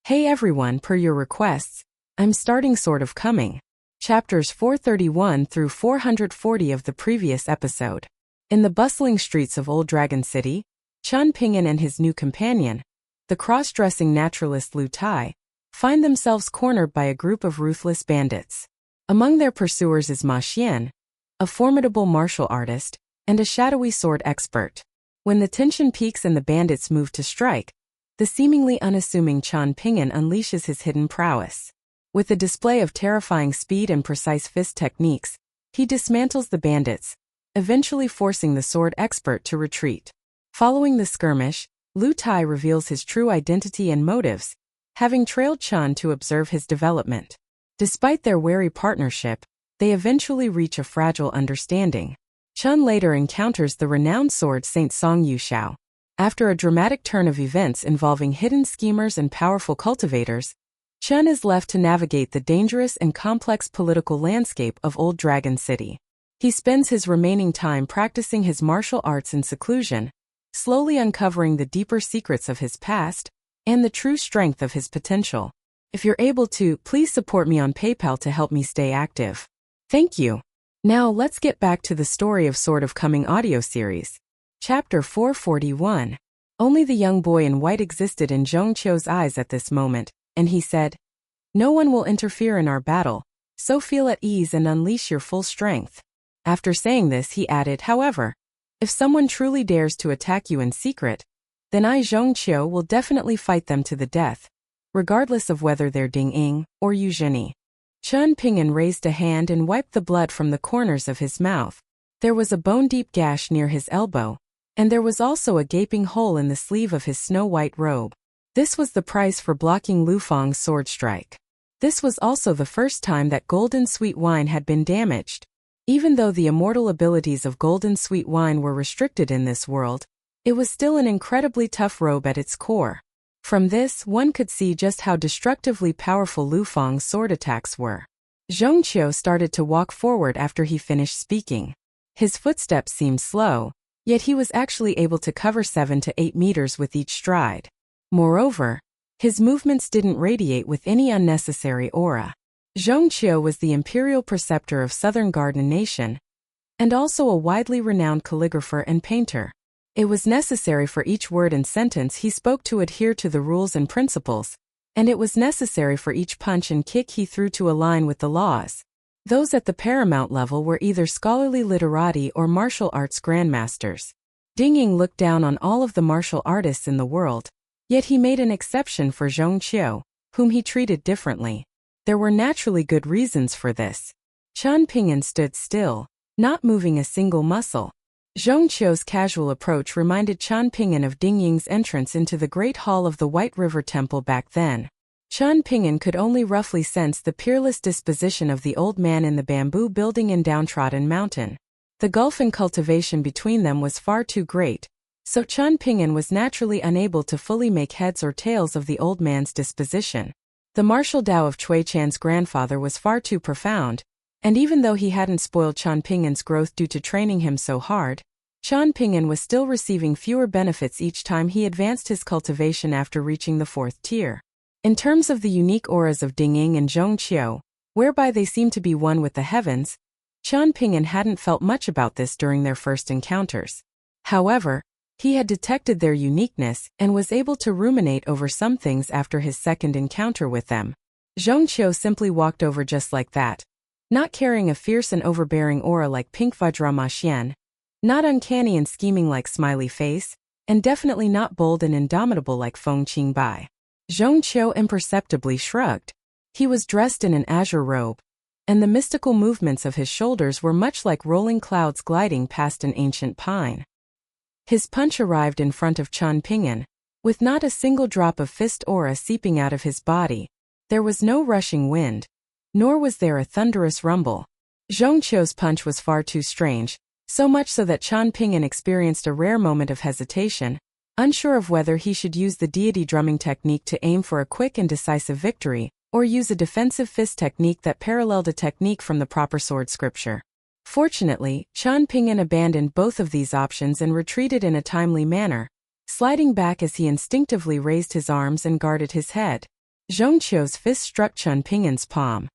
Hey everyone, per your requests, I'm starting Sword of Coming, chapters 431 through 440 of the previous episode. In the bustling streets of Old Dragon City, Chun Ping'an and his new companion, the cross-dressing naturalist Lu Tai, find themselves cornered by a group of ruthless bandits. Among their pursuers is Ma Xian, a formidable martial artist, and a shadowy sword expert. When the tension peaks and the bandits move to strike, the seemingly unassuming Chun Ping'an unleashes his hidden prowess. With a display of terrifying speed and precise fist techniques, he dismantles the bandits, eventually forcing the sword expert to retreat. Following the skirmish, Lu Tai reveals his true identity and motives, having trailed Chun to observe his development. Despite their wary partnership, they eventually reach a fragile understanding. Chun later encounters the renowned sword Saint Song Yuxiao. After a dramatic turn of events involving hidden schemers and powerful cultivators, Chun is left to navigate the dangerous and complex political landscape of Old Dragon City. He spends his remaining time practicing his martial arts in seclusion, slowly uncovering the deeper secrets of his past and the true strength of his potential. If you're able to, please support me on PayPal to help me stay active. Thank you. Now let's get back to the story of Sword of Coming audio series. Chapter 441. Only the young boy in white existed in Zhong Qiu's eyes at this moment, and he said, "No one will interfere in our battle, so feel at ease and unleash your full strength." After saying this, he added, "However, if someone truly dares to attack you in secret, then I, Zhong Qiu, will definitely fight them to the death, regardless of whether they're Ding Ying or Yu Zheni." Chun Ping'an raised a hand and wiped the blood from the corners of his mouth. There was a bone-deep gash near his elbow, and there was also a gaping hole in the sleeve of his snow-white robe. This was the price for blocking Lu Feng's sword strike. This was also the first time that golden sweet wine had been damaged. Even though the immortal abilities of golden sweet wine were restricted in this world, it was still an incredibly tough robe at its core. From this, one could see just how destructively powerful Lu Feng's sword attacks were. Zhong Qiu started to walk forward after he finished speaking. His footsteps seemed slow, yet he was actually able to cover 7 to 8 meters with each stride. Moreover, his movements didn't radiate with any unnecessary aura. Zhong Qiu was the imperial preceptor of Southern Garden Nation, and also a widely renowned calligrapher and painter. It was necessary for each word and sentence he spoke to adhere to the rules and principles, and it was necessary for each punch and kick he threw to align with the laws. Those at the paramount level were either scholarly literati or martial arts grandmasters. Ding Ying looked down on all of the martial artists in the world, yet he made an exception for Zhong Qiu, whom he treated differently. There were naturally good reasons for this. Chun Ping'an stood still, not moving a single muscle. Zhong Qiu's casual approach reminded Chun Ping'an of Ding Ying's entrance into the Great Hall of the White River Temple back then. Chun Ping'an could only roughly sense the peerless disposition of the old man in the bamboo building in Downtrodden Mountain. The gulf in cultivation between them was far too great, so Chun Ping'an was naturally unable to fully make heads or tails of the old man's disposition. The martial Tao of Cui Chan's grandfather was far too profound, and even though he hadn't spoiled Chun Ping'an's growth due to training him so hard, Chun Ping'an was still receiving fewer benefits each time he advanced his cultivation after reaching the 4th tier. In terms of the unique auras of Ding Ying and Zhong Qiu, whereby they seemed to be one with the heavens, Chun Ping'an hadn't felt much about this during their first encounters. However, he had detected their uniqueness and was able to ruminate over some things after his second encounter with them. Zhong Qiu simply walked over just like that, not carrying a fierce and overbearing aura like Pink Vajra Ma Xian, not uncanny and scheming like Smiley Face, and definitely not bold and indomitable like Feng Qingbai. Zhong Qiu imperceptibly shrugged. He was dressed in an azure robe, and the mystical movements of his shoulders were much like rolling clouds gliding past an ancient pine. His punch arrived in front of Chun Ping'an, with not a single drop of fist aura seeping out of his body. There was no rushing wind, nor was there a thunderous rumble. Zhong Qiu's punch was far too strange, so much so that Chun Ping'an experienced a rare moment of hesitation, unsure of whether he should use the deity drumming technique to aim for a quick and decisive victory, or use a defensive fist technique that paralleled a technique from the proper sword scripture. Fortunately, Chun Ping'an abandoned both of these options and retreated in a timely manner, sliding back as he instinctively raised his arms and guarded his head. Zhongqiu's fist struck Chen Pingan's palm.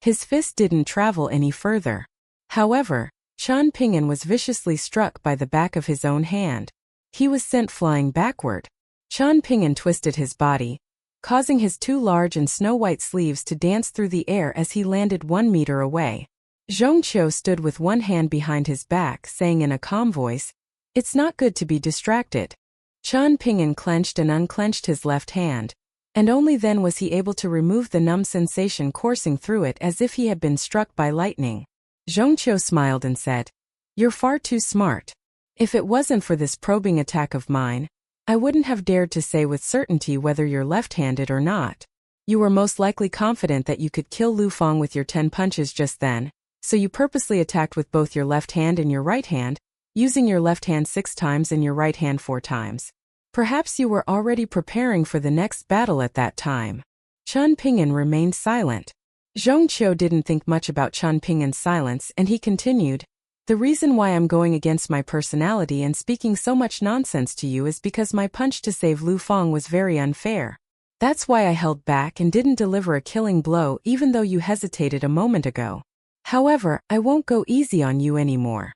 His fist didn't travel any further. However, Chen Pingan was viciously struck by the back of his own hand. He was sent flying backward. Chen Pingan twisted his body, causing his two large and snow-white sleeves to dance through the air as he landed 1 meter away. Zhongqiu stood with one hand behind his back, saying in a calm voice, "It's not good to be distracted." Chen Pingan clenched and unclenched his left hand, and only then was he able to remove the numb sensation coursing through it as if he had been struck by lightning. Zhongqiu smiled and said, "You're far too smart. If it wasn't for this probing attack of mine, I wouldn't have dared to say with certainty whether you're left-handed or not. You were most likely confident that you could kill Lu Feng with your 10 punches just then, so you purposely attacked with both your left hand and your right hand, using your left hand 6 times and your right hand 4 times. Perhaps you were already preparing for the next battle at that time." Chen Pingan remained silent. Zhongqiu didn't think much about Chen Pingan's silence, and he continued, "The reason why I'm going against my personality and speaking so much nonsense to you is because my punch to save Lu Feng was very unfair. That's why I held back and didn't deliver a killing blow even though you hesitated a moment ago. However, I won't go easy on you anymore."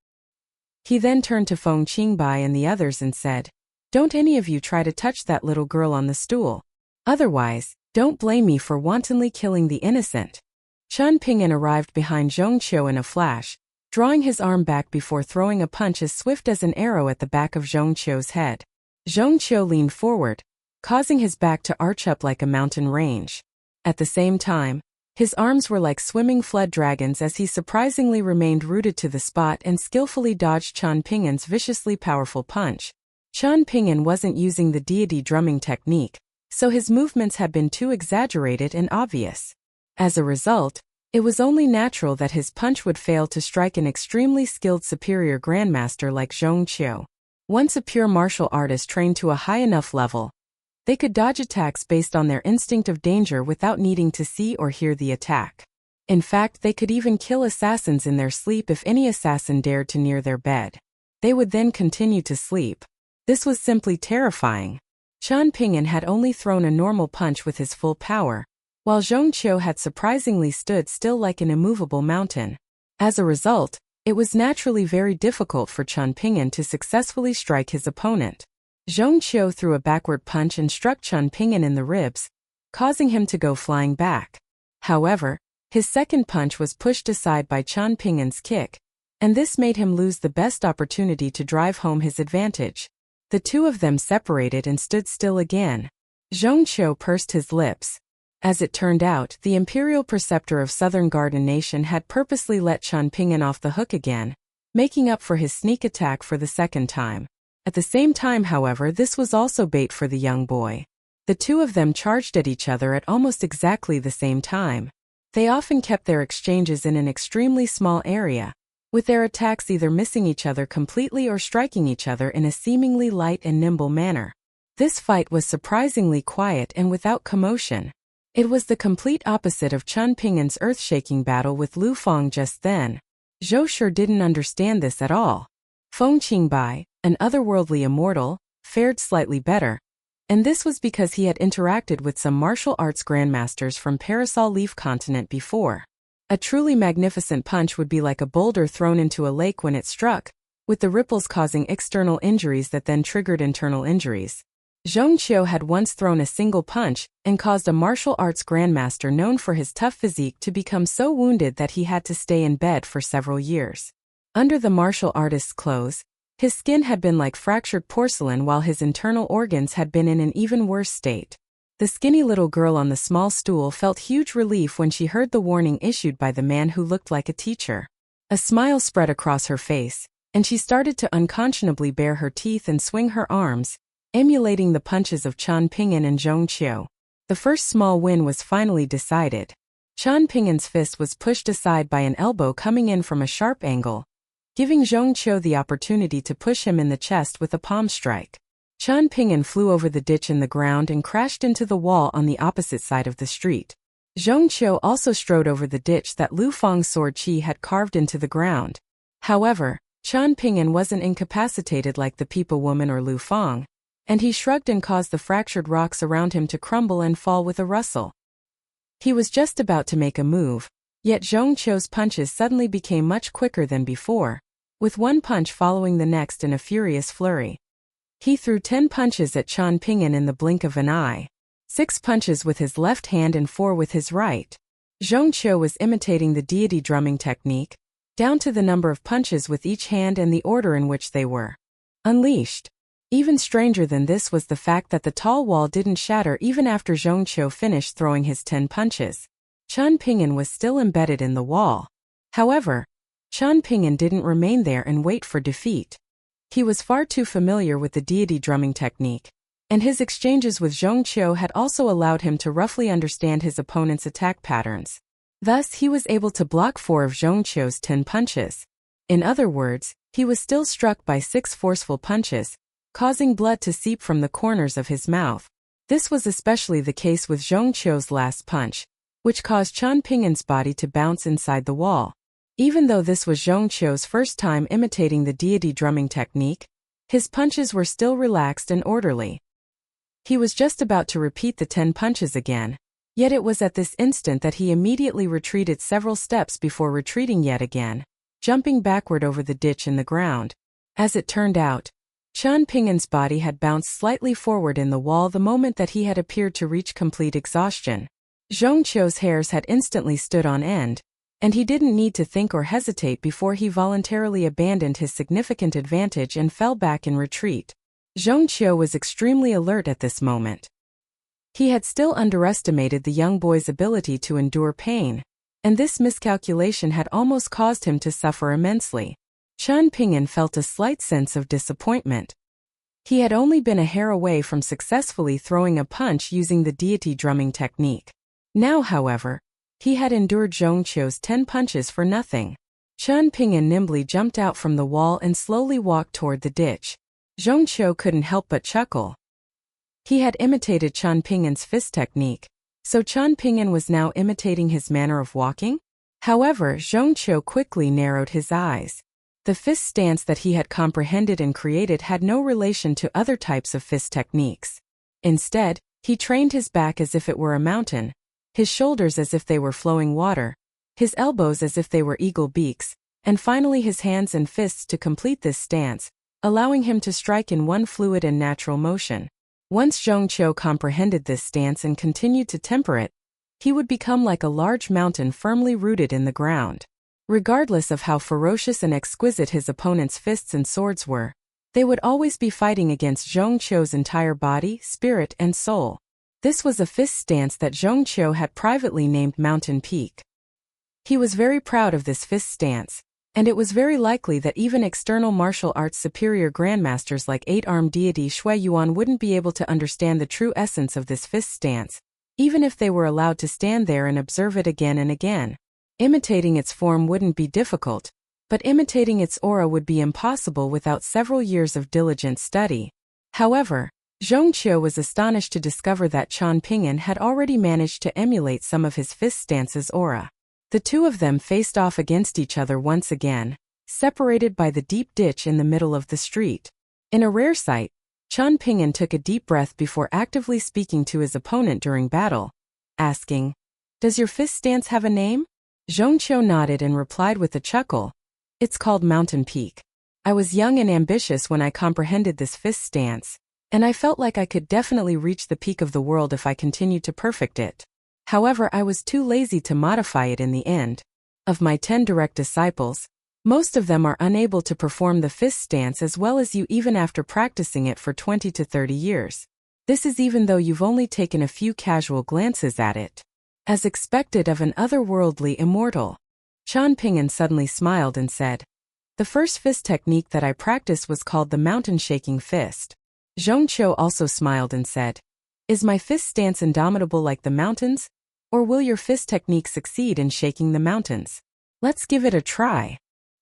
He then turned to Feng Qingbai and the others and said, "Don't any of you try to touch that little girl on the stool. Otherwise, don't blame me for wantonly killing the innocent." Chen Pingan arrived behind Zhongqiu in a flash, drawing his arm back before throwing a punch as swift as an arrow at the back of Zhongqiu's head. Zhongqiu leaned forward, causing his back to arch up like a mountain range. At the same time, his arms were like swimming flood dragons as he surprisingly remained rooted to the spot and skillfully dodged Chen Pingan's viciously powerful punch. Chen Pingan wasn't using the deity drumming technique, so his movements had been too exaggerated and obvious. As a result, it was only natural that his punch would fail to strike an extremely skilled superior grandmaster like Zhongqiu. Once a pure martial artist trained to a high enough level, they could dodge attacks based on their instinct of danger without needing to see or hear the attack. In fact, they could even kill assassins in their sleep if any assassin dared to near their bed. They would then continue to sleep. This was simply terrifying. Chen Pingan had only thrown a normal punch with his full power, while Zhongqiu had surprisingly stood still like an immovable mountain. As a result, it was naturally very difficult for Chen Pingan to successfully strike his opponent. Zhongqiu threw a backward punch and struck Chen Pingan in the ribs, causing him to go flying back. However, his second punch was pushed aside by Chen Pingan's kick, and this made him lose the best opportunity to drive home his advantage. The two of them separated and stood still again. Zhongqiu pursed his lips. As it turned out, the imperial preceptor of Southern Garden Nation had purposely let Chen Pingan off the hook again, making up for his sneak attack for the second time. At the same time, however, this was also bait for the young boy. The two of them charged at each other at almost exactly the same time. They often kept their exchanges in an extremely small area, with their attacks either missing each other completely or striking each other in a seemingly light and nimble manner. This fight was surprisingly quiet and without commotion. It was the complete opposite of Chen Pingan's earth-shaking battle with Lu Feng just then. Zhou sure didn't understand this at all. Feng Qingbai, an otherworldly immortal, fared slightly better, and this was because he had interacted with some martial arts grandmasters from Parasol Leaf Continent before. A truly magnificent punch would be like a boulder thrown into a lake when it struck, with the ripples causing external injuries that then triggered internal injuries. Zhongqiu had once thrown a single punch and caused a martial arts grandmaster known for his tough physique to become so wounded that he had to stay in bed for several years. Under the martial artist's clothes, his skin had been like fractured porcelain while his internal organs had been in an even worse state. The skinny little girl on the small stool felt huge relief when she heard the warning issued by the man who looked like a teacher. A smile spread across her face, and she started to unconscionably bare her teeth and swing her arms, emulating the punches of Chen Pingan and Zhongqiu. The first small win was finally decided. Chen Pingan's fist was pushed aside by an elbow coming in from a sharp angle, giving Zhongqiu the opportunity to push him in the chest with a palm strike. Chen Pingan flew over the ditch in the ground and crashed into the wall on the opposite side of the street. Zhongqiu also strode over the ditch that Lu Feng's sword chi had carved into the ground. However, Chen Pingan wasn't incapacitated like the Peepa woman or Lu Feng. and he shrugged and caused the fractured rocks around him to crumble and fall with a rustle. He was just about to make a move, yet Zhong Qiu's punches suddenly became much quicker than before, with one punch following the next in a furious flurry. He threw 10 punches at Qian Pingyan in the blink of an eye, 6 punches with his left hand and 4 with his right. Zhong Qiu was imitating the deity drumming technique, down to the number of punches with each hand and the order in which they were unleashed. Even stranger than this was the fact that the tall wall didn't shatter even after Zhong Qiu finished throwing his 10 punches. Qian Pingyan was still embedded in the wall. However, Qian Pingyan didn't remain there and wait for defeat. He was far too familiar with the deity drumming technique, and his exchanges with Zhong Qiu had also allowed him to roughly understand his opponent's attack patterns. Thus, he was able to block 4 of Zhong Qiu's 10 punches. In other words, he was still struck by 6 forceful punches, causing blood to seep from the corners of his mouth. This was especially the case with Zhong Qiu's last punch, which caused Qian Pingyan's body to bounce inside the wall. Even though this was Zhong Qiu's first time imitating the deity drumming technique, his punches were still relaxed and orderly. He was just about to repeat the 10 punches again, yet it was at this instant that he immediately retreated several steps before retreating yet again, jumping backward over the ditch in the ground. As it turned out, Qian Pingyan's body had bounced slightly forward in the wall the moment that he had appeared to reach complete exhaustion. Zhong Qiu's hairs had instantly stood on end, and he didn't need to think or hesitate before he voluntarily abandoned his significant advantage and fell back in retreat. Zhong Qiu was extremely alert at this moment. He had still underestimated the young boy's ability to endure pain, and this miscalculation had almost caused him to suffer immensely. Qian Pingyan felt a slight sense of disappointment. He had only been a hair away from successfully throwing a punch using the deity drumming technique. Now, however, he had endured Zhong Qiu's 10 punches for nothing. Qian Pingyan nimbly jumped out from the wall and slowly walked toward the ditch. Zhong Qiu couldn't help but chuckle. He had imitated Qian Pingyan's fist technique, so Qian Pingyan was now imitating his manner of walking? However, Zhong Qiu quickly narrowed his eyes. The fist stance that he had comprehended and created had no relation to other types of fist techniques. Instead, he trained his back as if it were a mountain, his shoulders as if they were flowing water, his elbows as if they were eagle beaks, and finally his hands and fists to complete this stance, allowing him to strike in one fluid and natural motion. Once Zhong Qiu comprehended this stance and continued to temper it, he would become like a large mountain firmly rooted in the ground. Regardless of how ferocious and exquisite his opponent's fists and swords were, they would always be fighting against Zhong Qiu's entire body, spirit, and soul. This was a fist stance that Zhong Qiu had privately named Mountain Peak. He was very proud of this fist stance, and it was very likely that even external martial arts superior grandmasters like 8-armed deity Shui Yuan wouldn't be able to understand the true essence of this fist stance, even if they were allowed to stand there and observe it again and again. Imitating its form wouldn't be difficult, but imitating its aura would be impossible without several years of diligent study. However, Zhong Qiu was astonished to discover that Qian Pingyan had already managed to emulate some of his fist stance's aura. The two of them faced off against each other once again, separated by the deep ditch in the middle of the street. In a rare sight, Qian Pingyan took a deep breath before actively speaking to his opponent during battle, asking, "Does your fist stance have a name?" Zhong Qiu nodded and replied with a chuckle, "It's called Mountain Peak. I was young and ambitious when I comprehended this fist stance, and I felt like I could definitely reach the peak of the world if I continued to perfect it. However, I was too lazy to modify it in the end. Of my 10 direct disciples, most of them are unable to perform the fist stance as well as you even after practicing it for 20 to 30 years. This is even though you've only taken a few casual glances at it. As expected of an otherworldly immortal." Qian Pingyan suddenly smiled and said, "The first fist technique that I practiced was called the mountain shaking fist." Zhong Qiu also smiled and said, "Is my fist stance indomitable like the mountains? Or will your fist technique succeed in shaking the mountains? Let's give it a try."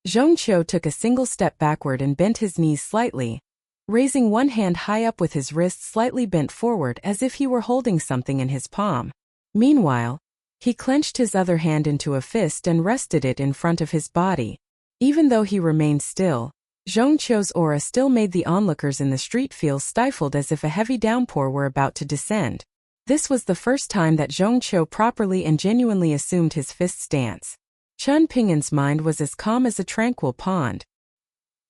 Zhong Qiu took a single step backward and bent his knees slightly, raising one hand high up with his wrist slightly bent forward as if he were holding something in his palm. Meanwhile, he clenched his other hand into a fist and rested it in front of his body. Even though he remained still, Zhongqiu's aura still made the onlookers in the street feel stifled as if a heavy downpour were about to descend. This was the first time that Zhongqiu properly and genuinely assumed his fist stance. Chen Ping'an's mind was as calm as a tranquil pond.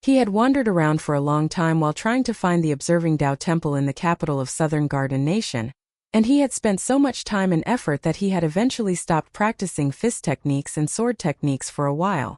He had wandered around for a long time while trying to find the observing Dao temple in the capital of Southern Garden Nation, and he had spent so much time and effort that he had eventually stopped practicing fist techniques and sword techniques for a while.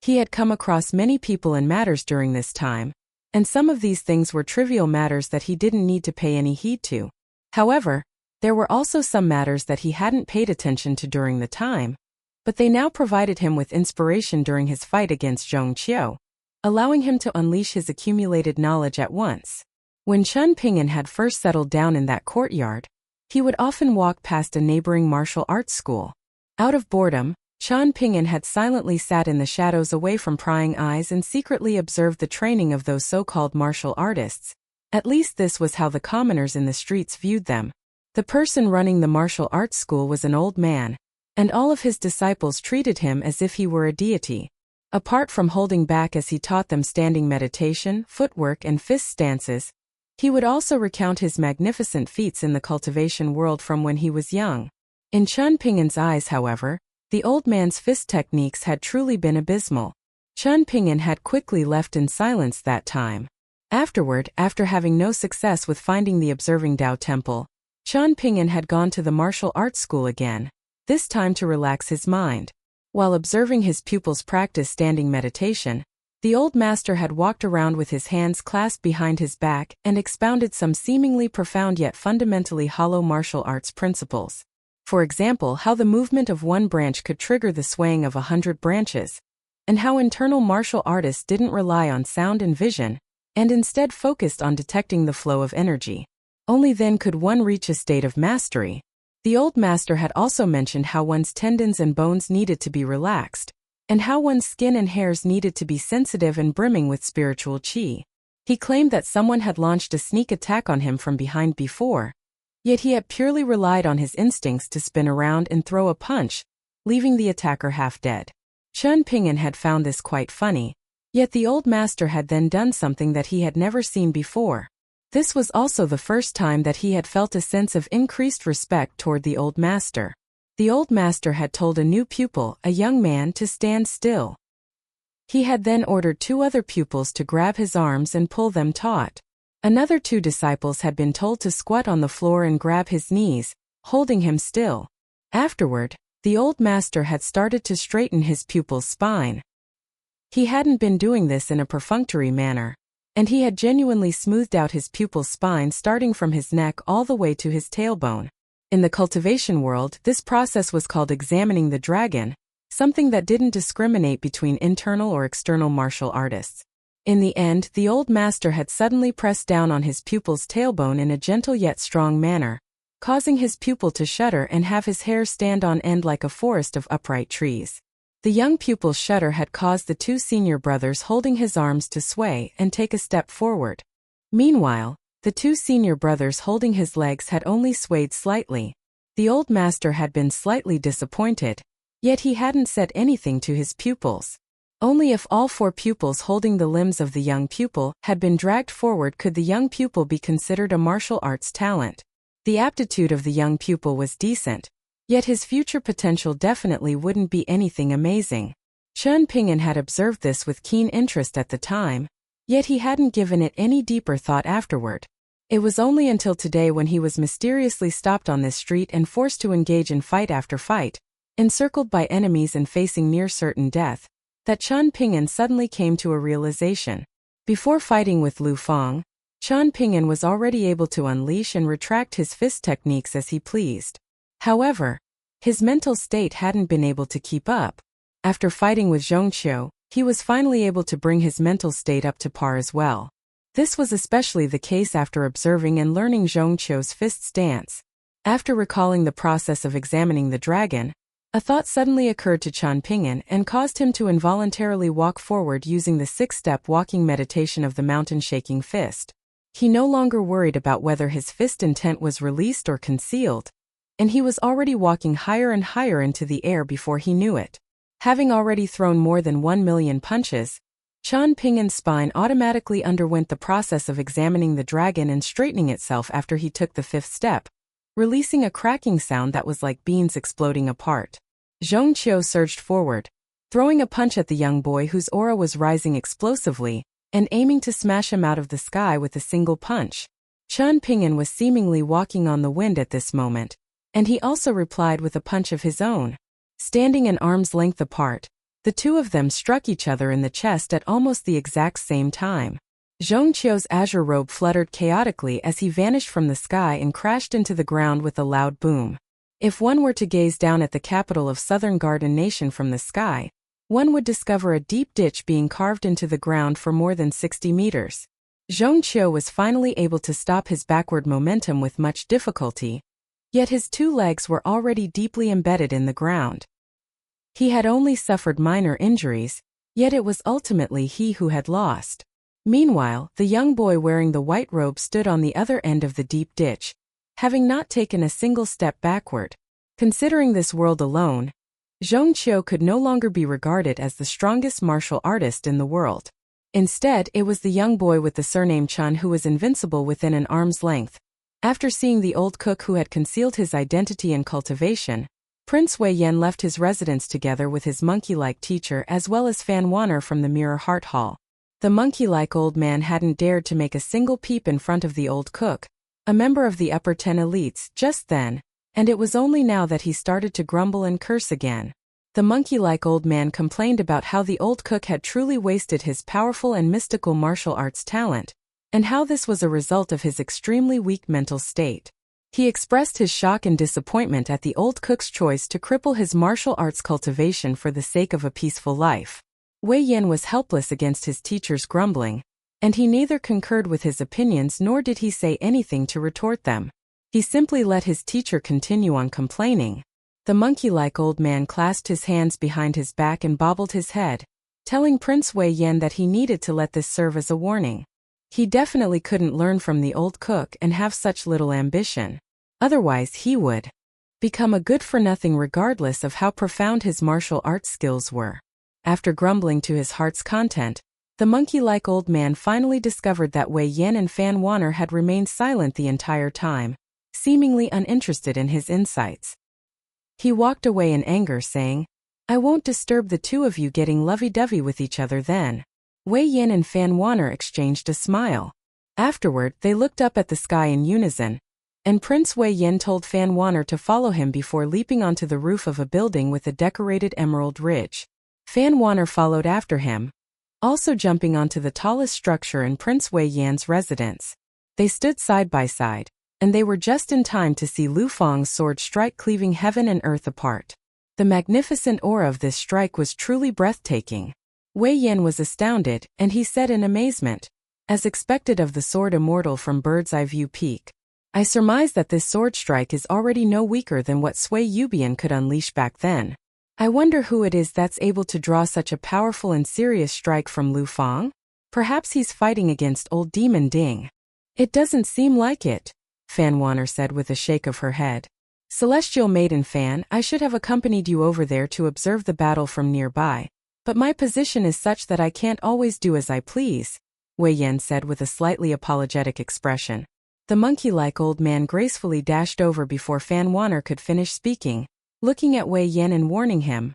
He had come across many people and matters during this time, and some of these things were trivial matters that he didn't need to pay any heed to. However, there were also some matters that he hadn't paid attention to during the time, but they now provided him with inspiration during his fight against Zhongqiu, allowing him to unleash his accumulated knowledge at once. When Chen Ping'an had first settled down in that courtyard, he would often walk past a neighboring martial arts school. Out of boredom, Chen Ping'an had silently sat in the shadows away from prying eyes and secretly observed the training of those so-called martial artists. At least this was how the commoners in the streets viewed them. The person running the martial arts school was an old man, and all of his disciples treated him as if he were a deity. Apart from holding back as he taught them standing meditation, footwork and fist stances, he would also recount his magnificent feats in the cultivation world from when he was young. In Chen Ping'an's eyes, however, the old man's fist techniques had truly been abysmal. Chen Ping'an had quickly left in silence that time. Afterward, after having no success with finding the observing Dao temple, Chen Ping'an had gone to the martial arts school again, this time to relax his mind. While observing his pupils practice standing meditation, the old master had walked around with his hands clasped behind his back and expounded some seemingly profound yet fundamentally hollow martial arts principles. For example, how the movement of one branch could trigger the swaying of 100 branches, and how internal martial artists didn't rely on sound and vision, and instead focused on detecting the flow of energy. Only then could one reach a state of mastery. The old master had also mentioned how one's tendons and bones needed to be relaxed, and how one's skin and hairs needed to be sensitive and brimming with spiritual qi. He claimed that someone had launched a sneak attack on him from behind before, yet he had purely relied on his instincts to spin around and throw a punch, leaving the attacker half dead. Chen Ping'an had found this quite funny, yet the old master had then done something that he had never seen before. This was also the first time that he had felt a sense of increased respect toward the old master. The old master had told a new pupil, a young man, to stand still. He had then ordered 2 other pupils to grab his arms and pull them taut. Another 2 disciples had been told to squat on the floor and grab his knees, holding him still. Afterward, the old master had started to straighten his pupil's spine. He hadn't been doing this in a perfunctory manner, and he had genuinely smoothed out his pupil's spine starting from his neck all the way to his tailbone. In the cultivation world, this process was called examining the dragon, something that didn't discriminate between internal or external martial artists. In the end, the old master had suddenly pressed down on his pupil's tailbone in a gentle yet strong manner, causing his pupil to shudder and have his hair stand on end like a forest of upright trees. The young pupil's shudder had caused the 2 senior brothers holding his arms to sway and take a step forward. Meanwhile, the 2 senior brothers holding his legs had only swayed slightly. The old master had been slightly disappointed, yet he hadn't said anything to his pupils. Only if all 4 pupils holding the limbs of the young pupil had been dragged forward could the young pupil be considered a martial arts talent. The aptitude of the young pupil was decent, yet his future potential definitely wouldn't be anything amazing. Chen Ping'an had observed this with keen interest at the time, yet he hadn't given it any deeper thought afterward. It was only until today when he was mysteriously stopped on this street and forced to engage in fight after fight, encircled by enemies and facing near certain death, that Chen Ping'an suddenly came to a realization. Before fighting with Lu Feng, Chen Ping'an was already able to unleash and retract his fist techniques as he pleased. However, his mental state hadn't been able to keep up. After fighting with Zhongqiu, he was finally able to bring his mental state up to par as well. This was especially the case after observing and learning Zhongqiu's fist stance. After recalling the process of examining the dragon, a thought suddenly occurred to Chen Ping'an and caused him to involuntarily walk forward using the 6-step walking meditation of the mountain-shaking fist. He no longer worried about whether his fist intent was released or concealed, and he was already walking higher and higher into the air before he knew it. Having already thrown more than 1 million punches, Chan Pingan's spine automatically underwent the process of examining the dragon and straightening itself after he took the fifth step, releasing a cracking sound that was like beans exploding apart. Zhong Qiu surged forward, throwing a punch at the young boy whose aura was rising explosively, and aiming to smash him out of the sky with a single punch. Chan Pingan was seemingly walking on the wind at this moment, and he also replied with a punch of his own. Standing an arm's length apart, the two of them struck each other in the chest at almost the exact same time. Zhong Qiu's azure robe fluttered chaotically as he vanished from the sky and crashed into the ground with a loud boom. If one were to gaze down at the capital of Southern Garden Nation from the sky, one would discover a deep ditch being carved into the ground for more than 60 meters. Zhong Qiu was finally able to stop his backward momentum with much difficulty, yet his two legs were already deeply embedded in the ground. He had only suffered minor injuries, yet it was ultimately he who had lost. Meanwhile, the young boy wearing the white robe stood on the other end of the deep ditch, having not taken a single step backward. Considering this world alone, Zhong Qiu could no longer be regarded as the strongest martial artist in the world. Instead, it was the young boy with the surname Chan who was invincible within an arm's length. After seeing the old cook who had concealed his identity in cultivation, Prince Wei Yan left his residence together with his monkey-like teacher as well as Fan Wanner from the Mirror Heart Hall. The monkey-like old man hadn't dared to make a single peep in front of the old cook, a member of the upper 10 elites, just then, and it was only now that he started to grumble and curse again. The monkey-like old man complained about how the old cook had truly wasted his powerful and mystical martial arts talent, and how this was a result of his extremely weak mental state. He expressed his shock and disappointment at the old cook's choice to cripple his martial arts cultivation for the sake of a peaceful life. Wei Yan was helpless against his teacher's grumbling, and he neither concurred with his opinions nor did he say anything to retort them. He simply let his teacher continue on complaining. The monkey-like old man clasped his hands behind his back and bobbled his head, telling Prince Wei Yan that he needed to let this serve as a warning. He definitely couldn't learn from the old cook and have such little ambition. Otherwise he would become a good-for-nothing regardless of how profound his martial arts skills were. After grumbling to his heart's content, the monkey-like old man finally discovered that Wei Yan and Fan Wanner had remained silent the entire time, seemingly uninterested in his insights. He walked away in anger saying, "I won't disturb the two of you getting lovey-dovey with each other then." Wei Yan and Fan Wanner exchanged a smile. Afterward, they looked up at the sky in unison, and Prince Wei Yan told Fan Wanner to follow him before leaping onto the roof of a building with a decorated emerald ridge. Fan Wanner followed after him, also jumping onto the tallest structure in Prince Wei Yan's residence. They stood side by side, and they were just in time to see Lu Feng's sword strike, cleaving heaven and earth apart. The magnificent aura of this strike was truly breathtaking. Wei Yan was astounded, and he said in amazement, "As expected of the sword immortal from Bird's Eye View Peak, I surmise that this sword strike is already no weaker than what Sui Yubian could unleash back then. I wonder who it is that's able to draw such a powerful and serious strike from Lu Feng? Perhaps he's fighting against old Demon Ding." "It doesn't seem like it," Fan Wanner said with a shake of her head. "Celestial Maiden Fan, I should have accompanied you over there to observe the battle from nearby, but my position is such that I can't always do as I please," Wei Yan said with a slightly apologetic expression. The monkey-like old man gracefully dashed over before Fan Wanner could finish speaking, looking at Wei Yan and warning him,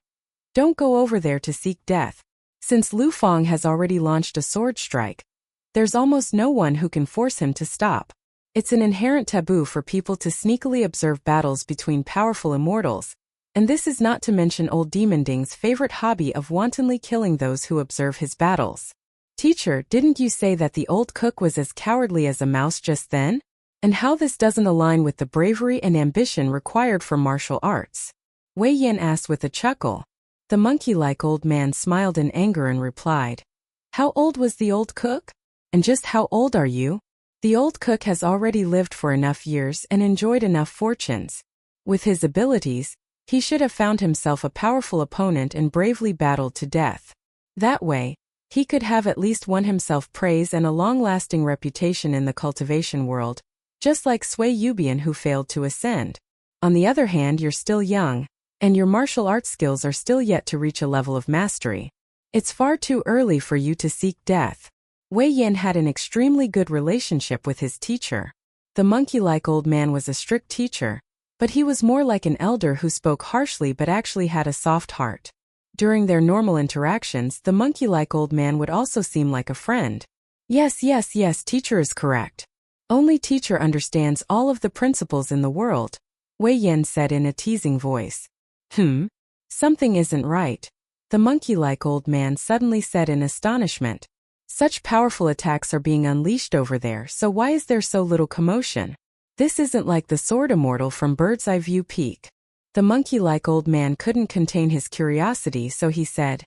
"Don't go over there to seek death. Since Lu Feng has already launched a sword strike, there's almost no one who can force him to stop. It's an inherent taboo for people to sneakily observe battles between powerful immortals, and this is not to mention old Demon Ding's favorite hobby of wantonly killing those who observe his battles." "Teacher, didn't you say that the old cook was as cowardly as a mouse just then? And how this doesn't align with the bravery and ambition required for martial arts?" Wei Yan asked with a chuckle. The monkey-like old man smiled in anger and replied, "How old was the old cook? And just how old are you? The old cook has already lived for enough years and enjoyed enough fortunes. With his abilities, he should have found himself a powerful opponent and bravely battled to death. That way, he could have at least won himself praise and a long-lasting reputation in the cultivation world, just like Sui Yubian who failed to ascend. On the other hand, you're still young, and your martial arts skills are still yet to reach a level of mastery. It's far too early for you to seek death. Wei Yan had an extremely good relationship with his teacher. The monkey-like old man was a strict teacher, but he was more like an elder who spoke harshly but actually had a soft heart. During their normal interactions, the monkey-like old man would also seem like a friend. Yes, teacher is correct. Only teacher understands all of the principles in the world, Wei Yan said in a teasing voice. Something isn't right, the monkey-like old man suddenly said in astonishment. Such powerful attacks are being unleashed over there, so why is there so little commotion? This isn't like the sword immortal from Bird's Eye View Peak. The monkey-like old man couldn't contain his curiosity, so he said,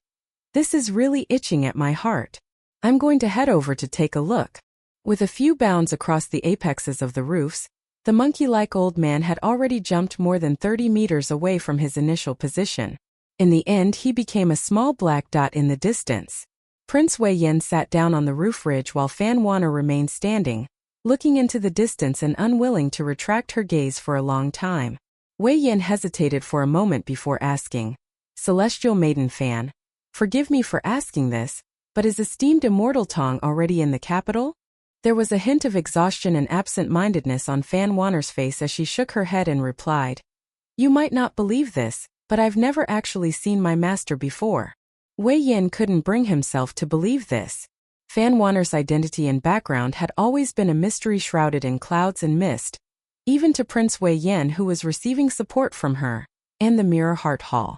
"This is really itching at my heart. I'm going to head over to take a look." With a few bounds across the apexes of the roofs, the monkey-like old man had already jumped more than 30 meters away from his initial position. In the end, he became a small black dot in the distance. Prince Wei Yan sat down on the roof ridge while Fan Wanner remained standing, looking into the distance and unwilling to retract her gaze for a long time. Wei Yan hesitated for a moment before asking, "Celestial Maiden Fan, forgive me for asking this, but is esteemed immortal Tong already in the capital?" There was a hint of exhaustion and absent-mindedness on Fan Wanner's face as she shook her head and replied, "You might not believe this, but I've never actually seen my master before." Wei Yan couldn't bring himself to believe this. Fan Wanner's identity and background had always been a mystery shrouded in clouds and mist, even to Prince Wei Yan, who was receiving support from her and the Mirror Heart Hall.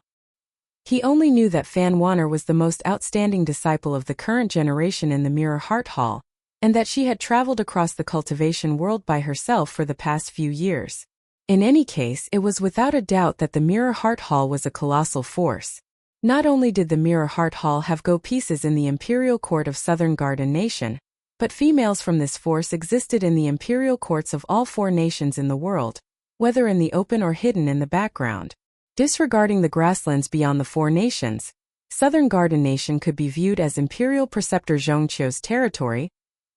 He only knew that Fan Wanner was the most outstanding disciple of the current generation in the Mirror Heart Hall, and that she had traveled across the cultivation world by herself for the past few years. In any case, it was without a doubt that the Mirror Heart Hall was a colossal force. Not only did the Mirror Heart Hall have go-pieces in the Imperial Court of Southern Garden Nation, but females from this force existed in the Imperial Courts of all 4 nations in the world, whether in the open or hidden in the background. Disregarding the grasslands beyond the 4 nations, Southern Garden Nation could be viewed as Imperial Preceptor Zhongqiu's territory,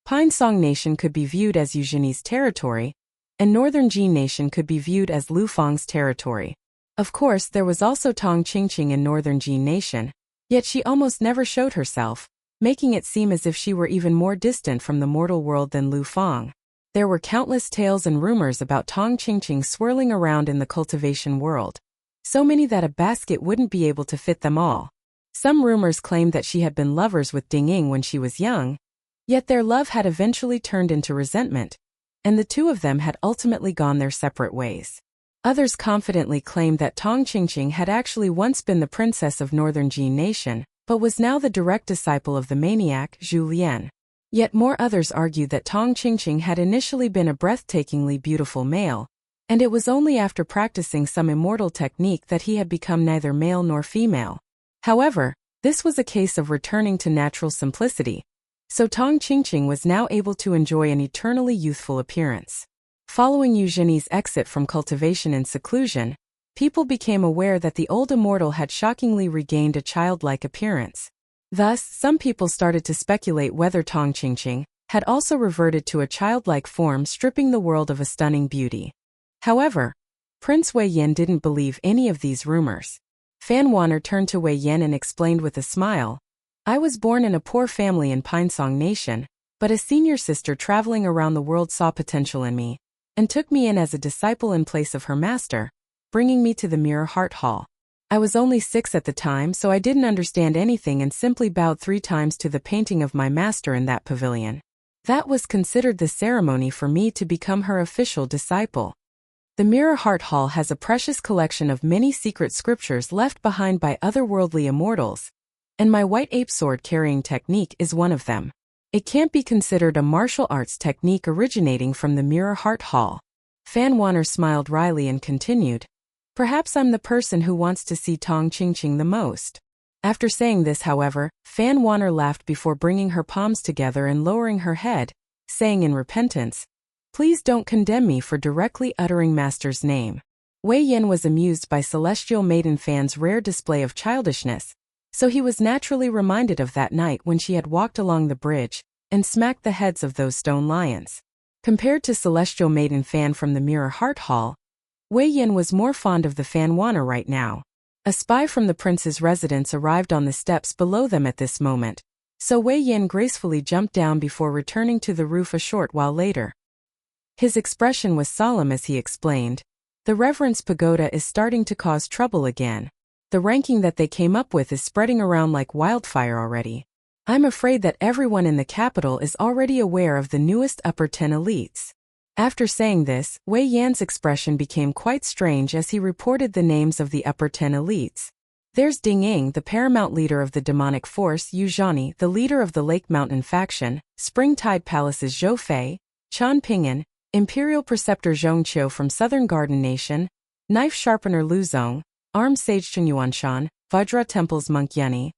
Pine Song Nation could be viewed as Eugeni's territory, and Northern Jin Nation could be viewed as Lu Feng's territory. Of course, there was also Tong Qingqing in Northern Jin Nation, yet she almost never showed herself, making it seem as if she were even more distant from the mortal world than Lu Feng. There were countless tales and rumors about Tong Qingqing swirling around in the cultivation world, so many that a basket wouldn't be able to fit them all. Some rumors claimed that she had been lovers with Ding Ying when she was young, yet their love had eventually turned into resentment, and the two of them had ultimately gone their separate ways. Others confidently claimed that Tong Qingqing had actually once been the princess of Northern Jin Nation, but was now the direct disciple of the maniac Zhu Lian. Yet more others argued that Tong Qingqing had initially been a breathtakingly beautiful male, and it was only after practicing some immortal technique that he had become neither male nor female. However, this was a case of returning to natural simplicity, so Tong Qingqing was now able to enjoy an eternally youthful appearance. Following Eugeni's exit from cultivation and seclusion, people became aware that the old immortal had shockingly regained a childlike appearance. Thus, some people started to speculate whether Tong Qingqing had also reverted to a childlike form, stripping the world of a stunning beauty. However, Prince Wei Yan didn't believe any of these rumors. Fan Wanner turned to Wei Yan and explained with a smile, "I was born in a poor family in Pine Song Nation, but a senior sister traveling around the world saw potential in me and took me in as a disciple in place of her master, bringing me to the Mirror Heart Hall. I was only 6 at the time, so I didn't understand anything and simply bowed 3 times to the painting of my master in that pavilion. That was considered the ceremony for me to become her official disciple." The Mirror Heart Hall has a precious collection of many secret scriptures left behind by otherworldly immortals, and my white ape sword carrying technique is one of them. It can't be considered a martial arts technique originating from the Mirror Heart Hall. Fan Wanner smiled wryly and continued, "Perhaps I'm the person who wants to see Tong Qingqing the most." After saying this, however, Fan Wanner laughed before bringing her palms together and lowering her head, saying in repentance, "Please don't condemn me for directly uttering Master's name." Wei Yan was amused by Celestial Maiden Fan's rare display of childishness, so he was naturally reminded of that night when she had walked along the bridge and smacked the heads of those stone lions. Compared to Celestial Maiden Fan from the Mirror Heart Hall, Wei Yan was more fond of the Fan Wanner right now. A spy from the prince's residence arrived on the steps below them at this moment, so Wei Yan gracefully jumped down before returning to the roof a short while later. His expression was solemn as he explained, "The Reverend's pagoda is starting to cause trouble again. The ranking that they came up with is spreading around like wildfire already. I'm afraid that everyone in the capital is already aware of the newest upper 10 elites." After saying this, Wei Yan's expression became quite strange as he reported the names of the upper 10 elites. There's Ding Ying, the paramount leader of the demonic force, Yu Zhani, the leader of the Lake Mountain faction, Springtide Palace's Zhou Fei, Chan Ping'an, Imperial Preceptor Zhong Qiu from Southern Garden Nation, Knife Sharpener Lu Zong, Armed Sage Chen Yuanshan, Vajra Temple's Monk Yunyi,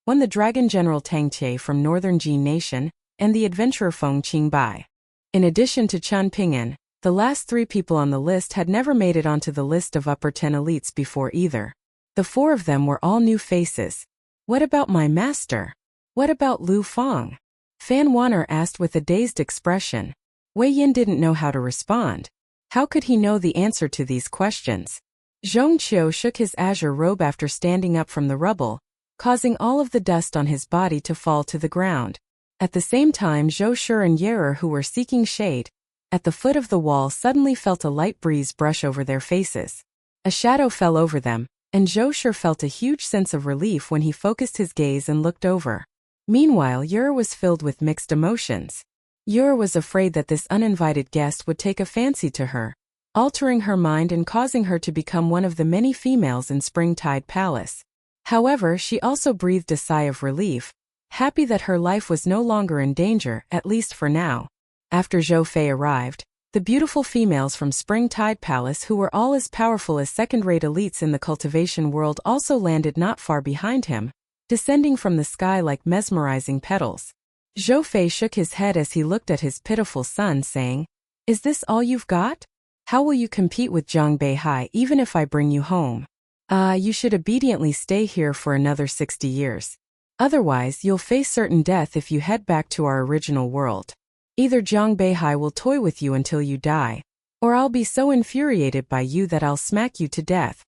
the Dragon General Tang Tie from Northern Jin Nation, and the adventurer Feng Qingbai. In addition to Chan Ping'an, the last 3 people on the list had never made it onto the list of upper 10 elites before either. The 4 of them were all new faces. What about my master? What about Lu Feng? Fan Wan'er asked with a dazed expression. Wei Yan didn't know how to respond. How could he know the answer to these questions? Zhong Qiu shook his azure robe after standing up from the rubble, causing all of the dust on his body to fall to the ground. At the same time, Zhou Shi and Yerer, who were seeking shade at the foot of the wall, suddenly felt a light breeze brush over their faces. A shadow fell over them, and Zhou Shi felt a huge sense of relief when he focused his gaze and looked over. Meanwhile, Yerer was filled with mixed emotions. Yerer was afraid that this uninvited guest would take a fancy to her, altering her mind and causing her to become one of the many females in Springtide Palace. However, she also breathed a sigh of relief, happy that her life was no longer in danger, at least for now. After Zhou Fei arrived, the beautiful females from Springtide Palace, who were all as powerful as second-rate elites in the cultivation world, also landed not far behind him, descending from the sky like mesmerizing petals. Zhou Fei shook his head as he looked at his pitiful son, saying, "Is this all you've got? How will you compete with Zhang Beihai even if I bring you home? You should obediently stay here for another 60 years. Otherwise, you'll face certain death if you head back to our original world. Either Zhang Beihai will toy with you until you die, or I'll be so infuriated by you that I'll smack you to death.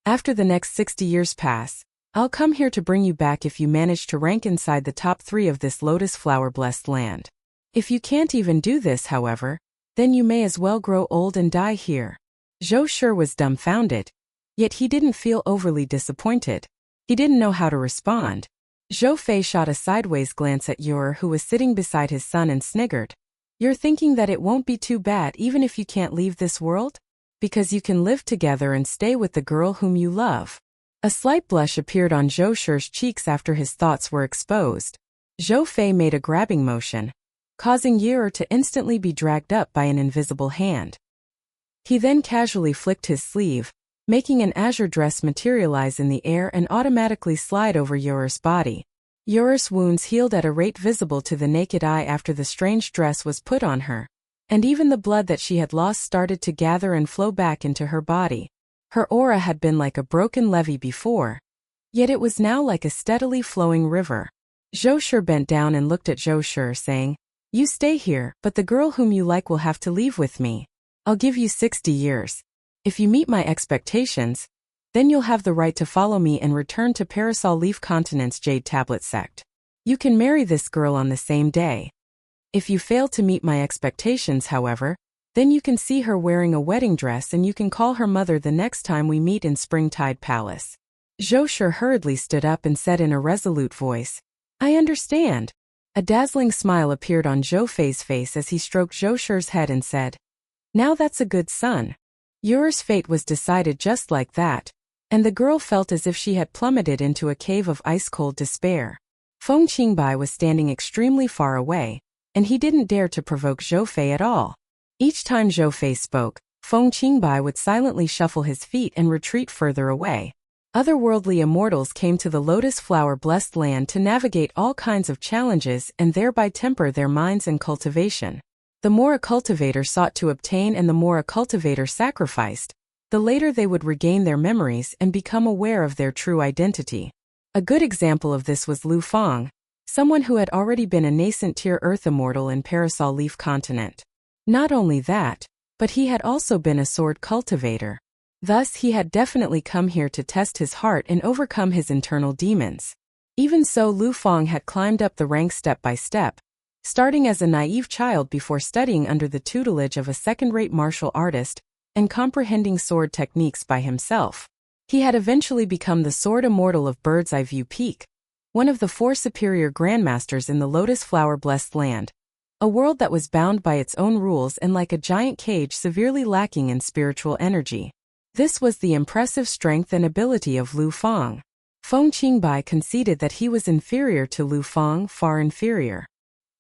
After the next 60 years pass, I'll come here to bring you back if you manage to rank inside the top 3 of this lotus flower-blessed land. If you can't even do this, however, then you may as well grow old and die here." Zhou Shi was dumbfounded, yet he didn't feel overly disappointed. He didn't know how to respond. Zhou Fei shot a sideways glance at Yerer, who was sitting beside his son, and sniggered. "You're thinking that it won't be too bad even if you can't leave this world? Because you can live together and stay with the girl whom you love." A slight blush appeared on Zhou Shi's cheeks after his thoughts were exposed. Zhou Fei made a grabbing motion, causing Yerer to instantly be dragged up by an invisible hand. He then casually flicked his sleeve, making an azure dress materialize in the air and automatically slide over Yerer's body. Yerer's wounds healed at a rate visible to the naked eye after the strange dress was put on her, and even the blood that she had lost started to gather and flow back into her body. Her aura had been like a broken levee before, yet it was now like a steadily flowing river. Zhou Shi bent down and looked at Zhou Shi, saying, "You stay here, but the girl whom you like will have to leave with me. I'll give you 60 years. If you meet my expectations, then you'll have the right to follow me and return to Parasol Leaf Continent's Jade Tablet sect. You can marry this girl on the same day. If you fail to meet my expectations, however, then you can see her wearing a wedding dress and you can call her mother the next time we meet in Springtide Palace." Zhou Shi hurriedly stood up and said in a resolute voice, "I understand." A dazzling smile appeared on Zhou Fei's face as he stroked Zhou Shi's head and said, "Now that's a good son." Yerer's fate was decided just like that, and the girl felt as if she had plummeted into a cave of ice-cold despair. Feng Qingbai was standing extremely far away, and he didn't dare to provoke Zhou Fei at all. Each time Zhou Fei spoke, Feng Qingbai would silently shuffle his feet and retreat further away. Otherworldly immortals came to the lotus flower-blessed land to navigate all kinds of challenges and thereby temper their minds and cultivation. The more a cultivator sought to obtain and the more a cultivator sacrificed, the later they would regain their memories and become aware of their true identity. A good example of this was Lu Feng, someone who had already been a nascent tier earth immortal in Parasol Leaf Continent. Not only that, but he had also been a sword cultivator. Thus, he had definitely come here to test his heart and overcome his internal demons. Even so, Lu Feng had climbed up the ranks step by step, starting as a naive child before studying under the tutelage of a second-rate martial artist and comprehending sword techniques by himself. He had eventually become the sword immortal of Bird's Eye View Peak, one of the 4 superior grandmasters in the Lotus Flower-blessed land, a world that was bound by its own rules and like a giant cage severely lacking in spiritual energy. This was the impressive strength and ability of Lu Feng. Feng Qingbai conceded that he was inferior to Lu Feng, far inferior.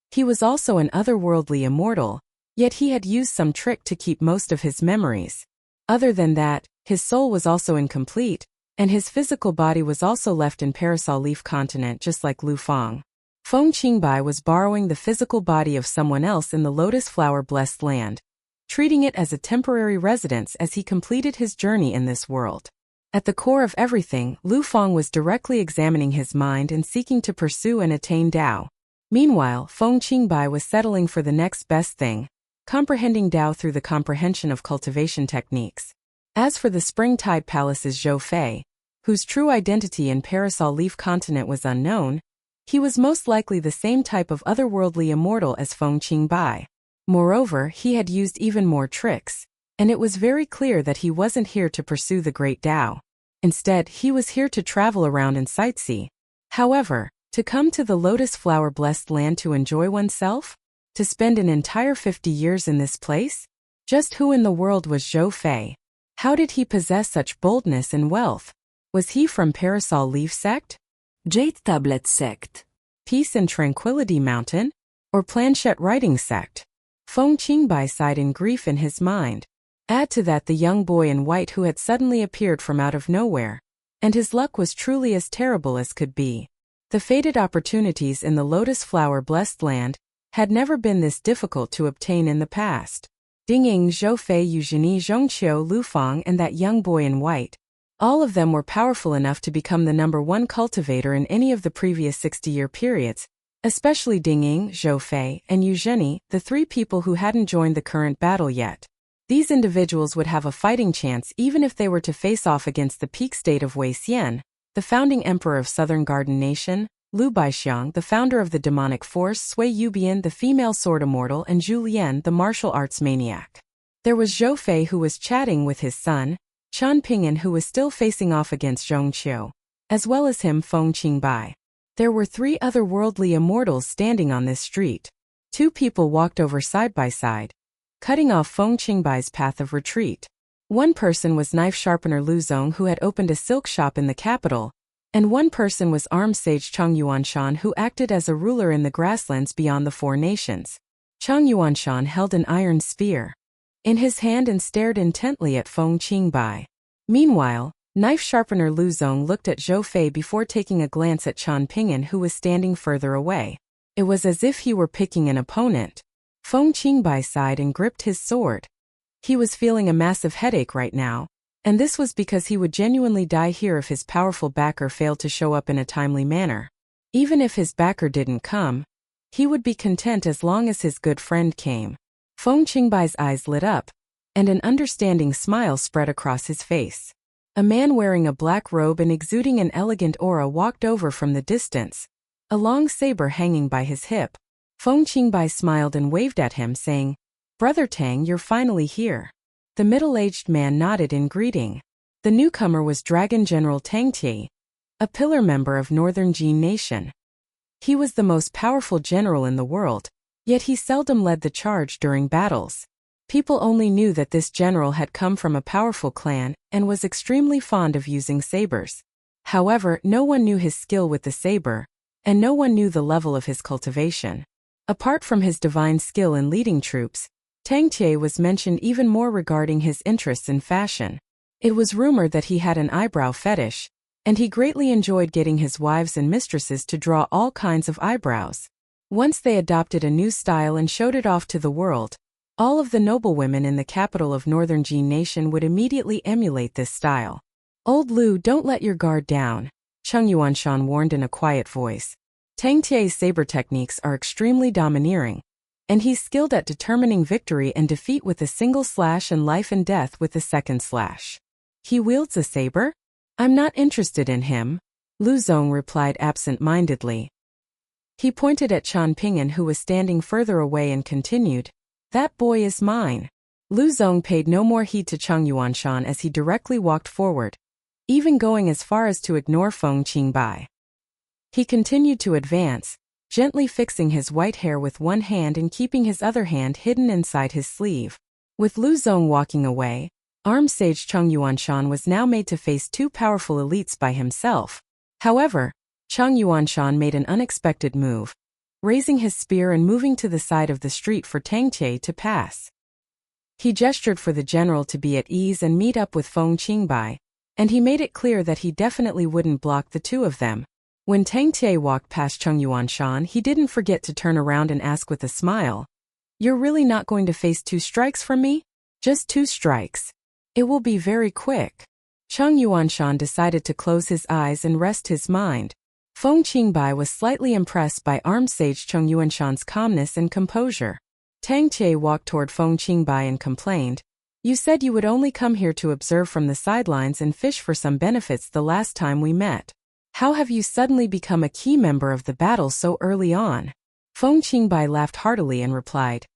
He was also an otherworldly immortal, yet he had used some trick to keep most of his memories. Other than that, his soul was also incomplete, and his physical body was also left in Parasol Leaf Continent just like Lu Feng. Feng Qingbai was borrowing the physical body of someone else in the Lotus Flower-blessed land, treating it as a temporary residence as he completed his journey in this world. At the core of everything, Lu Feng was directly examining his mind and seeking to pursue and attain Tao. Meanwhile, Feng Qingbai was settling for the next best thing, comprehending Tao through the comprehension of cultivation techniques. As for the Springtide Palace's Zhou Fei, whose true identity in Parasol Leaf Continent was unknown, he was most likely the same type of otherworldly immortal as Feng Qingbai. Moreover, he had used even more tricks, and it was very clear that he wasn't here to pursue the great Tao. Instead, he was here to travel around and sightsee. However, to come to the Lotus Flower-blessed land to enjoy oneself? To spend an entire 50 years in this place? Just who in the world was Zhou Fei? How did he possess such boldness and wealth? Was he from Parasol Leaf Sect? Jade Tablet Sect? Peace and Tranquility Mountain? Or Planchette Writing Sect? Feng Qingbai sighed in grief in his mind. Add to that the young boy in white who had suddenly appeared from out of nowhere, and his luck was truly as terrible as could be. The fated opportunities in the Lotus Flower-blessed land had never been this difficult to obtain in the past. Ding Ying, Zhou Fei, Eugenie, Zhongqiu, Lu Feng, and that young boy in white. All of them were powerful enough to become the #1 cultivator in any of the previous 60-year periods, especially Ding Ying, Zhou Fei, and Eugenie, the 3 people who hadn't joined the current battle yet. These individuals would have a fighting chance even if they were to face off against the peak state of Wei Xian, the founding emperor of Southern Garden Nation, Liu Baixiang, the founder of the demonic force, Sui Yubian, the female sword immortal, and Zhu Lian, the martial arts maniac. There was Zhou Fei who was chatting with his son, Qian Pingyan, who was still facing off against Zhongqiu, as well as him, Feng Qingbai. There were 3 otherworldly immortals standing on this street. 2 people walked over side by side, cutting off Feng Qingbai's path of retreat. One person was knife sharpener Lu Zong, who had opened a silk shop in the capital, and one person was armed sage Chang Yuanshan, who acted as a ruler in the grasslands beyond the 4 nations. Chang Yuanshan held an iron spear in his hand and stared intently at Feng Qingbai. Meanwhile, knife sharpener Lu Zong looked at Zhou Fei before taking a glance at Qian Pingyan, who was standing further away. It was as if he were picking an opponent. Feng Qingbai sighed and gripped his sword. He was feeling a massive headache right now, and this was because he would genuinely die here if his powerful backer failed to show up in a timely manner. Even if his backer didn't come, he would be content as long as his good friend came. Feng Qingbai's eyes lit up, and an understanding smile spread across his face. A man wearing a black robe and exuding an elegant aura walked over from the distance, a long saber hanging by his hip. Feng Qingbai smiled and waved at him, saying, "Brother Tang, you're finally here." The middle-aged man nodded in greeting. The newcomer was Dragon General Tang Tie, a pillar member of Northern Jian Nation. He was the most powerful general in the world, yet he seldom led the charge during battles. People only knew that this general had come from a powerful clan and was extremely fond of using sabers. However, no one knew his skill with the saber, and no one knew the level of his cultivation. Apart from his divine skill in leading troops, Tang Tie was mentioned even more regarding his interests in fashion. It was rumored that he had an eyebrow fetish, and he greatly enjoyed getting his wives and mistresses to draw all kinds of eyebrows. Once they adopted a new style and showed it off to the world, all of the noblewomen in the capital of Northern Jian Nation would immediately emulate this style. "Old Lu, don't let your guard down," Cheng Yuanshan warned in a quiet voice. Tang Tie's saber techniques are extremely domineering, and he's skilled at determining victory and defeat with a single slash and life and death with a second slash. He wields a saber? I'm not interested in him, Lu Zong replied absent-mindedly. He pointed at Chen Ping'an, who was standing further away, and continued, "That boy is mine." Lu Zong paid no more heed to Cheng Yuanshan as he directly walked forward, even going as far as to ignore Feng Qingbai. He continued to advance, gently fixing his white hair with one hand and keeping his other hand hidden inside his sleeve. With Lu Zong walking away, armed sage Cheng Yuanshan was now made to face two powerful elites by himself. However, Cheng Yuanshan made an unexpected move, raising his spear and moving to the side of the street for Tang Che to pass. He gestured for the general to be at ease and meet up with Feng Qingbai, and he made it clear that he definitely wouldn't block the two of them. When Tang Che walked past Cheng Yuanshan, he didn't forget to turn around and ask with a smile, "You're really not going to face 2 strikes from me? Just 2 strikes. It will be very quick." Cheng Yuanshan decided to close his eyes and rest his mind. Feng Qingbai was slightly impressed by armed sage Cheng Yuanshan's calmness and composure. Tang Che walked toward Feng Qingbai and complained, "You said you would only come here to observe from the sidelines and fish for some benefits the last time we met. How have you suddenly become a key member of the battle so early on?" Feng Qingbai laughed heartily and replied,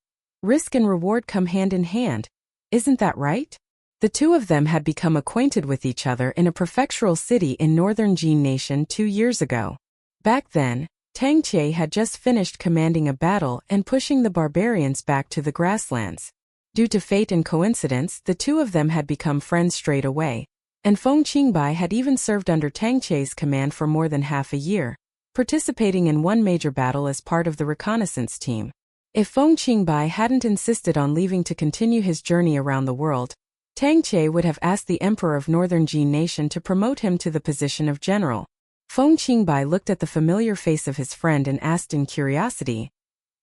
"Risk and reward come hand in hand. Isn't that right?" The two of them had become acquainted with each other in a prefectural city in northern Jin Nation 2 years ago. Back then, Tang Che had just finished commanding a battle and pushing the barbarians back to the grasslands. Due to fate and coincidence, the two of them had become friends straight away, and Feng Qingbai had even served under Tang Che's command for more than half a year, participating in one major battle as part of the reconnaissance team. If Feng Qingbai hadn't insisted on leaving to continue his journey around the world, Tang Che would have asked the Emperor of Northern Jin Nation to promote him to the position of general. Feng Qingbai looked at the familiar face of his friend and asked in curiosity,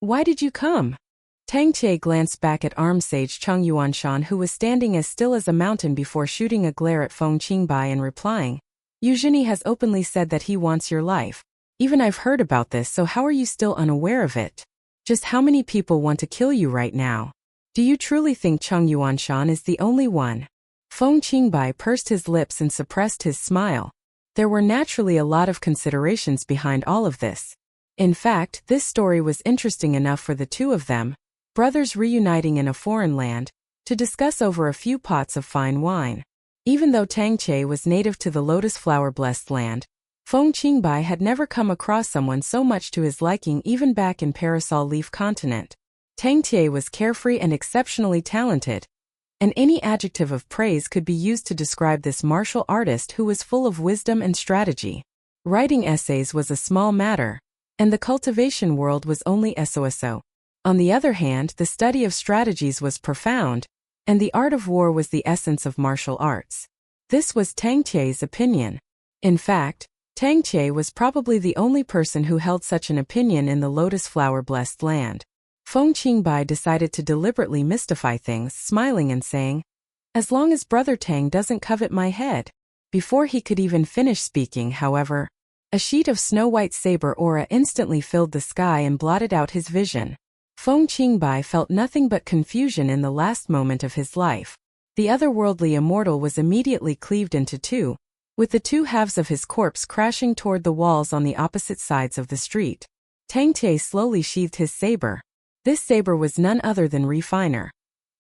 "Why did you come?" Tang Che glanced back at armed sage Cheng Yuanshan, who was standing as still as a mountain before shooting a glare at Feng Qingbai and replying, "Eugenie has openly said that he wants your life. Even I've heard about this, so how are you still unaware of it? Just how many people want to kill you right now? Do you truly think Cheng Yuanshan is the only one?" Feng Qingbai pursed his lips and suppressed his smile. There were naturally a lot of considerations behind all of this. In fact, this story was interesting enough for the two of them, brothers reuniting in a foreign land, to discuss over a few pots of fine wine. Even though Tang Che was native to the lotus flower-blessed land, Feng Qingbai had never come across someone so much to his liking even back in Parasol Leaf Continent. Tang Che was carefree and exceptionally talented, and any adjective of praise could be used to describe this martial artist who was full of wisdom and strategy. Writing essays was a small matter, and the cultivation world was only SOSO. On the other hand, the study of strategies was profound, and the art of war was the essence of martial arts. This was Tang Che's opinion. In fact, Tang Che was probably the only person who held such an opinion in the lotus flower-blessed land. Feng Qingbai decided to deliberately mystify things, smiling and saying, "As long as Brother Tang doesn't covet my head." Before he could even finish speaking, however, a sheet of snow-white saber aura instantly filled the sky and blotted out his vision. Feng Qingbai felt nothing but confusion in the last moment of his life. The otherworldly immortal was immediately cleaved into two, with the two halves of his corpse crashing toward the walls on the opposite sides of the street. Tang Che slowly sheathed his saber. This saber was none other than Refiner,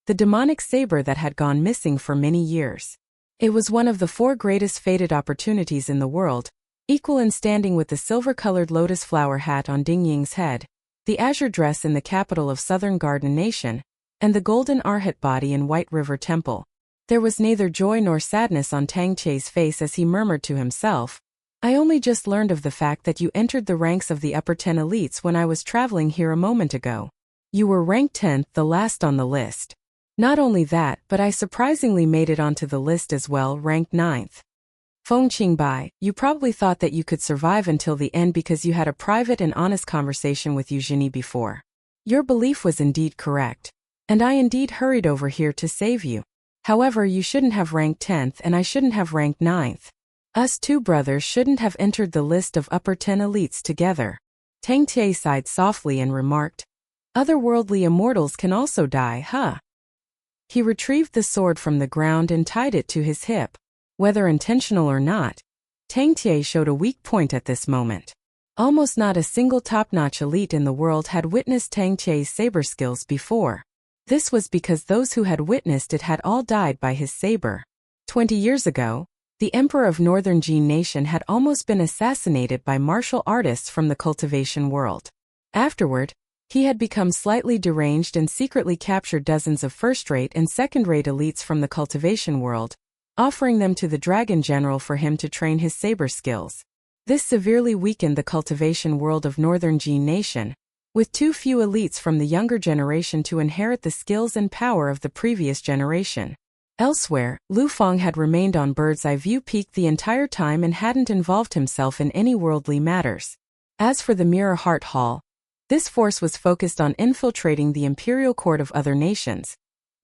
the demonic saber that had gone missing for many years. It was one of the 4 greatest fated opportunities in the world, equal in standing with the silver-colored lotus flower hat on Ding Ying's head, the azure dress in the capital of Southern Garden Nation, and the golden arhat body in White River Temple. There was neither joy nor sadness on Tang Che's face as he murmured to himself, "I only just learned of the fact that you entered the ranks of the upper 10 elites when I was traveling here a moment ago. You were ranked 10th, the last on the list. Not only that, but I surprisingly made it onto the list as well, ranked 9th. Feng Qingbai, you probably thought that you could survive until the end because you had a private and honest conversation with Eugenie before. Your belief was indeed correct, and I indeed hurried over here to save you. However, you shouldn't have ranked 10th and I shouldn't have ranked 9th. Us two brothers shouldn't have entered the list of upper 10 elites together." Tang Che sighed softly and remarked, "Otherworldly immortals can also die, huh?" He retrieved the sword from the ground and tied it to his hip. Whether intentional or not, Tang Tie showed a weak point at this moment. Almost not a single top-notch elite in the world had witnessed Tang Tie's saber skills before. This was because those who had witnessed it had all died by his saber. 20 years ago, the emperor of Northern Jian Nation had almost been assassinated by martial artists from the cultivation world. Afterward, he had become slightly deranged and secretly captured dozens of first-rate and second-rate elites from the cultivation world, offering them to the dragon general for him to train his saber skills. This severely weakened the cultivation world of Northern Jian Nation, with too few elites from the younger generation to inherit the skills and power of the previous generation. Elsewhere, Lu Feng had remained on Bird's Eye View Peak the entire time and hadn't involved himself in any worldly matters. As for the Mirror Heart Hall, this force was focused on infiltrating the imperial court of other nations,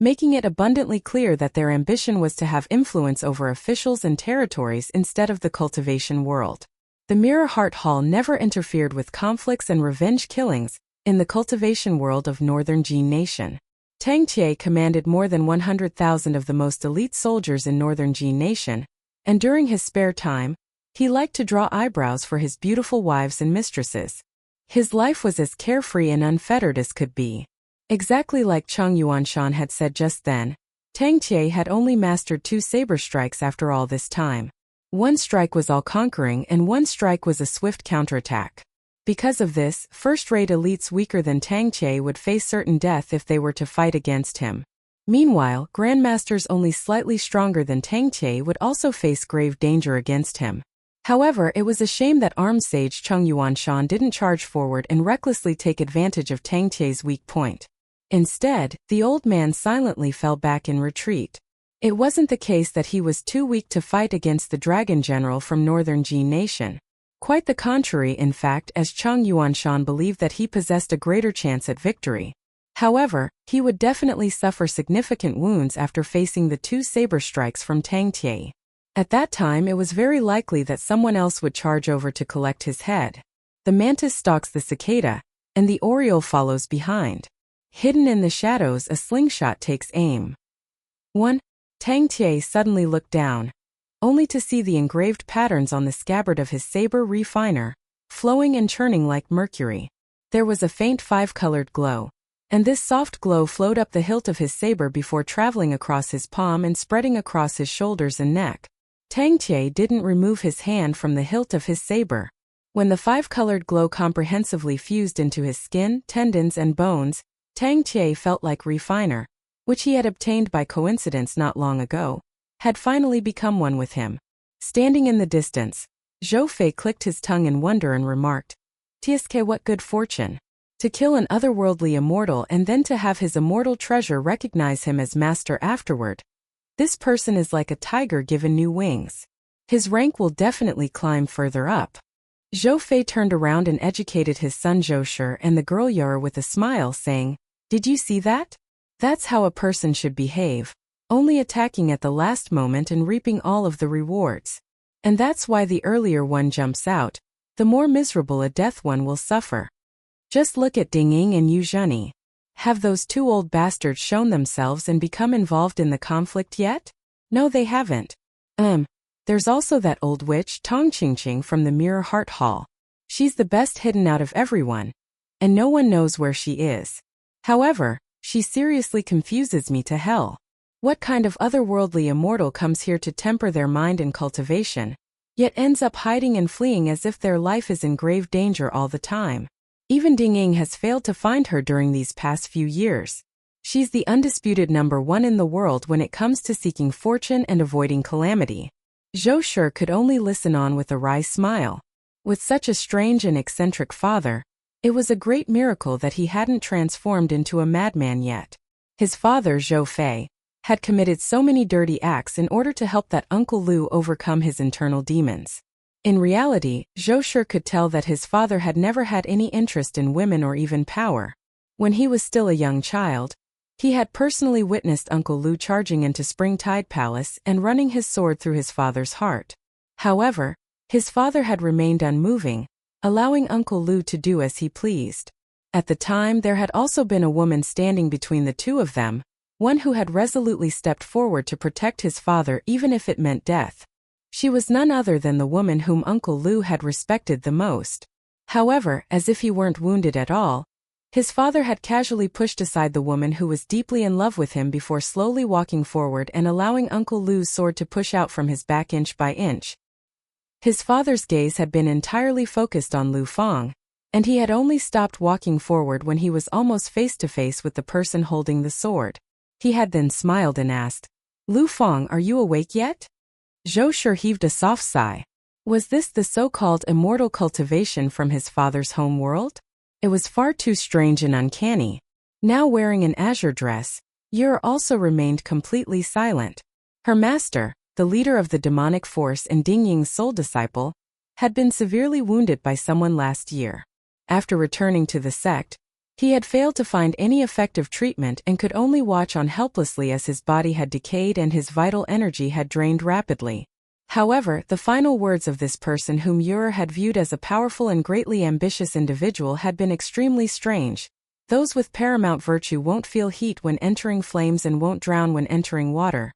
making it abundantly clear that their ambition was to have influence over officials and territories instead of the cultivation world. The Mirror Heart Hall never interfered with conflicts and revenge killings in the cultivation world of Northern Jian Nation. Tang Tie commanded more than 100,000 of the most elite soldiers in Northern Jian Nation, and during his spare time, he liked to draw eyebrows for his beautiful wives and mistresses. His life was as carefree and unfettered as could be. Exactly like Cheng Yuanshan had said just then, Tang Tie had only mastered 2 saber strikes after all this time. One strike was all-conquering and one strike was a swift counterattack. Because of this, first-rate elites weaker than Tang Tie would face certain death if they were to fight against him. Meanwhile, grandmasters only slightly stronger than Tang Tie would also face grave danger against him. However, it was a shame that armed sage Cheng Yuanshan didn't charge forward and recklessly take advantage of Tang Tie's weak point. Instead, the old man silently fell back in retreat. It wasn't the case that he was too weak to fight against the dragon general from Northern Jian Nation. Quite the contrary, in fact, as Cheng Yuanshan believed that he possessed a greater chance at victory. However, he would definitely suffer significant wounds after facing the 2 saber strikes from Tang Tie. At that time it was very likely that someone else would charge over to collect his head. The mantis stalks the cicada, and the oriole follows behind. Hidden in the shadows, a slingshot takes aim. 1. Tang Tie suddenly looked down, only to see the engraved patterns on the scabbard of his saber refiner, flowing and churning like mercury. There was a faint 5-colored glow, and this soft glow flowed up the hilt of his saber before traveling across his palm and spreading across his shoulders and neck. Tang Tie didn't remove his hand from the hilt of his saber. When the 5-colored glow comprehensively fused into his skin, tendons, and bones, Tang Tie felt like refiner, which he had obtained by coincidence not long ago, had finally become one with him. Standing in the distance, Zhou Fei clicked his tongue in wonder and remarked, "Tsk, what good fortune! To kill an otherworldly immortal and then to have his immortal treasure recognize him as master afterward. This person is like a tiger given new wings. His rank will definitely climb further up." Zhou Fei turned around and educated his son Zhou Shi and the girl Yer with a smile, saying, "Did you see that? That's how a person should behave, only attacking at the last moment and reaping all of the rewards. And that's why the earlier one jumps out, the more miserable a death one will suffer. Just look at Ding Ying and Yu Zheni. Have those 2 old bastards shown themselves and become involved in the conflict yet? No, they haven't. There's also that old witch Tong Qingqing from the Mirror Heart Hall. She's the best hidden out of everyone, and no one knows where she is. However, she seriously confuses me to hell. What kind of otherworldly immortal comes here to temper their mind and cultivation, yet ends up hiding and fleeing as if their life is in grave danger all the time? Even Ding Ying has failed to find her during these past few years. She's the undisputed #1 in the world when it comes to seeking fortune and avoiding calamity." Zhou Shi could only listen on with a wry smile. With such a strange and eccentric father, it was a great miracle that he hadn't transformed into a madman yet. His father, Zhou Fei, had committed so many dirty acts in order to help that Uncle Lu overcome his internal demons. In reality, Zhou Shi could tell that his father had never had any interest in women or even power. When he was still a young child, he had personally witnessed Uncle Lu charging into Springtide Palace and running his sword through his father's heart. However, his father had remained unmoving, allowing Uncle Lu to do as he pleased. At the time, there had also been a woman standing between the two of them, one who had resolutely stepped forward to protect his father even if it meant death. She was none other than the woman whom Uncle Lu had respected the most. However, as if he weren't wounded at all, his father had casually pushed aside the woman who was deeply in love with him before slowly walking forward and allowing Uncle Lu's sword to push out from his back inch by inch. His father's gaze had been entirely focused on Lu Feng, and he had only stopped walking forward when he was almost face to face with the person holding the sword. He had then smiled and asked, "Lu Feng, are you awake yet?" Zhou Shi heaved a soft sigh. Was this the so-called immortal cultivation from his father's home world? It was far too strange and uncanny. Now wearing an azure dress, Yur also remained completely silent. Her master, the leader of the demonic force and Ding Ying's sole disciple, had been severely wounded by someone last year. After returning to the sect, he had failed to find any effective treatment and could only watch on helplessly as his body had decayed and his vital energy had drained rapidly. However, the final words of this person whom Yur had viewed as a powerful and greatly ambitious individual had been extremely strange. Those with paramount virtue won't feel heat when entering flames and won't drown when entering water.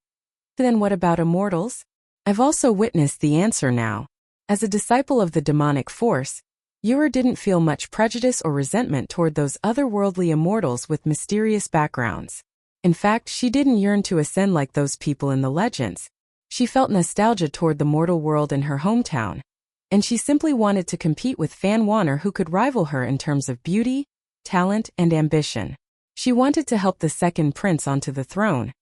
Then what about immortals? I've also witnessed the answer now. As a disciple of the demonic force, Yur didn't feel much prejudice or resentment toward those otherworldly immortals with mysterious backgrounds. In fact, she didn't yearn to ascend like those people in the legends. She felt nostalgia toward the mortal world in her hometown, and she simply wanted to compete with Fan Wanner, who could rival her in terms of beauty, talent, and ambition. She wanted to help the second prince onto the throne,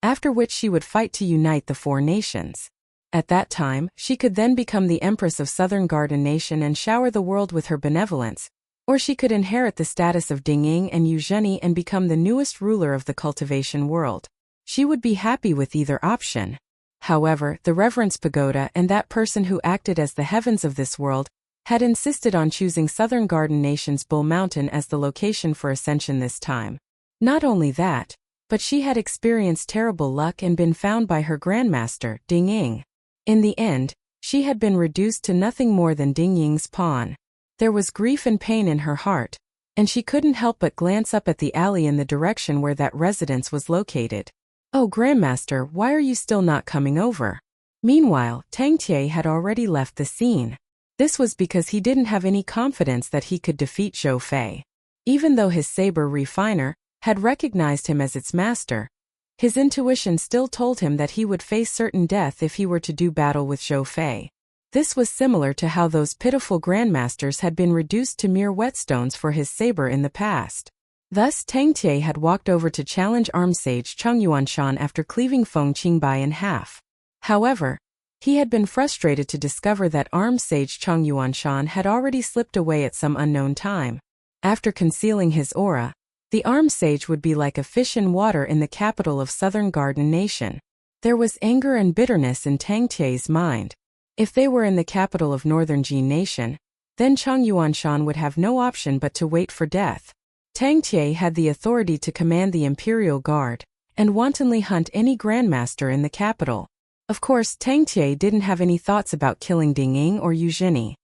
after which she would fight to unite the four nations. At that time, she could then become the Empress of Southern Garden Nation and shower the world with her benevolence, or she could inherit the status of Ding Ying and Yu Zheni and become the newest ruler of the cultivation world. She would be happy with either option. However, the Reverence Pagoda and that person who acted as the heavens of this world had insisted on choosing Southern Garden Nation's Bull Mountain as the location for ascension this time. Not only that, but she had experienced terrible luck and been found by her grandmaster, Ding Ying. In the end, she had been reduced to nothing more than Ding Ying's pawn. There was grief and pain in her heart, and she couldn't help but glance up at the alley in the direction where that residence was located. "Oh, Grandmaster, why are you still not coming over?" Meanwhile, Tang Tie had already left the scene. This was because he didn't have any confidence that he could defeat Zhou Fei. Even though his saber refiner had recognized him as its master, his intuition still told him that he would face certain death if he were to do battle with Zhou Fei. This was similar to how those pitiful grandmasters had been reduced to mere whetstones for his saber in the past. Thus, Tang Tie had walked over to challenge armed sage Cheng Yuanshan after cleaving Feng Qingbai in half. However, he had been frustrated to discover that armed sage Cheng Yuanshan had already slipped away at some unknown time. After concealing his aura, the armed sage would be like a fish in water in the capital of Southern Garden Nation. There was anger and bitterness in Tang Tie's mind. If they were in the capital of Northern Jian Nation, then Cheng Yuanshan would have no option but to wait for death. Tang Tie had the authority to command the Imperial Guard and wantonly hunt any grandmaster in the capital. Of course, Tang Tie didn't have any thoughts about killing Ding Ying or Yu Zheni.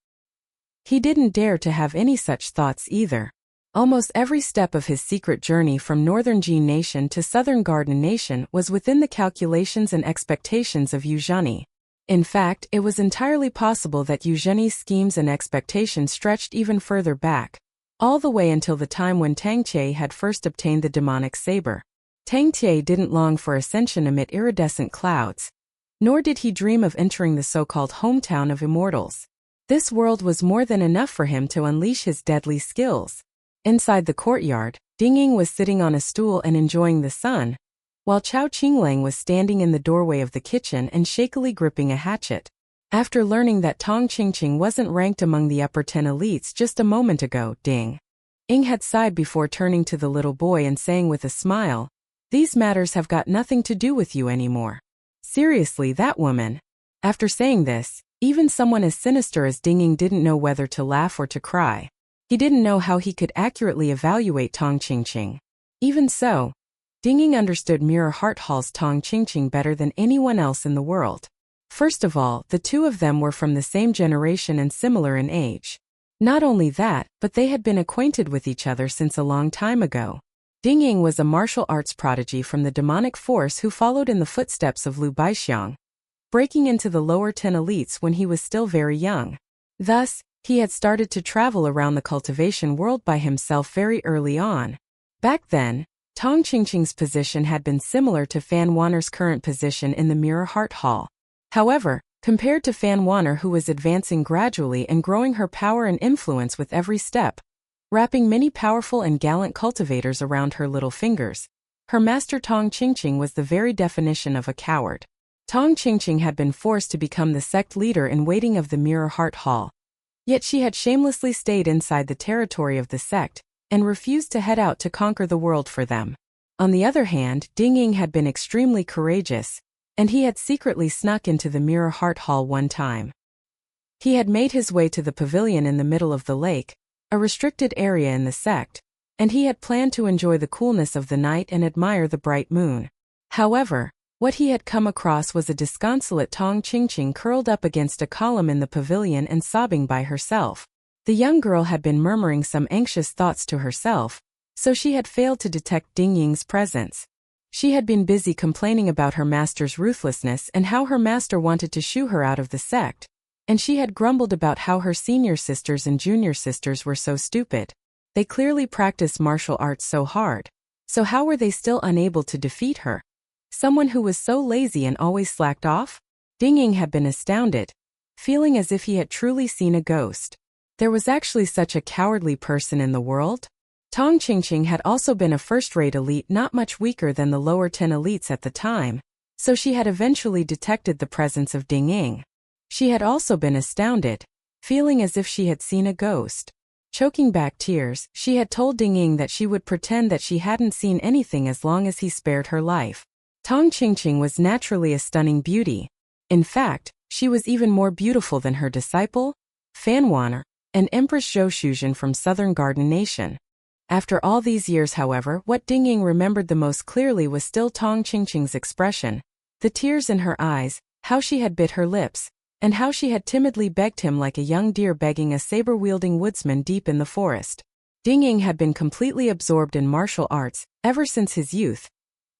He didn't dare to have any such thoughts either. Almost every step of his secret journey from Northern Jian Nation to Southern Garden Nation was within the calculations and expectations of Yu Zheni. In fact, it was entirely possible that Yu Zheni's schemes and expectations stretched even further back, all the way until the time when Tang Tie had first obtained the demonic saber. Tang Tie didn't long for ascension amid iridescent clouds, nor did he dream of entering the so-called hometown of immortals. This world was more than enough for him to unleash his deadly skills. Inside the courtyard, Ding Ying was sitting on a stool and enjoying the sun, while Chao Qinglang was standing in the doorway of the kitchen and shakily gripping a hatchet. After learning that Tong Qingqing wasn't ranked among the upper 10 elites just a moment ago, Ding Ying had sighed before turning to the little boy and saying with a smile, "These matters have got nothing to do with you anymore." Seriously, that woman. After saying this, even someone as sinister as Ding Ying didn't know whether to laugh or to cry. He didn't know how he could accurately evaluate Tong Qingqing. Even so, Ding Ying understood Mirror Heart Hall's Tong Qingqing better than anyone else in the world. First of all, the two of them were from the same generation and similar in age. Not only that, but they had been acquainted with each other since a long time ago. Ding Ying was a martial arts prodigy from the demonic force who followed in the footsteps of Lu Baixiang. breaking into the lower 10 elites when he was still very young. Thus, he had started to travel around the cultivation world by himself very early on. Back then, Tong Qingqing's position had been similar to Fan Wanner's current position in the Mirror Heart Hall. However, compared to Fan Wanner, who was advancing gradually and growing her power and influence with every step, wrapping many powerful and gallant cultivators around her little fingers, her master Tong Qingqing was the very definition of a coward. Tong Qingqing had been forced to become the sect leader in waiting of the Mirror Heart Hall. Yet she had shamelessly stayed inside the territory of the sect and refused to head out to conquer the world for them. On the other hand, Ding Ying had been extremely courageous, and he had secretly snuck into the Mirror Heart Hall one time. He had made his way to the pavilion in the middle of the lake, a restricted area in the sect, and he had planned to enjoy the coolness of the night and admire the bright moon. However, what he had come across was a disconsolate Tong Qingqing curled up against a column in the pavilion and sobbing by herself. The young girl had been murmuring some anxious thoughts to herself, so she had failed to detect Ding Ying's presence. She had been busy complaining about her master's ruthlessness and how her master wanted to shoo her out of the sect, and she had grumbled about how her senior sisters and junior sisters were so stupid. They clearly practiced martial arts so hard, so how were they still unable to defeat her? Someone who was so lazy and always slacked off? Ding Ying had been astounded, feeling as if he had truly seen a ghost. There was actually such a cowardly person in the world? Tong Qingqing had also been a first-rate elite, not much weaker than the lower 10 elites at the time, so she had eventually detected the presence of Ding Ying. She had also been astounded, feeling as if she had seen a ghost. Choking back tears, she had told Ding Ying that she would pretend that she hadn't seen anything as long as he spared her life. Tong Qingqing was naturally a stunning beauty. In fact, she was even more beautiful than her disciple, Fan Wanner, and Empress Zhou Shuzhen from Southern Garden Nation. After all these years, however, what Ding Ying remembered the most clearly was still Tong Qingqing's expression, the tears in her eyes, how she had bit her lips, and how she had timidly begged him like a young deer begging a saber-wielding woodsman deep in the forest. Ding Ying had been completely absorbed in martial arts ever since his youth,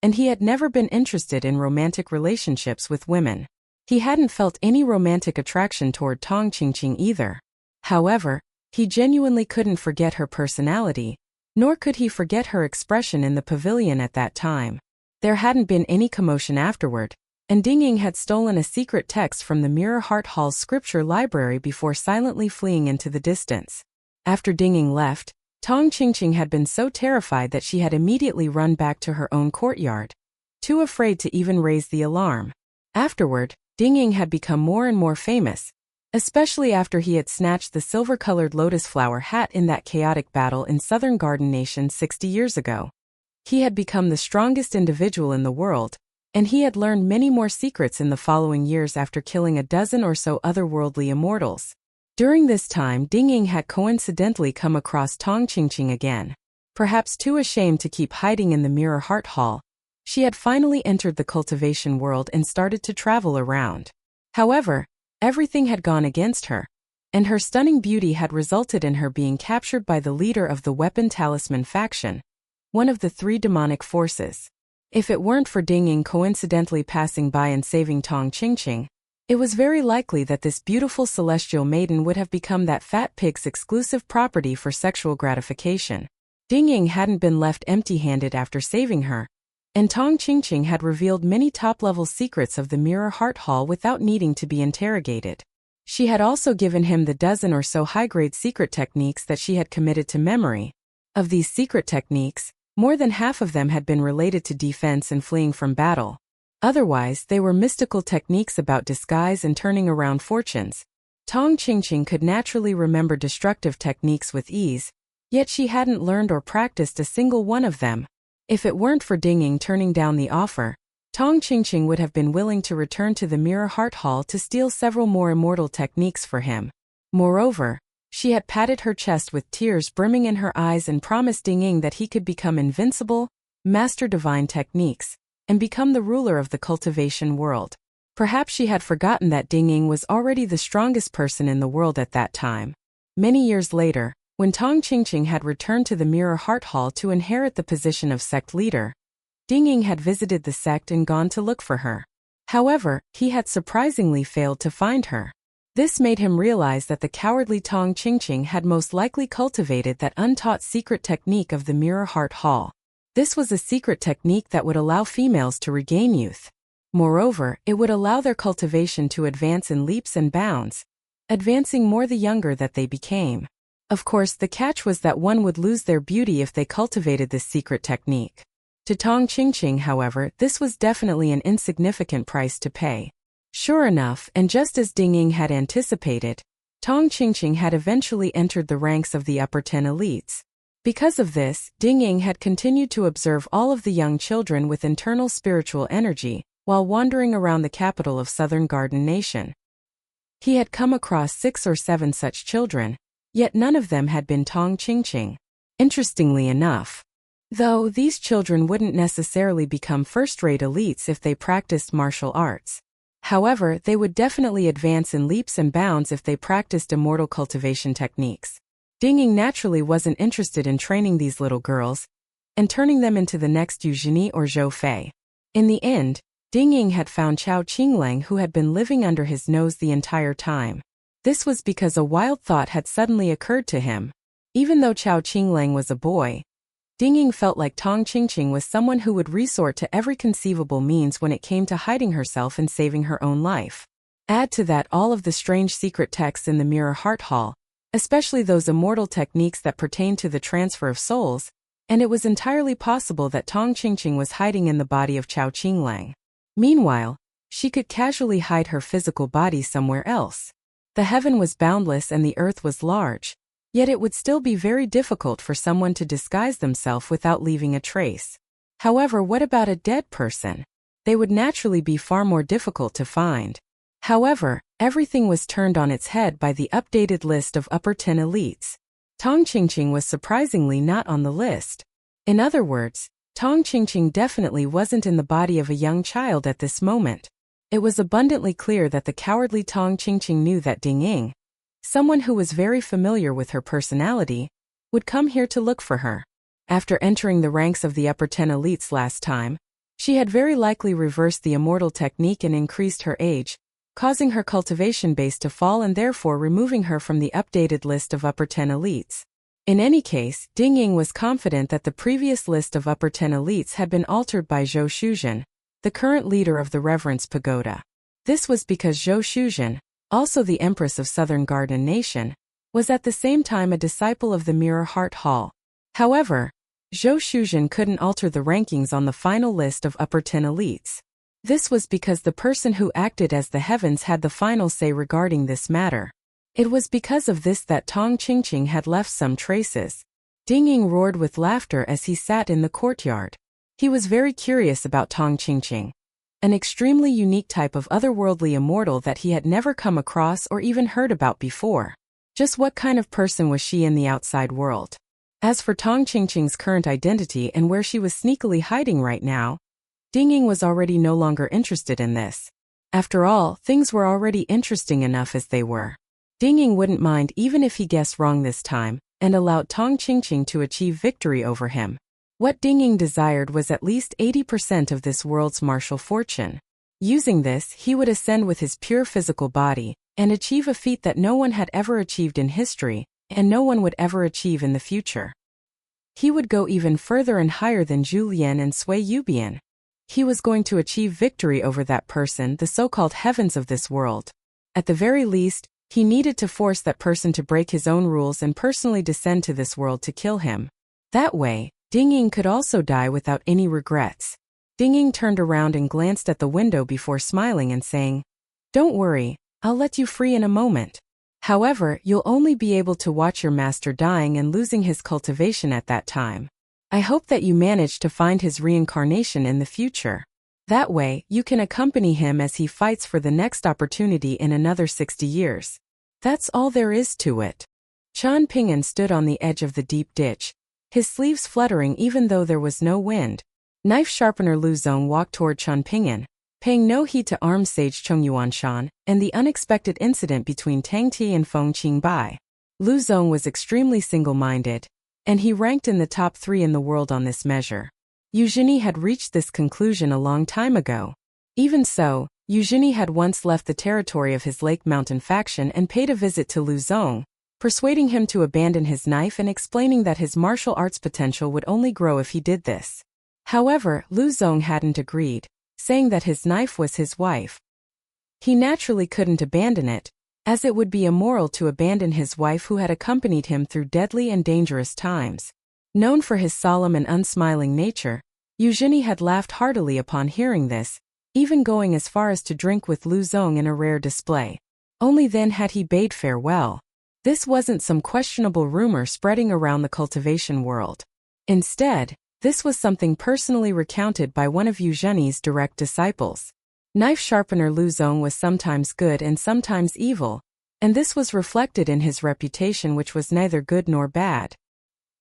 and he had never been interested in romantic relationships with women. He hadn't felt any romantic attraction toward Tong Qingqing either. However, he genuinely couldn't forget her personality, nor could he forget her expression in the pavilion at that time. There hadn't been any commotion afterward, and Ding Ying had stolen a secret text from the Mirror Heart Hall's scripture library before silently fleeing into the distance. After Ding Ying left, Tong Qingqing had been so terrified that she had immediately run back to her own courtyard, too afraid to even raise the alarm. Afterward, Ding Ying had become more and more famous, especially after he had snatched the silver-colored lotus flower hat in that chaotic battle in Southern Garden Nation 60 years ago. He had become the strongest individual in the world, and he had learned many more secrets in the following years after killing a dozen or so otherworldly immortals. During this time, Ding Ying had coincidentally come across Tong Qingqing again. Perhaps too ashamed to keep hiding in the Mirror Heart Hall, she had finally entered the cultivation world and started to travel around. However, everything had gone against her, and her stunning beauty had resulted in her being captured by the leader of the Weapon Talisman faction, one of the 3 demonic forces. If it weren't for Ding Ying coincidentally passing by and saving Tong Qingqing, it was very likely that this beautiful celestial maiden would have become that fat pig's exclusive property for sexual gratification. Ding Ying hadn't been left empty-handed after saving her, and Tong Qingqing had revealed many top-level secrets of the Mirror Heart Hall without needing to be interrogated. She had also given him the dozen or so high-grade secret techniques that she had committed to memory. Of these secret techniques, more than half of them had been related to defense and fleeing from battle. Otherwise, they were mystical techniques about disguise and turning around fortunes. Tong Qingqing could naturally remember destructive techniques with ease, yet she hadn't learned or practiced a single one of them. If it weren't for Ding Ying turning down the offer, Tong Qingqing would have been willing to return to the Mirror Heart Hall to steal several more immortal techniques for him. Moreover, she had patted her chest with tears brimming in her eyes and promised Ding Ying that he could become invincible, master divine techniques, and become the ruler of the cultivation world. Perhaps she had forgotten that Ding Ying was already the strongest person in the world at that time. Many years later, when Tong Qingqing had returned to the Mirror Heart Hall to inherit the position of sect leader, Ding Ying had visited the sect and gone to look for her. However, he had surprisingly failed to find her. This made him realize that the cowardly Tong Qingqing had most likely cultivated that untaught secret technique of the Mirror Heart Hall. This was a secret technique that would allow females to regain youth. Moreover, it would allow their cultivation to advance in leaps and bounds, advancing more the younger that they became. Of course, the catch was that one would lose their beauty if they cultivated this secret technique. To Tong Qingqing, however, this was definitely an insignificant price to pay. Sure enough, and just as Ding Ying had anticipated, Tong Qingqing had eventually entered the ranks of the upper 10 elites. Because of this, Ding Ying had continued to observe all of the young children with internal spiritual energy, while wandering around the capital of Southern Garden Nation. He had come across 6 or 7 such children, yet none of them had been Tong Qingqing. Interestingly enough, though, these children wouldn't necessarily become first-rate elites if they practiced martial arts. However, they would definitely advance in leaps and bounds if they practiced immortal cultivation techniques. Ding Ying naturally wasn't interested in training these little girls and turning them into the next Yu Zhini or Zhou Fei. In the end, Ding Ying had found Chao Qinglang, who had been living under his nose the entire time. This was because a wild thought had suddenly occurred to him. Even though Chao Qinglang was a boy, Ding Ying felt like Tong Qingqing was someone who would resort to every conceivable means when it came to hiding herself and saving her own life. Add to that all of the strange secret texts in the Mirror Heart Hall, especially those immortal techniques that pertain to the transfer of souls, and it was entirely possible that Tong Qingqing was hiding in the body of Chao Qinglang. Meanwhile, she could casually hide her physical body somewhere else. The heaven was boundless and the earth was large. Yet it would still be very difficult for someone to disguise themselves without leaving a trace. However, what about a dead person? They would naturally be far more difficult to find. However, everything was turned on its head by the updated list of upper 10 elites. Tong Qingqing was surprisingly not on the list. In other words, Tong Qingqing definitely wasn't in the body of a young child at this moment. It was abundantly clear that the cowardly Tong Qingqing knew that Ding Ying, someone who was very familiar with her personality, would come here to look for her. After entering the ranks of the upper 10 elites last time, she had very likely reversed the immortal technique and increased her age, causing her cultivation base to fall and therefore removing her from the updated list of upper 10 elites. In any case, Ding Ying was confident that the previous list of upper 10 elites had been altered by Zhou Shuzhen, the current leader of the Reverence Pagoda. This was because Zhou Shuzhen, also the Empress of Southern Garden Nation, was at the same time a disciple of the Mirror Heart Hall. However, Zhou Shuzhen couldn't alter the rankings on the final list of upper 10 elites. This was because the person who acted as the heavens had the final say regarding this matter. It was because of this that Tong Qingqing had left some traces. Ding Ying roared with laughter as he sat in the courtyard. He was very curious about Tong Qingqing, an extremely unique type of otherworldly immortal that he had never come across or even heard about before. Just what kind of person was she in the outside world? As for Tong Qingqing's current identity and where she was sneakily hiding right now, Ding Ying was already no longer interested in this. After all, things were already interesting enough as they were. Ding Ying wouldn't mind even if he guessed wrong this time, and allowed Tong Qingqing to achieve victory over him. What Ding Ying desired was at least 80% of this world's martial fortune. Using this, he would ascend with his pure physical body, and achieve a feat that no one had ever achieved in history, and no one would ever achieve in the future. He would go even further and higher than Zhu Lian and Sui Yubian. He was going to achieve victory over that person, the so-called heavens of this world. At the very least, he needed to force that person to break his own rules and personally descend to this world to kill him. That way, Ding Ying could also die without any regrets. Ding Ying turned around and glanced at the window before smiling and saying, "Don't worry, I'll let you free in a moment. However, you'll only be able to watch your master dying and losing his cultivation at that time. I hope that you manage to find his reincarnation in the future. That way, you can accompany him as he fights for the next opportunity in another 60 years. That's all there is to it." Chan Ping'an stood on the edge of the deep ditch, his sleeves fluttering even though there was no wind. Knife sharpener Lu Zong walked toward Chan Ping'an, paying no heed to armed sage Cheng Yuanshan and the unexpected incident between Tang Ti and Feng Qingbai. Lu Zong was extremely single-minded, and he ranked in the top 3 in the world on this measure. Yu Zhini had reached this conclusion a long time ago. Even so, Eugenie had once left the territory of his Lake Mountain faction and paid a visit to Lu Zong, persuading him to abandon his knife and explaining that his martial arts potential would only grow if he did this. However, Lu Zong hadn't agreed, saying that his knife was his wife. He naturally couldn't abandon it, as it would be immoral to abandon his wife who had accompanied him through deadly and dangerous times. Known for his solemn and unsmiling nature, Eugenie had laughed heartily upon hearing this, even going as far as to drink with Lu Zong in a rare display. Only then had he bade farewell. This wasn't some questionable rumor spreading around the cultivation world. Instead, this was something personally recounted by one of Eugenie's direct disciples. Knife sharpener Lu Zong was sometimes good and sometimes evil, and this was reflected in his reputation, which was neither good nor bad.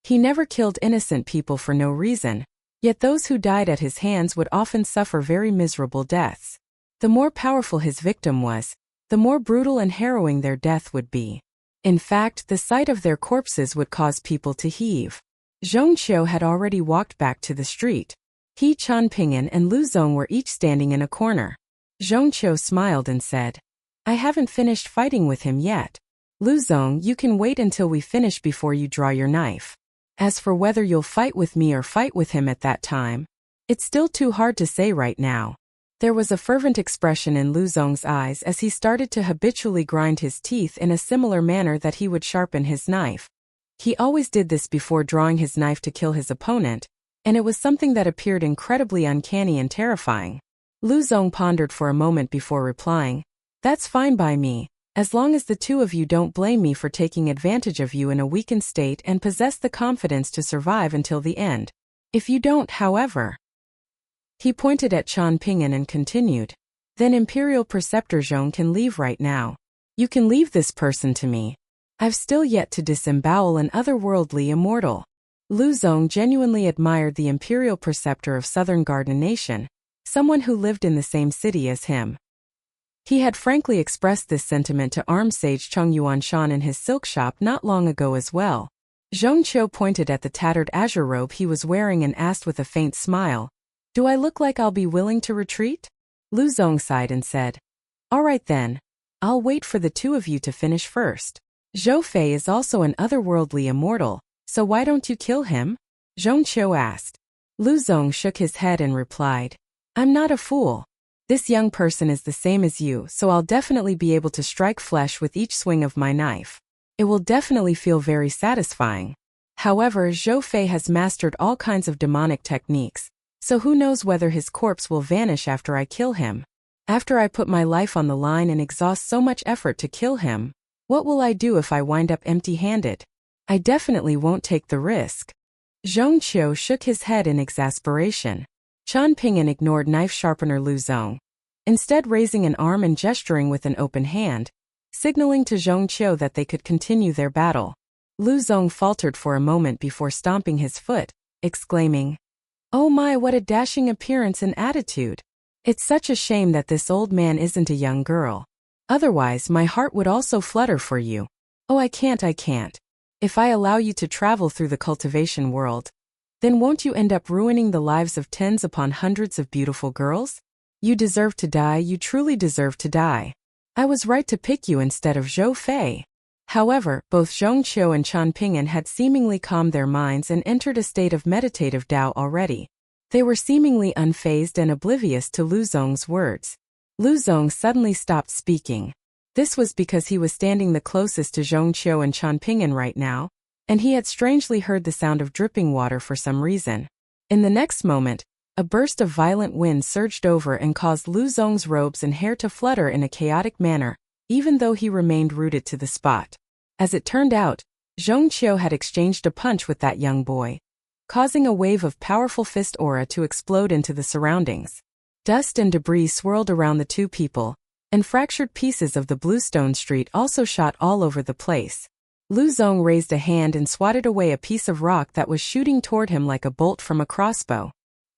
He never killed innocent people for no reason, yet those who died at his hands would often suffer very miserable deaths. The more powerful his victim was, the more brutal and harrowing their death would be. In fact, the sight of their corpses would cause people to heave. Zhong Qiu had already walked back to the street. He, Chan Ping'an, and Lu Zong were each standing in a corner. Zhong Qiu smiled and said, "I haven't finished fighting with him yet. Lu Zong, you can wait until we finish before you draw your knife. As for whether you'll fight with me or fight with him at that time, it's still too hard to say right now." There was a fervent expression in Lu Zong's eyes as he started to habitually grind his teeth in a similar manner that he would sharpen his knife. He always did this before drawing his knife to kill his opponent, and it was something that appeared incredibly uncanny and terrifying. Lu Zong pondered for a moment before replying, "That's fine by me, as long as the two of you don't blame me for taking advantage of you in a weakened state and possess the confidence to survive until the end. If you don't, however..." He pointed at Chan Ping'an and continued, "Then Imperial Preceptor Zhong can leave right now. You can leave this person to me. I've still yet to disembowel an otherworldly immortal." Lu Zong genuinely admired the Imperial Preceptor of Southern Garden Nation, someone who lived in the same city as him. He had frankly expressed this sentiment to armed sage Cheng Yuanshan in his silk shop not long ago as well. Zhong Qiu pointed at the tattered azure robe he was wearing and asked with a faint smile, "Do I look like I'll be willing to retreat?" Lu Zong sighed and said, "All right then. I'll wait for the two of you to finish first. Zhou Fei is also an otherworldly immortal, so why don't you kill him?" Zhong Qiu asked. Lu Zong shook his head and replied, "I'm not a fool. This young person is the same as you, so I'll definitely be able to strike flesh with each swing of my knife. It will definitely feel very satisfying. However, Zhou Fei has mastered all kinds of demonic techniques, so who knows whether his corpse will vanish after I kill him. After I put my life on the line and exhaust so much effort to kill him, what will I do if I wind up empty-handed? I definitely won't take the risk." Zhong Qiu shook his head in exasperation. Chan Ping'an ignored knife sharpener Lu Zong, instead raising an arm and gesturing with an open hand, signaling to Zhong Qiu that they could continue their battle. Lu Zong faltered for a moment before stomping his foot, exclaiming, "Oh my, what a dashing appearance and attitude! It's such a shame that this old man isn't a young girl. Otherwise my heart would also flutter for you. Oh, I can't. If I allow you to travel through the cultivation world, then won't you end up ruining the lives of tens upon hundreds of beautiful girls? You deserve to die, you truly deserve to die. I was right to pick you instead of Zhou Fei." However, both Zhong Qiu and Chan Ping'an had seemingly calmed their minds and entered a state of meditative doubt already. They were seemingly unfazed and oblivious to Lu Zong's words. Lu Zong suddenly stopped speaking. This was because he was standing the closest to Zhong Qiu and Chan Ping'an right now, and he had strangely heard the sound of dripping water for some reason. In the next moment, a burst of violent wind surged over and caused Lu Zong's robes and hair to flutter in a chaotic manner, even though he remained rooted to the spot. As it turned out, Zhong Qiu had exchanged a punch with that young boy, causing a wave of powerful fist aura to explode into the surroundings. Dust and debris swirled around the two people, and fractured pieces of the bluestone street also shot all over the place. Lu Zong raised a hand and swatted away a piece of rock that was shooting toward him like a bolt from a crossbow.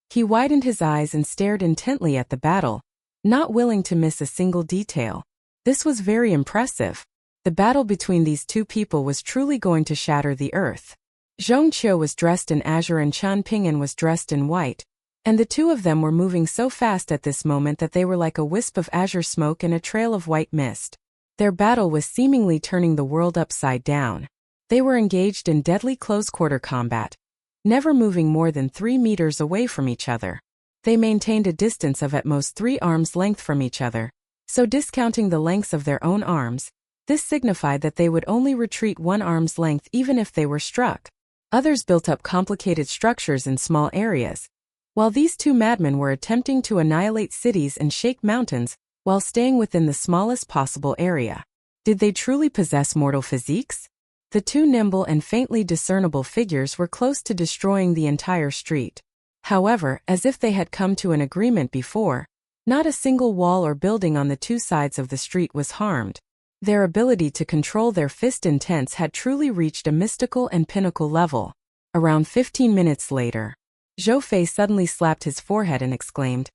He widened his eyes and stared intently at the battle, not willing to miss a single detail. This was very impressive. The battle between these two people was truly going to shatter the earth. Zhong Qiu was dressed in azure and Chan Ping'an was dressed in white, And the two of them were moving so fast at this moment that they were like a wisp of azure smoke and a trail of white mist. Their battle was seemingly turning the world upside down. They were engaged in deadly close-quarter combat, never moving more than 3 meters away from each other. They maintained a distance of at most 3 arms' length from each other, so discounting the lengths of their own arms, this signified that they would only retreat 1 arm's length even if they were struck. Others built up complicated structures in small areas, while these two madmen were attempting to annihilate cities and shake mountains while staying within the smallest possible area. Did they truly possess mortal physiques? The two nimble and faintly discernible figures were close to destroying the entire street. However, as if they had come to an agreement before, not a single wall or building on the two sides of the street was harmed. Their ability to control their fist intents had truly reached a mystical and pinnacle level. Around 15 minutes later, Zhou Fei suddenly slapped his forehead and exclaimed,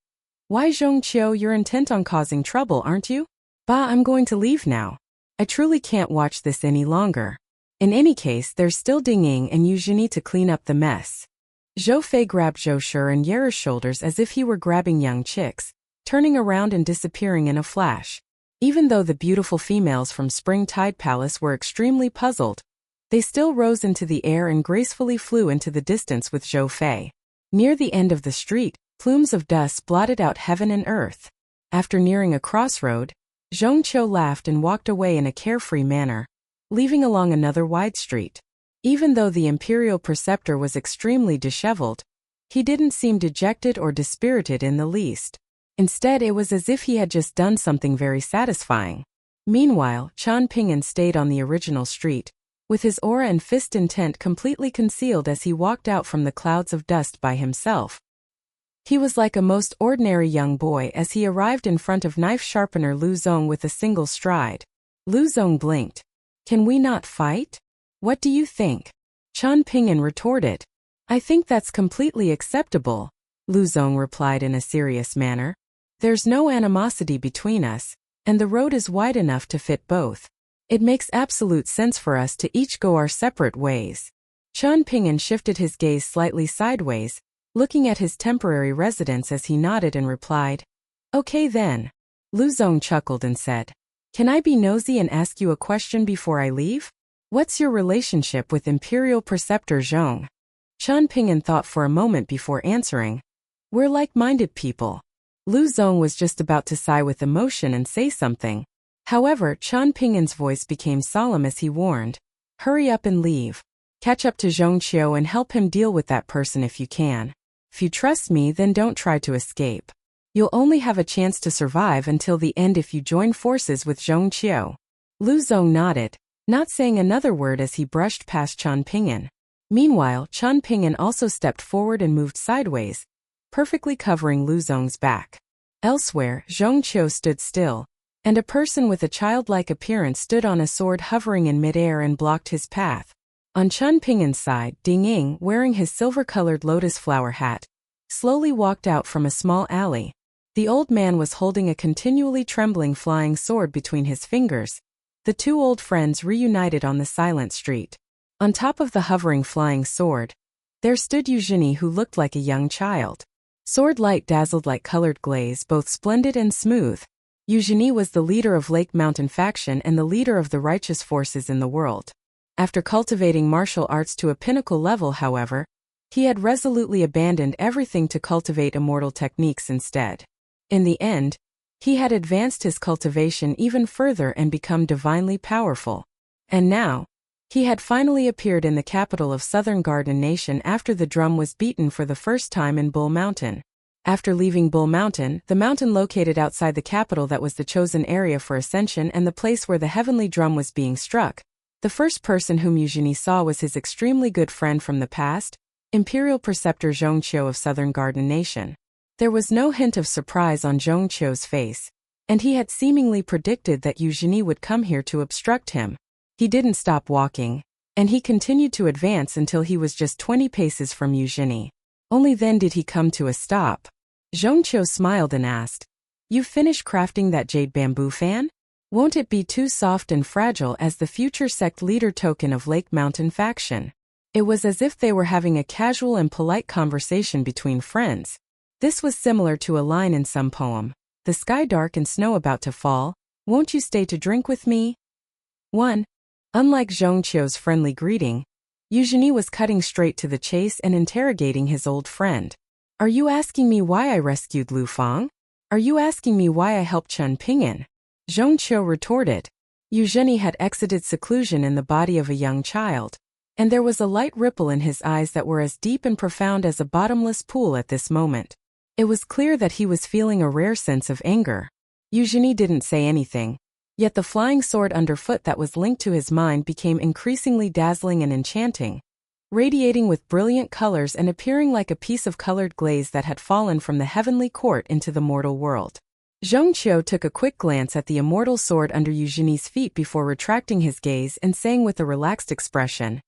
"Why, Zhongqiu, you're intent on causing trouble, aren't you? Bah, I'm going to leave now. I truly can't watch this any longer. In any case, there's still Ding Ying and Eugenie to clean up the mess." Zhou Fei grabbed Zhou Shi and Yere's shoulders as if he were grabbing young chicks, turning around and disappearing in a flash. Even though the beautiful females from Spring Tide Palace were extremely puzzled, they still rose into the air and gracefully flew into the distance with Zhou Fei. Near the end of the street, plumes of dust blotted out heaven and earth. After nearing a crossroad, Zhongqiu laughed and walked away in a carefree manner, leaving along another wide street. Even though the Imperial Preceptor was extremely disheveled, he didn't seem dejected or dispirited in the least. Instead, it was as if he had just done something very satisfying. Meanwhile, Qian Ping'an stayed on the original street, with his aura and fist intent completely concealed as he walked out from the clouds of dust by himself. He was like a most ordinary young boy as he arrived in front of knife sharpener Lu Zong with a single stride. Lu Zong blinked. "Can we not fight? What do you think?" Qian Ping'an retorted. "I think that's completely acceptable," Lu Zong replied in a serious manner. "There's no animosity between us, and the road is wide enough to fit both. It makes absolute sense for us to each go our separate ways." Qian Ping'an shifted his gaze slightly sideways, looking at his temporary residence as he nodded and replied, "Okay then." Lu Zong chuckled and said, "Can I be nosy and ask you a question before I leave? What's your relationship with Imperial Preceptor Zhong?" Qian Ping'an thought for a moment before answering, "We're like-minded people." Lu Zong was just about to sigh with emotion and say something. However, Qian Ping'an's voice became solemn as he warned, "Hurry up and leave. Catch up to Zhongqiu and help him deal with that person if you can. If you trust me, then don't try to escape. You'll only have a chance to survive until the end if you join forces with Zhongqiu." Lu Zong nodded, not saying another word as he brushed past Qian Ping'an. Meanwhile, Qian Ping'an also stepped forward and moved sideways, perfectly covering Lu Zong's back. Elsewhere, Zhongqiu stood still, and a person with a childlike appearance stood on a sword hovering in midair and blocked his path. On Qian Ping'an's side, Ding Ying, wearing his silver-colored lotus flower hat, slowly walked out from a small alley. The old man was holding a continually trembling flying sword between his fingers. The two old friends reunited on the silent street. On top of the hovering flying sword, there stood Eugenie, who looked like a young child. Sword light dazzled like colored glaze, both splendid and smooth. Eugenie was the leader of Lake Mountain faction and the leader of the righteous forces in the world. After cultivating martial arts to a pinnacle level, however, he had resolutely abandoned everything to cultivate immortal techniques instead. In the end, he had advanced his cultivation even further and become divinely powerful. And now, he had finally appeared in the capital of Southern Garden Nation after the drum was beaten for the first time in Bull Mountain. After leaving Bull Mountain, the mountain located outside the capital that was the chosen area for ascension and the place where the heavenly drum was being struck, the first person whom Eugenie saw was his extremely good friend from the past, Imperial Preceptor Zhongqiu of Southern Garden Nation. There was no hint of surprise on Zhongqiu's face, and he had seemingly predicted that Eugenie would come here to obstruct him. He didn't stop walking, and he continued to advance until he was just 20 paces from Eugenie. Only then did he come to a stop. Zhongqiu smiled and asked, "You finished crafting that jade bamboo fan? Won't it be too soft and fragile as the future sect leader token of Lake Mountain faction?" It was as if they were having a casual and polite conversation between friends. This was similar to a line in some poem. The sky dark and snow about to fall, won't you stay to drink with me? 1. Unlike Zhong Qiu's friendly greeting, Eugenie was cutting straight to the chase and interrogating his old friend. Are you asking me why I rescued Lu Feng? Are you asking me why I helped Chen Ping'an? Zhong Qiu retorted. Eugenie had exited seclusion in the body of a young child, and there was a light ripple in his eyes that were as deep and profound as a bottomless pool at this moment. It was clear that he was feeling a rare sense of anger. Eugenie didn't say anything, yet the flying sword underfoot that was linked to his mind became increasingly dazzling and enchanting, radiating with brilliant colors and appearing like a piece of colored glaze that had fallen from the heavenly court into the mortal world. Zhong Qiu took a quick glance at the immortal sword under Eugenie's feet before retracting his gaze and saying with a relaxed expression,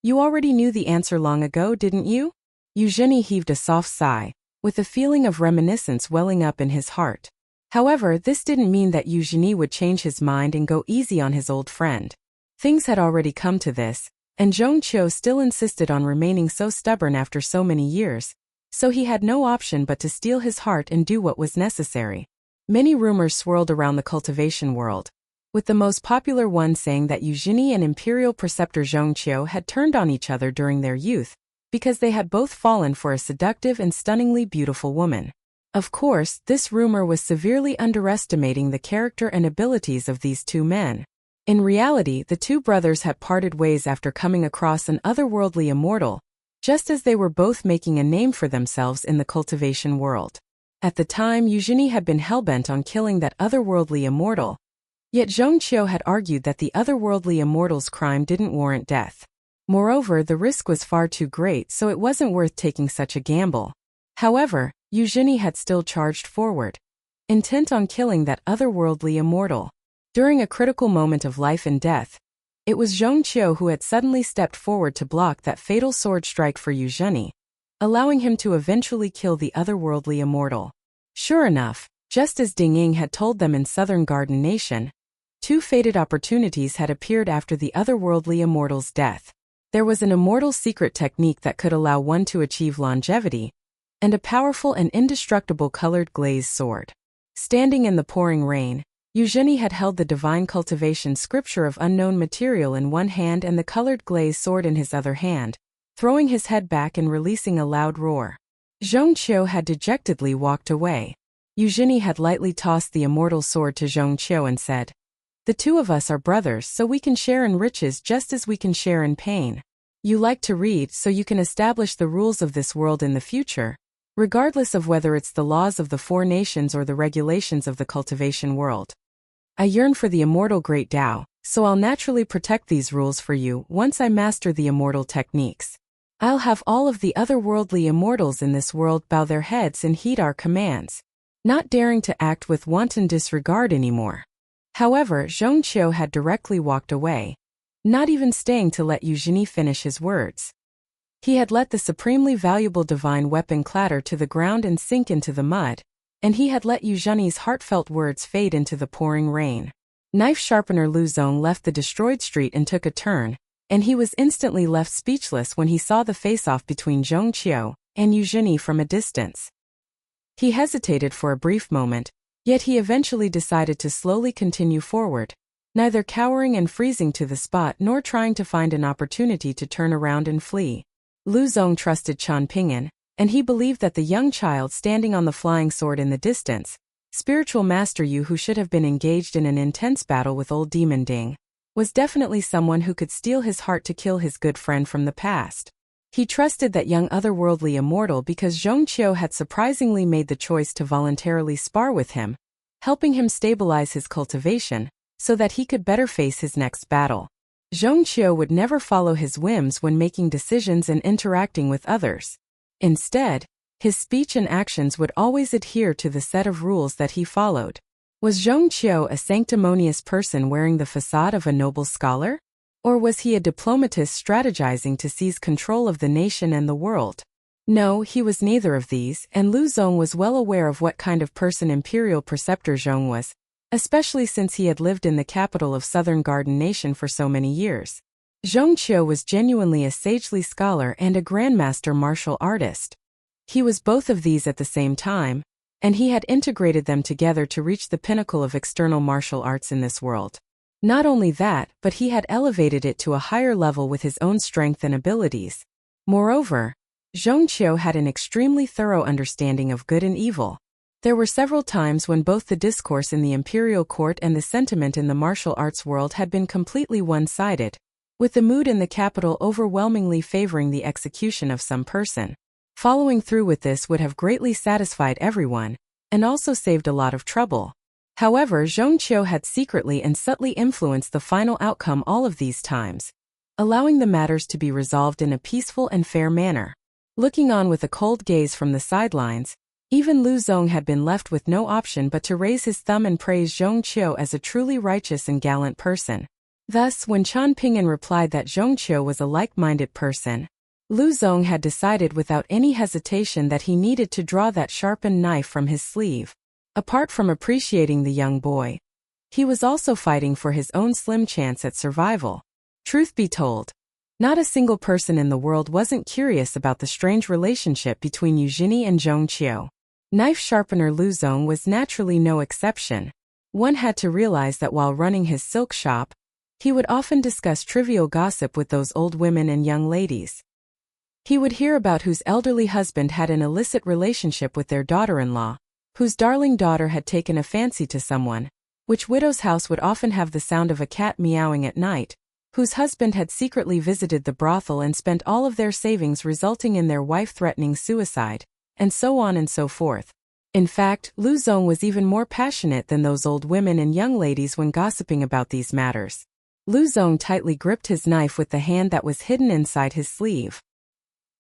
"You already knew the answer long ago, didn't you?" Eugenie heaved a soft sigh, with a feeling of reminiscence welling up in his heart. However, this didn't mean that Eugenie would change his mind and go easy on his old friend. Things had already come to this, and Zhong Qiu still insisted on remaining so stubborn after so many years, so he had no option but to steel his heart and do what was necessary. Many rumors swirled around the cultivation world, with the most popular one saying that Eugenie and Imperial Preceptor Zhong Qiu had turned on each other during their youth, because they had both fallen for a seductive and stunningly beautiful woman. Of course, this rumor was severely underestimating the character and abilities of these two men. In reality, the two brothers had parted ways after coming across an otherworldly immortal, just as they were both making a name for themselves in the cultivation world. At the time, Eugenie had been hellbent on killing that otherworldly immortal, yet Zhong Qiu had argued that the otherworldly immortal's crime didn't warrant death. Moreover, the risk was far too great, so it wasn't worth taking such a gamble. However, Eugenie had still charged forward, intent on killing that otherworldly immortal. During a critical moment of life and death, it was Zhong Qiu who had suddenly stepped forward to block that fatal sword strike for Eugenie, allowing him to eventually kill the otherworldly immortal. Sure enough, just as Ding Ying had told them in Southern Garden Nation, two fated opportunities had appeared after the otherworldly immortal's death. There was an immortal secret technique that could allow one to achieve longevity, and a powerful and indestructible colored glazed sword. Standing in the pouring rain, Eugenie had held the divine cultivation scripture of unknown material in one hand and the colored glazed sword in his other hand, throwing his head back and releasing a loud roar. Zhong Qiu had dejectedly walked away. Eugenie had lightly tossed the immortal sword to Zhong Qiu and said, "The two of us are brothers, so we can share in riches just as we can share in pain. You like to read, so you can establish the rules of this world in the future, regardless of whether it's the laws of the four nations or the regulations of the cultivation world. I yearn for the immortal Great Tao, so I'll naturally protect these rules for you once I master the immortal techniques. I'll have all of the otherworldly immortals in this world bow their heads and heed our commands, not daring to act with wanton disregard anymore." However, Zhong Qiu had directly walked away, not even staying to let Eugenie finish his words. He had let the supremely valuable divine weapon clatter to the ground and sink into the mud, and he had let Eugenie's heartfelt words fade into the pouring rain. Knife sharpener Lu Zong left the destroyed street and took a turn, and he was instantly left speechless when he saw the face-off between Zhong Qiu and Eugenie from a distance. He hesitated for a brief moment, yet he eventually decided to slowly continue forward, neither cowering and freezing to the spot nor trying to find an opportunity to turn around and flee. Lu Zong trusted Chen Ping'an, and he believed that the young child standing on the flying sword in the distance, spiritual master Yu who should have been engaged in an intense battle with old demon Ding, was definitely someone who could steel his heart to kill his good friend from the past. He trusted that young otherworldly immortal because Zhong Qiu had surprisingly made the choice to voluntarily spar with him, helping him stabilize his cultivation, so that he could better face his next battle. Zhong Qiu would never follow his whims when making decisions and interacting with others. Instead, his speech and actions would always adhere to the set of rules that he followed. Was Zhong Qiu a sanctimonious person wearing the facade of a noble scholar? Or was he a diplomatist strategizing to seize control of the nation and the world? No, he was neither of these, and Lu Zong was well aware of what kind of person Imperial Preceptor Zhong was, especially since he had lived in the capital of Southern Garden Nation for so many years. Zhong Qiu was genuinely a sagely scholar and a grandmaster martial artist. He was both of these at the same time, and he had integrated them together to reach the pinnacle of external martial arts in this world. Not only that, but he had elevated it to a higher level with his own strength and abilities. Moreover, Zhong Qiu had an extremely thorough understanding of good and evil. There were several times when both the discourse in the imperial court and the sentiment in the martial arts world had been completely one-sided, with the mood in the capital overwhelmingly favoring the execution of some person. Following through with this would have greatly satisfied everyone, and also saved a lot of trouble. However, Zhong Qiu had secretly and subtly influenced the final outcome all of these times, allowing the matters to be resolved in a peaceful and fair manner. Looking on with a cold gaze from the sidelines, even Lu Zong had been left with no option but to raise his thumb and praise Zhong Qiu as a truly righteous and gallant person. Thus, when Chan Ping'an replied that Zhong Qiu was a like-minded person, Lu Zong had decided without any hesitation that he needed to draw that sharpened knife from his sleeve. Apart from appreciating the young boy, he was also fighting for his own slim chance at survival. Truth be told, not a single person in the world wasn't curious about the strange relationship between Eugenie and Zhong Qiu. Knife sharpener Lu Zong was naturally no exception. One had to realize that while running his silk shop, he would often discuss trivial gossip with those old women and young ladies. He would hear about whose elderly husband had an illicit relationship with their daughter-in-law, whose darling daughter had taken a fancy to someone, which widow's house would often have the sound of a cat meowing at night, whose husband had secretly visited the brothel and spent all of their savings resulting in their wife threatening suicide, and so on and so forth. In fact, Lu Zong was even more passionate than those old women and young ladies when gossiping about these matters. Lu Zong tightly gripped his knife with the hand that was hidden inside his sleeve.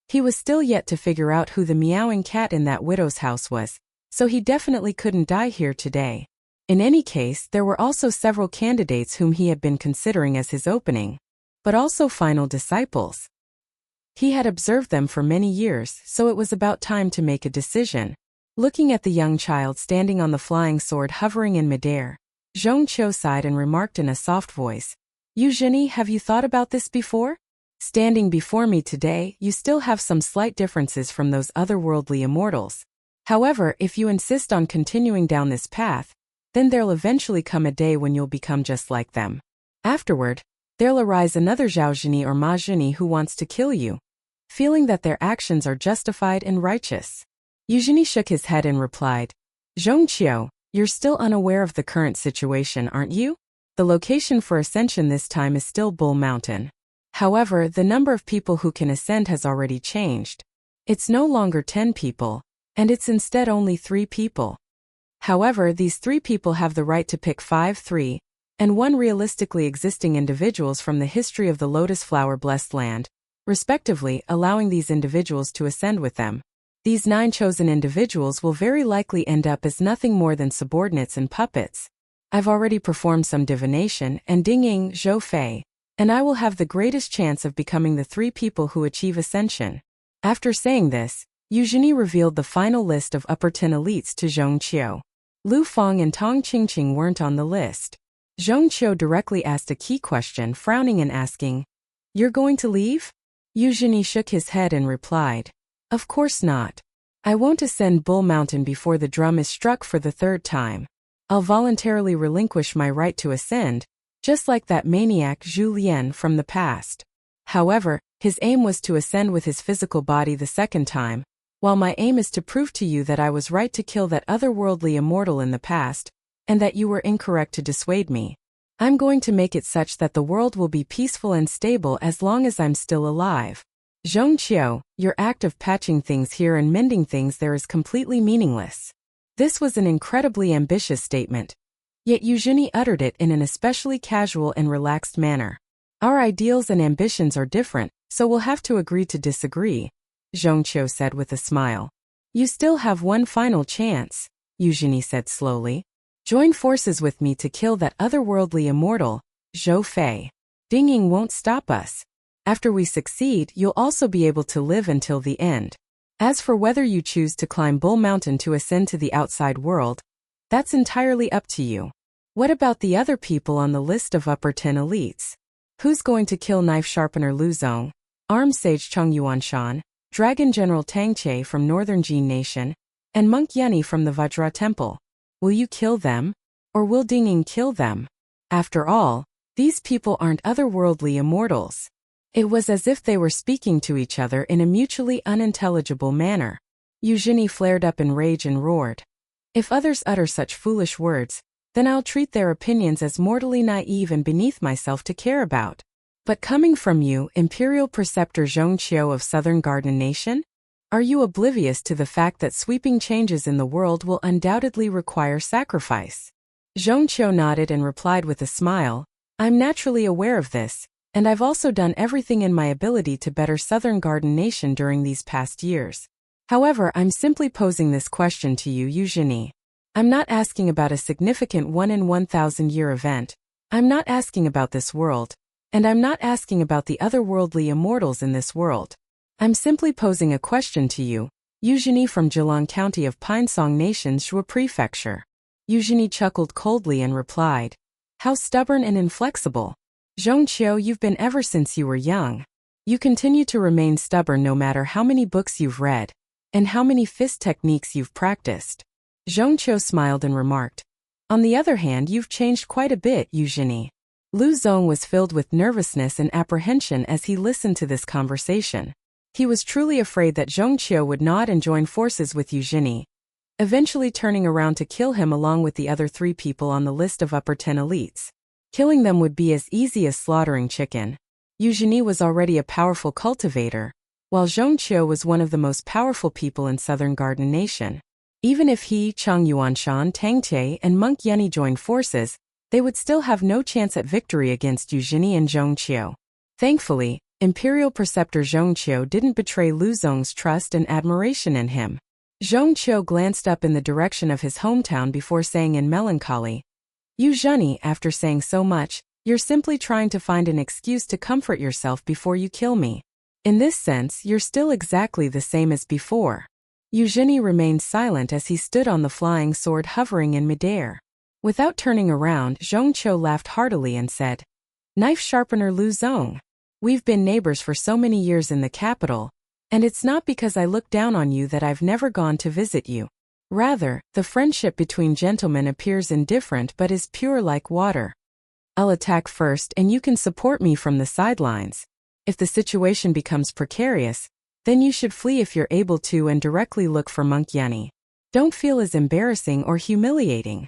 He was still yet to figure out who the meowing cat in that widow's house was, so he definitely couldn't die here today. In any case, there were also several candidates whom he had been considering as his opening, but also final disciples. He had observed them for many years, so it was about time to make a decision. Looking at the young child standing on the flying sword hovering in midair, Zhong Qiu sighed and remarked in a soft voice, "Eugenie, have you thought about this before? Standing before me today, you still have some slight differences from those otherworldly immortals. However, if you insist on continuing down this path, then there'll eventually come a day when you'll become just like them. Afterward, there'll arise another Zhao Zhini or Ma Zhini who wants to kill you, feeling that their actions are justified and righteous." Eugenie shook his head and replied, "Zhong Qiu, you're still unaware of the current situation, aren't you? The location for ascension this time is still Bull Mountain. However, the number of people who can ascend has already changed. It's no longer 10 people, and it's instead only 3 people. However, these 3 people have the right to pick 5, 3, and 1 realistically existing individuals from the history of the Lotus Flower Blessed Land, respectively, allowing these individuals to ascend with them. These 9 chosen individuals will very likely end up as nothing more than subordinates and puppets. I've already performed some divination and dinging Zhou Fei, and I will have the greatest chance of becoming the 3 people who achieve ascension." After saying this, Eugenie revealed the final list of upper 10 elites to Zhong Qiu. Lu Feng and Tong Qingqing weren't on the list. Zhong Qiu directly asked a key question, frowning and asking, "You're going to leave?" Eugenie shook his head and replied, "Of course not. I won't ascend Bull Mountain before the drum is struck for the 3rd time. I'll voluntarily relinquish my right to ascend, just like that maniac Zhu Lian from the past." However, his aim was to ascend with his physical body the 2nd time, while my aim is to prove to you that I was right to kill that otherworldly immortal in the past, and that you were incorrect to dissuade me. I'm going to make it such that the world will be peaceful and stable as long as I'm still alive. Zhong Qiu, your act of patching things here and mending things there is completely meaningless. This was an incredibly ambitious statement, yet Eugenie uttered it in an especially casual and relaxed manner. "Our ideals and ambitions are different, so we'll have to agree to disagree," Zhong Qiu said with a smile. "You still have one final chance," Eugenie said slowly. "Join forces with me to kill that otherworldly immortal, Zhou Fei. Dinging won't stop us. After we succeed, you'll also be able to live until the end. As for whether you choose to climb Bull Mountain to ascend to the outside world, that's entirely up to you. What about the other people on the list of upper 10 elites? Who's going to kill knife sharpener Lu Zong, arm sage Cheng Yuanshan, Dragon General Tangche from Northern Jian Nation, and Monk Yunni from the Vajra Temple. Will you kill them? Or will Dinging kill them? After all, these people aren't otherworldly immortals. It was as if they were speaking to each other in a mutually unintelligible manner. Eugenie flared up in rage and roared. If others utter such foolish words, then I'll treat their opinions as mortally naive and beneath myself to care about. But coming from you, Imperial Preceptor Zhongqiu of Southern Garden Nation? Are you oblivious to the fact that sweeping changes in the world will undoubtedly require sacrifice? Zhongqiu nodded and replied with a smile, I'm naturally aware of this, and I've also done everything in my ability to better Southern Garden Nation during these past years. However, I'm simply posing this question to you, Eugenie. I'm not asking about a significant 1-in-1,000-year event. I'm not asking about this world. And I'm not asking about the otherworldly immortals in this world. I'm simply posing a question to you, Eugenie from Zhelang County of Pinesong Nation's Shui Prefecture. Eugenie chuckled coldly and replied, How stubborn and inflexible. Zhongqiu, you've been ever since you were young. You continue to remain stubborn no matter how many books you've read, and how many fist techniques you've practiced. Zhongqiu smiled and remarked, On the other hand, you've changed quite a bit, Eugenie. Lu Zong was filled with nervousness and apprehension as he listened to this conversation. He was truly afraid that Zhongqiu would nod and join forces with Eugenie, eventually turning around to kill him along with the other 3 people on the list of upper 10 elites. Killing them would be as easy as slaughtering chicken. Eugenie was already a powerful cultivator, while Zhongqiu was one of the most powerful people in Southern Garden Nation. Even if he, Chang Yuanshan, Tangche, and Monk Yunni joined forces, they would still have no chance at victory against Eugenie and Zhongqiu. Thankfully, Imperial Preceptor Zhongqiu didn't betray Lu Zong's trust and admiration in him. Zhongqiu glanced up in the direction of his hometown before saying in melancholy, Eugenie, after saying so much, you're simply trying to find an excuse to comfort yourself before you kill me. In this sense, you're still exactly the same as before. Eugenie remained silent as he stood on the flying sword hovering in midair. Without turning around, Zhongqiu laughed heartily and said, Knife sharpener Lu Zong. We've been neighbors for so many years in the capital, and it's not because I look down on you that I've never gone to visit you. Rather, the friendship between gentlemen appears indifferent but is pure like water. I'll attack first and you can support me from the sidelines. If the situation becomes precarious, then you should flee if you're able to and directly look for Monk Yunni. Don't feel as embarrassing or humiliating.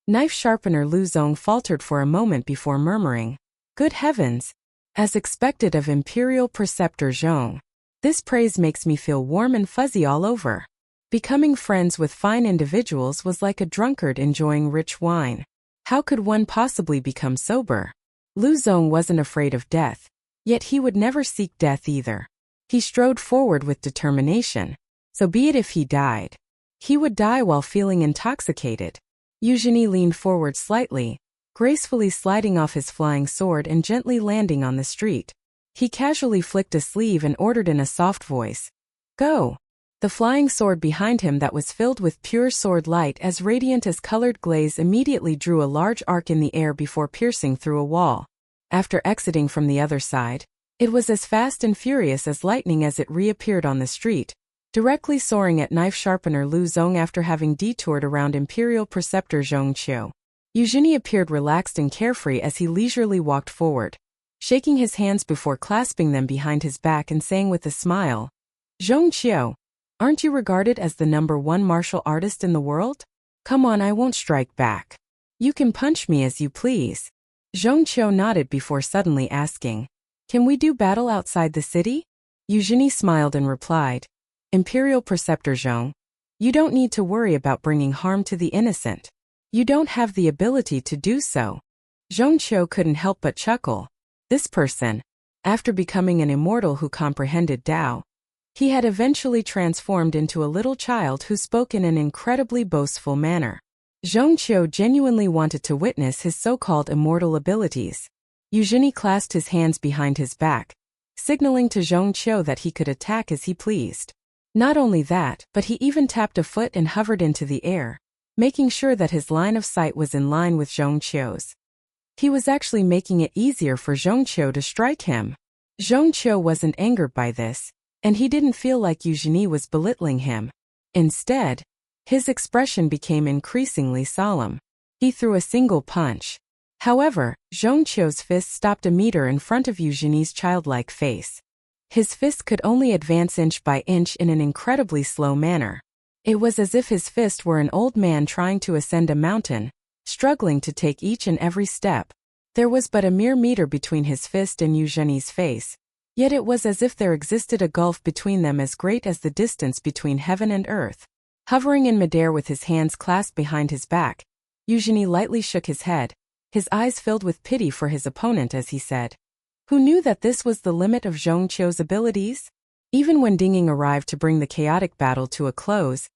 Knife sharpener Lu Zong faltered for a moment before murmuring, Good heavens! As expected of Imperial Preceptor Zhong. This praise makes me feel warm and fuzzy all over. Becoming friends with fine individuals was like a drunkard enjoying rich wine. How could one possibly become sober? Lu Zong wasn't afraid of death, yet he would never seek death either. He strode forward with determination. So be it if he died. He would die while feeling intoxicated. Eugenie leaned forward slightly, gracefully sliding off his flying sword and gently landing on the street. He casually flicked a sleeve and ordered in a soft voice, Go! The flying sword behind him that was filled with pure sword light as radiant as colored glaze immediately drew a large arc in the air before piercing through a wall. After exiting from the other side, it was as fast and furious as lightning as it reappeared on the street, directly soaring at knife sharpener Lu Zong after having detoured around Imperial Preceptor Zhongqiu. Eugenie appeared relaxed and carefree as he leisurely walked forward, shaking his hands before clasping them behind his back and saying with a smile, Zhongqiu, aren't you regarded as the #1 martial artist in the world? Come on, I won't strike back. You can punch me as you please. Zhongqiu nodded before suddenly asking, Can we do battle outside the city? Eugenie smiled and replied, Imperial Preceptor Zhong, you don't need to worry about bringing harm to the innocent. You don't have the ability to do so. Zhongqiu couldn't help but chuckle. This person, after becoming an immortal who comprehended Tao, he had eventually transformed into a little child who spoke in an incredibly boastful manner. Zhongqiu genuinely wanted to witness his so-called immortal abilities. Eugenie clasped his hands behind his back, signaling to Zhongqiu that he could attack as he pleased. Not only that, but he even tapped a foot and hovered into the air, making sure that his line of sight was in line with Zhongqiu's. He was actually making it easier for Zhongqiu to strike him. Zhongqiu wasn't angered by this. and he didn't feel like Eugenie was belittling him. Instead, his expression became increasingly solemn. He threw a single punch. However, Zhongqiu's fist stopped a meter in front of Eugenie's childlike face. His fist could only advance inch by inch in an incredibly slow manner. It was as if his fist were an old man trying to ascend a mountain, struggling to take each and every step. There was but a mere meter between his fist and Eugenie's face, yet it was as if there existed a gulf between them as great as the distance between heaven and earth. Hovering in midair with his hands clasped behind his back, Eugenie lightly shook his head, his eyes filled with pity for his opponent as he said, "Who knew that this was the limit of Zhongqiu's abilities?" Even when Dingying arrived to bring the chaotic battle to a close,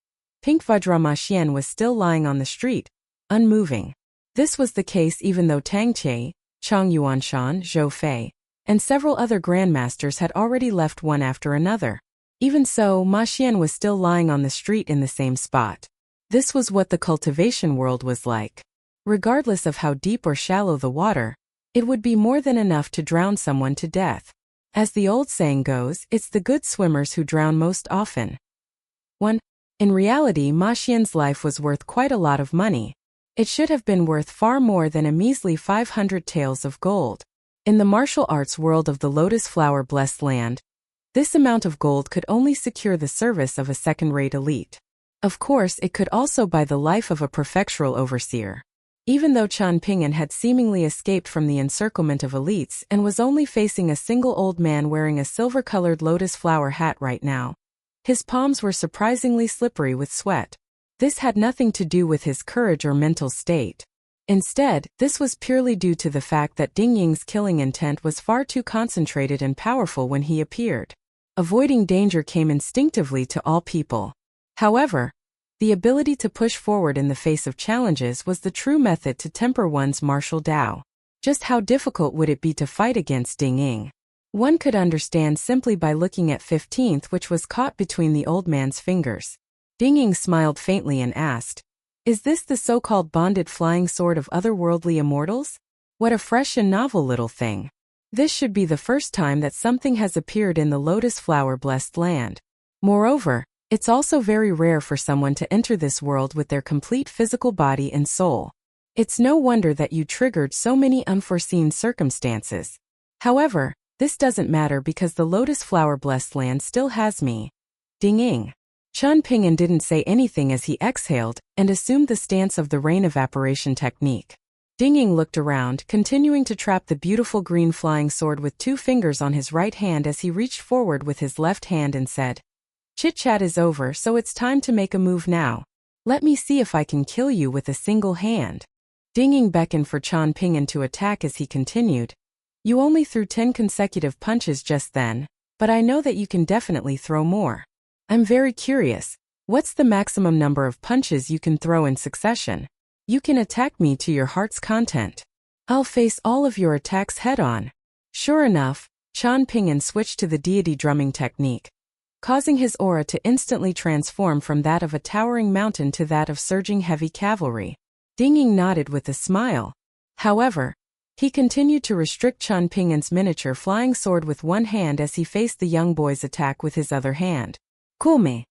Pink Vajra Ma Xian was still lying on the street, unmoving. This was the case even though Tang Qie, Chang Yuanshan, Zhou Fei, and several other grandmasters had already left one after another. Even so, Ma Xian was still lying on the street in the same spot. This was what the cultivation world was like. Regardless of how deep or shallow the water, it would be more than enough to drown someone to death. As the old saying goes, it's the good swimmers who drown most often. 1. In reality, Ma Xian's life was worth quite a lot of money. It should have been worth far more than a measly 500 taels of gold. In the martial arts world of the Lotus Flower Blessed Land, this amount of gold could only secure the service of a second-rate elite. Of course, it could also buy the life of a prefectural overseer. Even though Qian Ping'an had seemingly escaped from the encirclement of elites and was only facing a single old man wearing a silver-colored lotus flower hat right now, his palms were surprisingly slippery with sweat. This had nothing to do with his courage or mental state. Instead, this was purely due to the fact that Dingying's killing intent was far too concentrated and powerful when he appeared. Avoiding danger came instinctively to all people. However, the ability to push forward in the face of challenges was the true method to temper one's martial Tao. Just how difficult would it be to fight against Dingying? One could understand simply by looking at 15th, which was caught between the old man's fingers. Dingying smiled faintly and asked, "Is this the so-called bonded flying sword of otherworldly immortals? What a fresh and novel little thing. This should be the first time that something has appeared in the Lotus Flower Blessed Land. Moreover, it's also very rare for someone to enter this world with their complete physical body and soul. It's no wonder that you triggered so many unforeseen circumstances. However, this doesn't matter because the Lotus Flower Blessed Land still has me." Dingying. Qian Ping'an didn't say anything as he exhaled and assumed the stance of the rain evaporation technique. Dingying looked around, continuing to trap the beautiful green flying sword with 2 fingers on his right hand as he reached forward with his left hand and said, "Chit-chat is over, so it's time to make a move now. Let me see if I can kill you with a single hand." Dingying beckoned for Qian Ping'an to attack as he continued, "You only threw 10 consecutive punches just then, but I know that you can definitely throw more. I'm very curious, what's the maximum number of punches you can throw in succession? You can attack me to your heart's content. I'll face all of your attacks head-on." Sure enough, Qian Ping'an switched to the deity drumming technique, causing his aura to instantly transform from that of a towering mountain to that of surging heavy cavalry. Dingying nodded with a smile. However, he continued to restrict Qian Ping'an's miniature flying sword with one hand as he faced the young boy's attack with his other hand. "Cool me."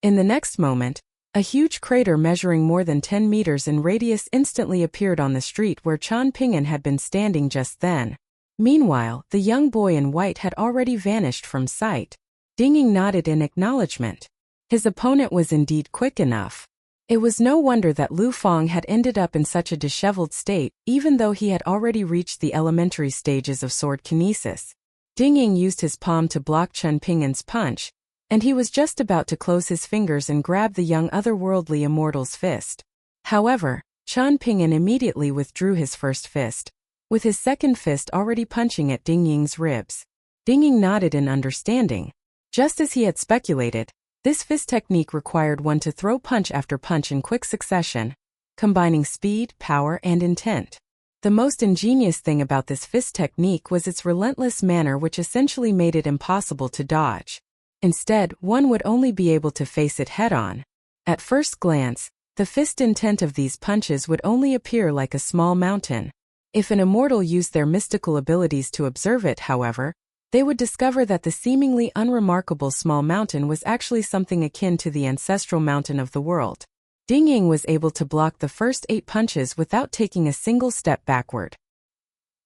In the next moment, a huge crater measuring more than 10 meters in radius instantly appeared on the street where Qian Ping'an had been standing just then. Meanwhile, the young boy in white had already vanished from sight. Dingying nodded in acknowledgement. His opponent was indeed quick enough. It was no wonder that Lu Feng had ended up in such a disheveled state, even though he had already reached the elementary stages of sword kinesis. Dingying used his palm to block Qian Ping'an's punch, and he was just about to close his fingers and grab the young otherworldly immortal's fist. However, Qian Ping'an immediately withdrew his first fist, with his second fist already punching at Dingying's ribs. Dingying nodded in understanding. Just as he had speculated, this fist technique required one to throw punch after punch in quick succession, combining speed, power, and intent. The most ingenious thing about this fist technique was its relentless manner, which essentially made it impossible to dodge. Instead, one would only be able to face it head-on. At first glance, the fist intent of these punches would only appear like a small mountain. If an immortal used their mystical abilities to observe it, however, they would discover that the seemingly unremarkable small mountain was actually something akin to the ancestral mountain of the world. Ding Ying was able to block the first 8 punches without taking a single step backward.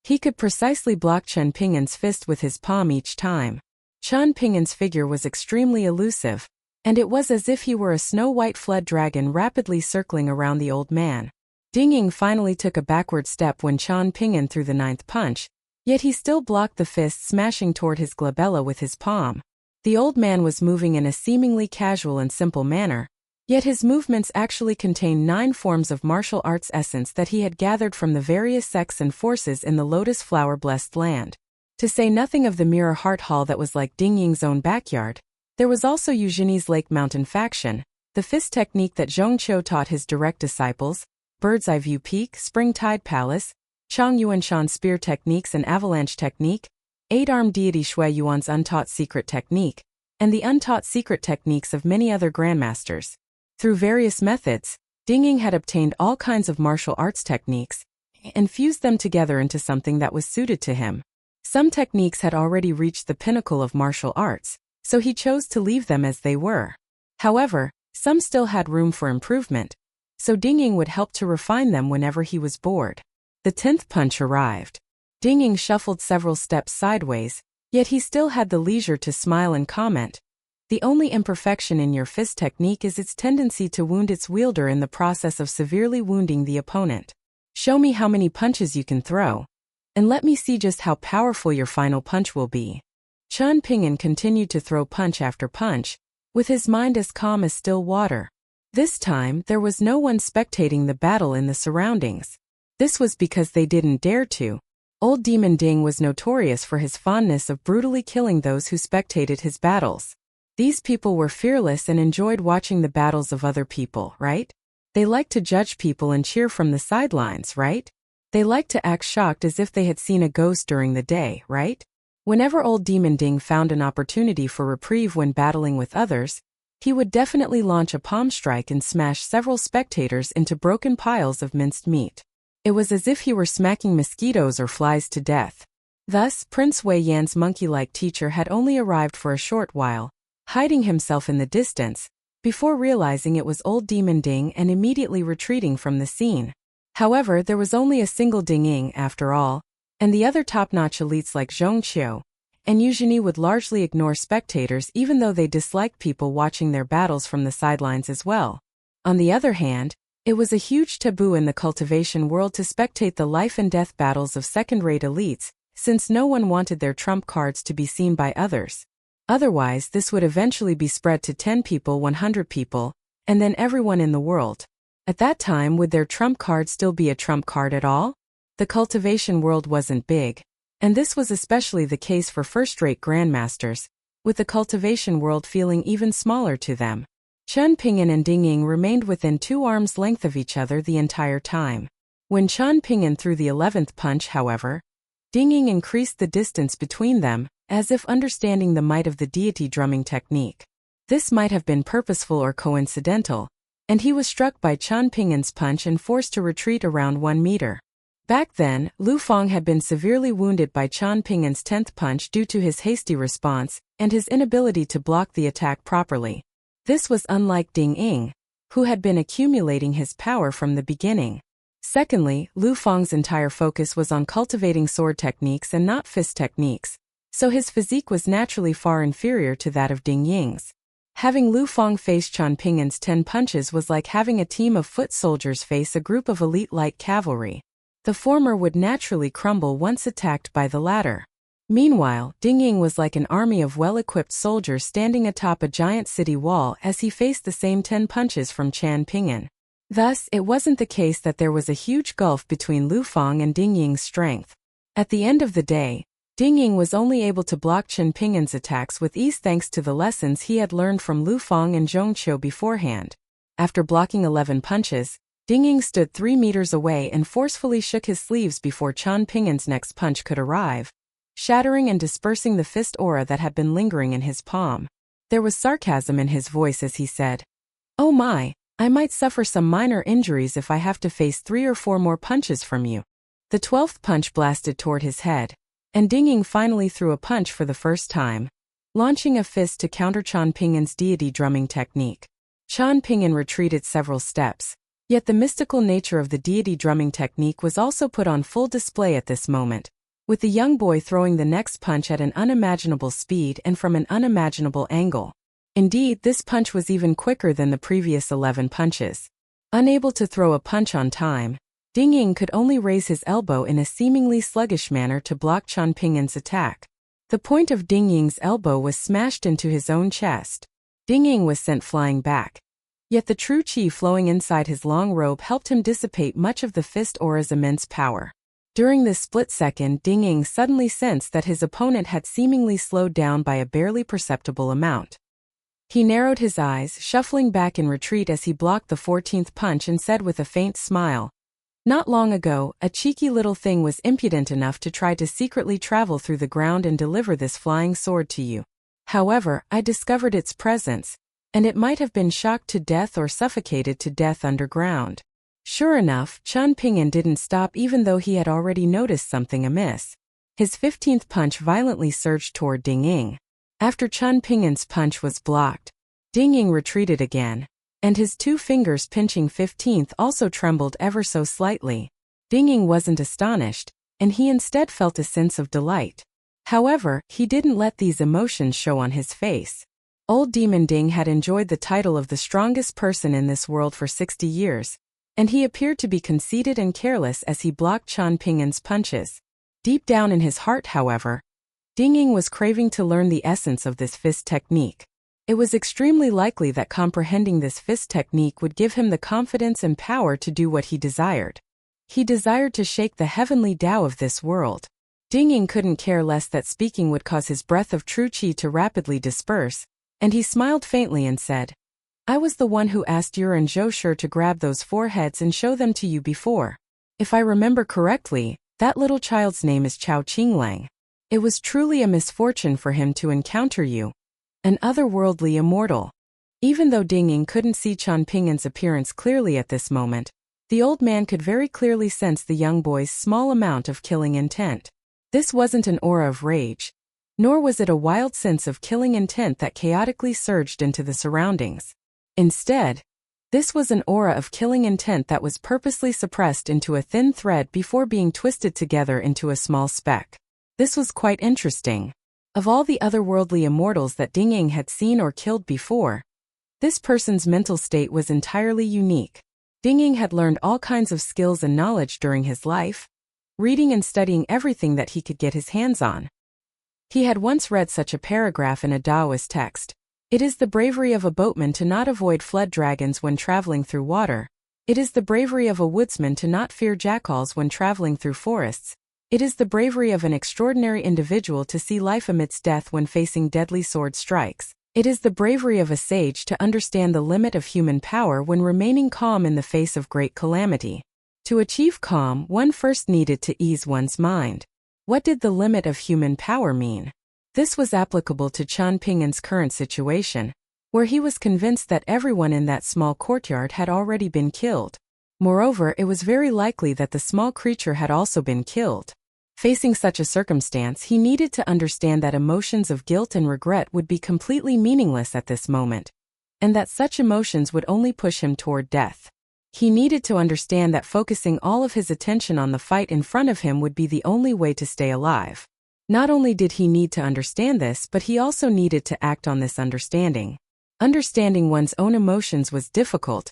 He could precisely block Chen Pingan's fist with his palm each time. Chen Pingan's figure was extremely elusive, and it was as if he were a snow-white flood dragon rapidly circling around the old man. Ding Ying finally took a backward step when Chen Pingan threw the 9th punch, yet he still blocked the fist smashing toward his glabella with his palm. The old man was moving in a seemingly casual and simple manner, yet his movements actually contained 9 forms of martial arts essence that he had gathered from the various sects and forces in the lotus flower-blessed land. To say nothing of the mirror heart hall that was like Ding Ying's own backyard, there was also Eugeni's Lake Mountain faction, the fist technique that Zhongqiu taught his direct disciples, Bird's Eye View Peak, Spring Tide Palace, Chang Yuanshan spear techniques and avalanche technique, 8-armed deity Shui Yuan's untaught secret technique, and the untaught secret techniques of many other grandmasters. Through various methods, Ding Ying had obtained all kinds of martial arts techniques and fused them together into something that was suited to him. Some techniques had already reached the pinnacle of martial arts, so he chose to leave them as they were. However, some still had room for improvement, so Ding Ying would help to refine them whenever he was bored. The 10th punch arrived. Ding Ying shuffled several steps sideways, yet he still had the leisure to smile and comment, "The only imperfection in your fist technique is its tendency to wound its wielder in the process of severely wounding the opponent. Show me how many punches you can throw, and let me see just how powerful your final punch will be." Chen Pingan continued to throw punch after punch, with his mind as calm as still water. This time, there was no one spectating the battle in the surroundings. This was because they didn't dare to. Old Demon Ding was notorious for his fondness of brutally killing those who spectated his battles. These people were fearless and enjoyed watching the battles of other people, right? They liked to judge people and cheer from the sidelines, right? They liked to act shocked as if they had seen a ghost during the day, right? Whenever old Demon Ding found an opportunity for reprieve when battling with others, he would definitely launch a palm strike and smash several spectators into broken piles of minced meat. It was as if he were smacking mosquitoes or flies to death. Thus, Prince Wei Yan's monkey-like teacher had only arrived for a short while, hiding himself in the distance, before realizing it was old Demon Ding and immediately retreating from the scene. However, there was only a single Ding Ying after all, and the other top-notch elites like Zhongqiu and Eugenie would largely ignore spectators even though they disliked people watching their battles from the sidelines as well. On the other hand, it was a huge taboo in the cultivation world to spectate the life and death battles of second-rate elites, since no one wanted their trump cards to be seen by others. Otherwise, this would eventually be spread to 10 people, 100 people, and then everyone in the world. At that time, would their trump card still be a trump card at all? The cultivation world wasn't big, and this was especially the case for first-rate grandmasters, with the cultivation world feeling even smaller to them. Chen Pingan and Ding Ying remained within 2 arms' length of each other the entire time. When Chen Pingan threw the 11th punch, however, Ding Ying increased the distance between them, as if understanding the might of the deity drumming technique. This might have been purposeful or coincidental, and he was struck by Chen Pingan's punch and forced to retreat around 1 meter. Back then, Lu Feng had been severely wounded by Chen Pingan's 10th punch due to his hasty response and his inability to block the attack properly. This was unlike Ding Ying, who had been accumulating his power from the beginning. Secondly, Lu Feng's entire focus was on cultivating sword techniques and not fist techniques, so his physique was naturally far inferior to that of Ding Ying's. Having Lu Feng face Chen Pingan's 10 punches was like having a team of foot soldiers face a group of elite light cavalry. The former would naturally crumble once attacked by the latter. Meanwhile, Ding Ying was like an army of well-equipped soldiers standing atop a giant city wall as he faced the same 10 punches from Chen Pingan. Thus, it wasn't the case that there was a huge gulf between Lu Feng and Ding Ying's strength. At the end of the day, Ding Ying was only able to block Chen Pingan's attacks with ease thanks to the lessons he had learned from Lu Feng and Zhongqiu beforehand. After blocking 11 punches, Ding Ying stood 3 meters away and forcefully shook his sleeves before Chen Pingan's next punch could arrive, shattering and dispersing the fist aura that had been lingering in his palm. There was sarcasm in his voice as he said, "Oh my, I might suffer some minor injuries if I have to face 3 or 4 more punches from you." The 12th punch blasted toward his head. and Ding Ying finally threw a punch for the first time, launching a fist to counter Qian Ping'an's deity drumming technique. Qian Ping'an retreated several steps, yet the mystical nature of the deity drumming technique was also put on full display at this moment, with the young boy throwing the next punch at an unimaginable speed and from an unimaginable angle. Indeed, this punch was even quicker than the previous 11 punches. Unable to throw a punch on time, Ding Ying could only raise his elbow in a seemingly sluggish manner to block Qian Ping'an's attack. The point of Ding Ying's elbow was smashed into his own chest. Ding Ying was sent flying back. Yet the true qi flowing inside his long robe helped him dissipate much of the fist aura's immense power. During this split second, Ding Ying suddenly sensed that his opponent had seemingly slowed down by a barely perceptible amount. He narrowed his eyes, shuffling back in retreat as he blocked the 14th punch and said with a faint smile, "Not long ago, a cheeky little thing was impudent enough to try to secretly travel through the ground and deliver this flying sword to you. However, I discovered its presence, and it might have been shocked to death or suffocated to death underground." Sure enough, Qian Ping'an didn't stop even though he had already noticed something amiss. His 15th punch violently surged toward Ding Ying. After Qian Ping'an's punch was blocked, Ding Ying retreated again, and his 2 fingers pinching 15th also trembled ever so slightly. Ding Ying wasn't astonished, and he instead felt a sense of delight. However, he didn't let these emotions show on his face. Old Demon Ding had enjoyed the title of the strongest person in this world for 60 years, and he appeared to be conceited and careless as he blocked Qian Ping'an's punches. Deep down in his heart, however, Ding Ying was craving to learn the essence of this fist technique. It was extremely likely that comprehending this fist technique would give him the confidence and power to do what he desired. He desired to shake the heavenly Tao of this world. Ding Ying couldn't care less that speaking would cause his breath of true qi to rapidly disperse, and he smiled faintly and said, "I was the one who asked Yuan Zhou to grab those 4 heads and show them to you before. If I remember correctly, that little child's name is Chao Qinglang. It was truly a misfortune for him to encounter you, an otherworldly immortal." Even though Ding Ying couldn't see Qian Ping'an's appearance clearly at this moment, the old man could very clearly sense the young boy's small amount of killing intent. This wasn't an aura of rage, nor was it a wild sense of killing intent that chaotically surged into the surroundings. Instead, this was an aura of killing intent that was purposely suppressed into a thin thread before being twisted together into a small speck. This was quite interesting. Of all the otherworldly immortals that Ding Ying had seen or killed before, this person's mental state was entirely unique. Ding Ying had learned all kinds of skills and knowledge during his life, reading and studying everything that he could get his hands on. He had once read such a paragraph in a Taoist text: "It is the bravery of a boatman to not avoid flood dragons when traveling through water. It is the bravery of a woodsman to not fear jackals when traveling through forests. It is the bravery of an extraordinary individual to see life amidst death when facing deadly sword strikes. It is the bravery of a sage to understand the limit of human power when remaining calm in the face of great calamity. To achieve calm, one first needed to ease one's mind." What did the limit of human power mean? This was applicable to Qian Ping'an's current situation, where he was convinced that everyone in that small courtyard had already been killed. Moreover, it was very likely that the small creature had also been killed. Facing such a circumstance, he needed to understand that emotions of guilt and regret would be completely meaningless at this moment, and that such emotions would only push him toward death. He needed to understand that focusing all of his attention on the fight in front of him would be the only way to stay alive. Not only did he need to understand this, but he also needed to act on this understanding. Understanding one's own emotions was difficult,